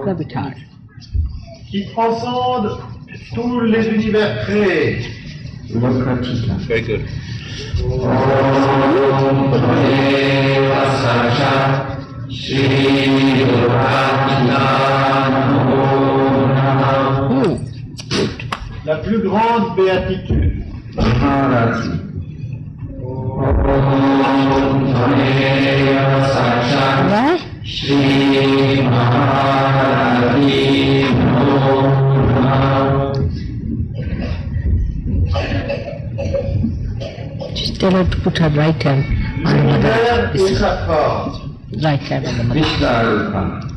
Gravitas. Qui transcende tous les univers créés. Very good. La plus grande béatitude. Right? Just tell her to put her right hand on the L'univers mother. et sa force. Right hand on the mother.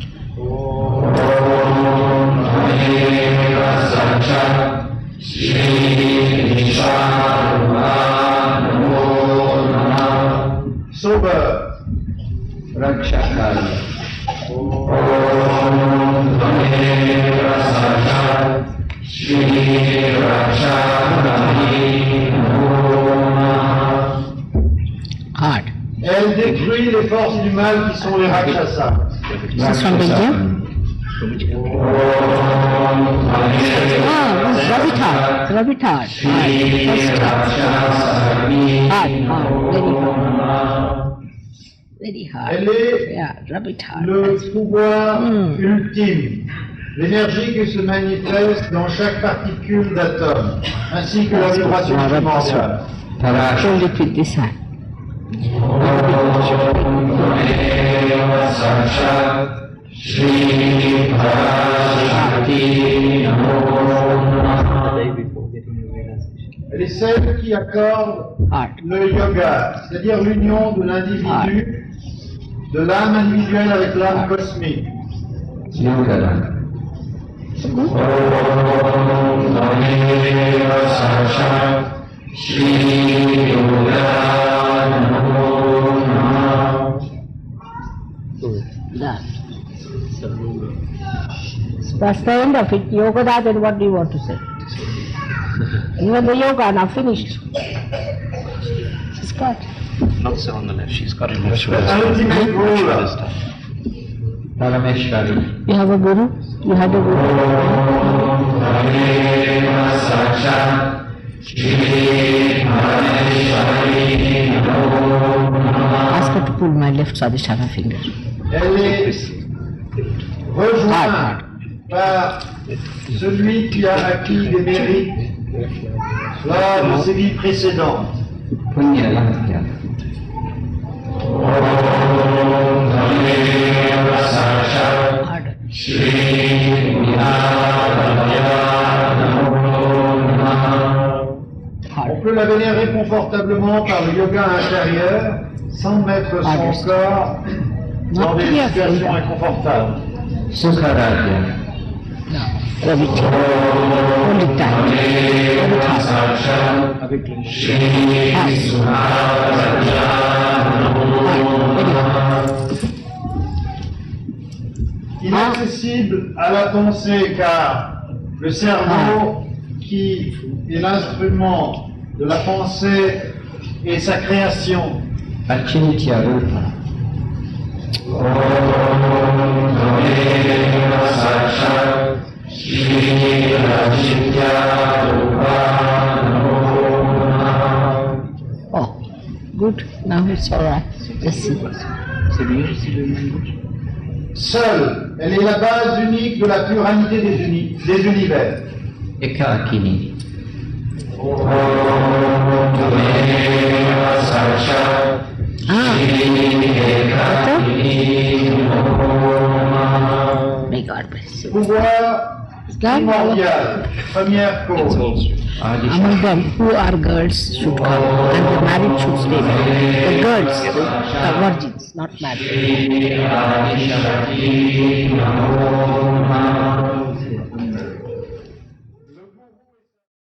Sauveur. Hard. Elle détruit les forces du mal qui sont les Rakshasas. This is from India? Ah, Gravitas. Gravitas. Hard. Very hard. Elle est Yeah, Gravitas. le pouvoir ultime, l'énergie qui se manifeste dans chaque particule d'atome, ainsi que la vibration primordiale. Hold it with this hand. Elle est celle qui accorde Hard. le yoga, c'est-à-dire l'union de l'individu, de l'âme individuelle avec l'âme cosmique. That. That's the end of it. Yoga, then what do you want to say? Even the yoga now finished. She's got. Not so on the left, she's got it much Ultimate ruler. You have a guru? You had a guru? Ask her to pull my left Sadhisthana finger. Elle est rejointe par celui qui a acquis des mérites lors de ses vies précédentes. Hard. On peut la vénérer confortablement par le yoga intérieur sans mettre son corps dans des situations inconfortables. No. Gravity. Hold it tight. Hold it Inaccessible à la pensée car le cerveau qui est l'instrument de la pensée et sa création. Oh, good. Now it's all right. Let's see. Seule, elle est la base unique de la pluralité des univers. pouvoir primordial, première cause. Among them, who are girls should come and the married should stay there. The girls, the virgins, not married.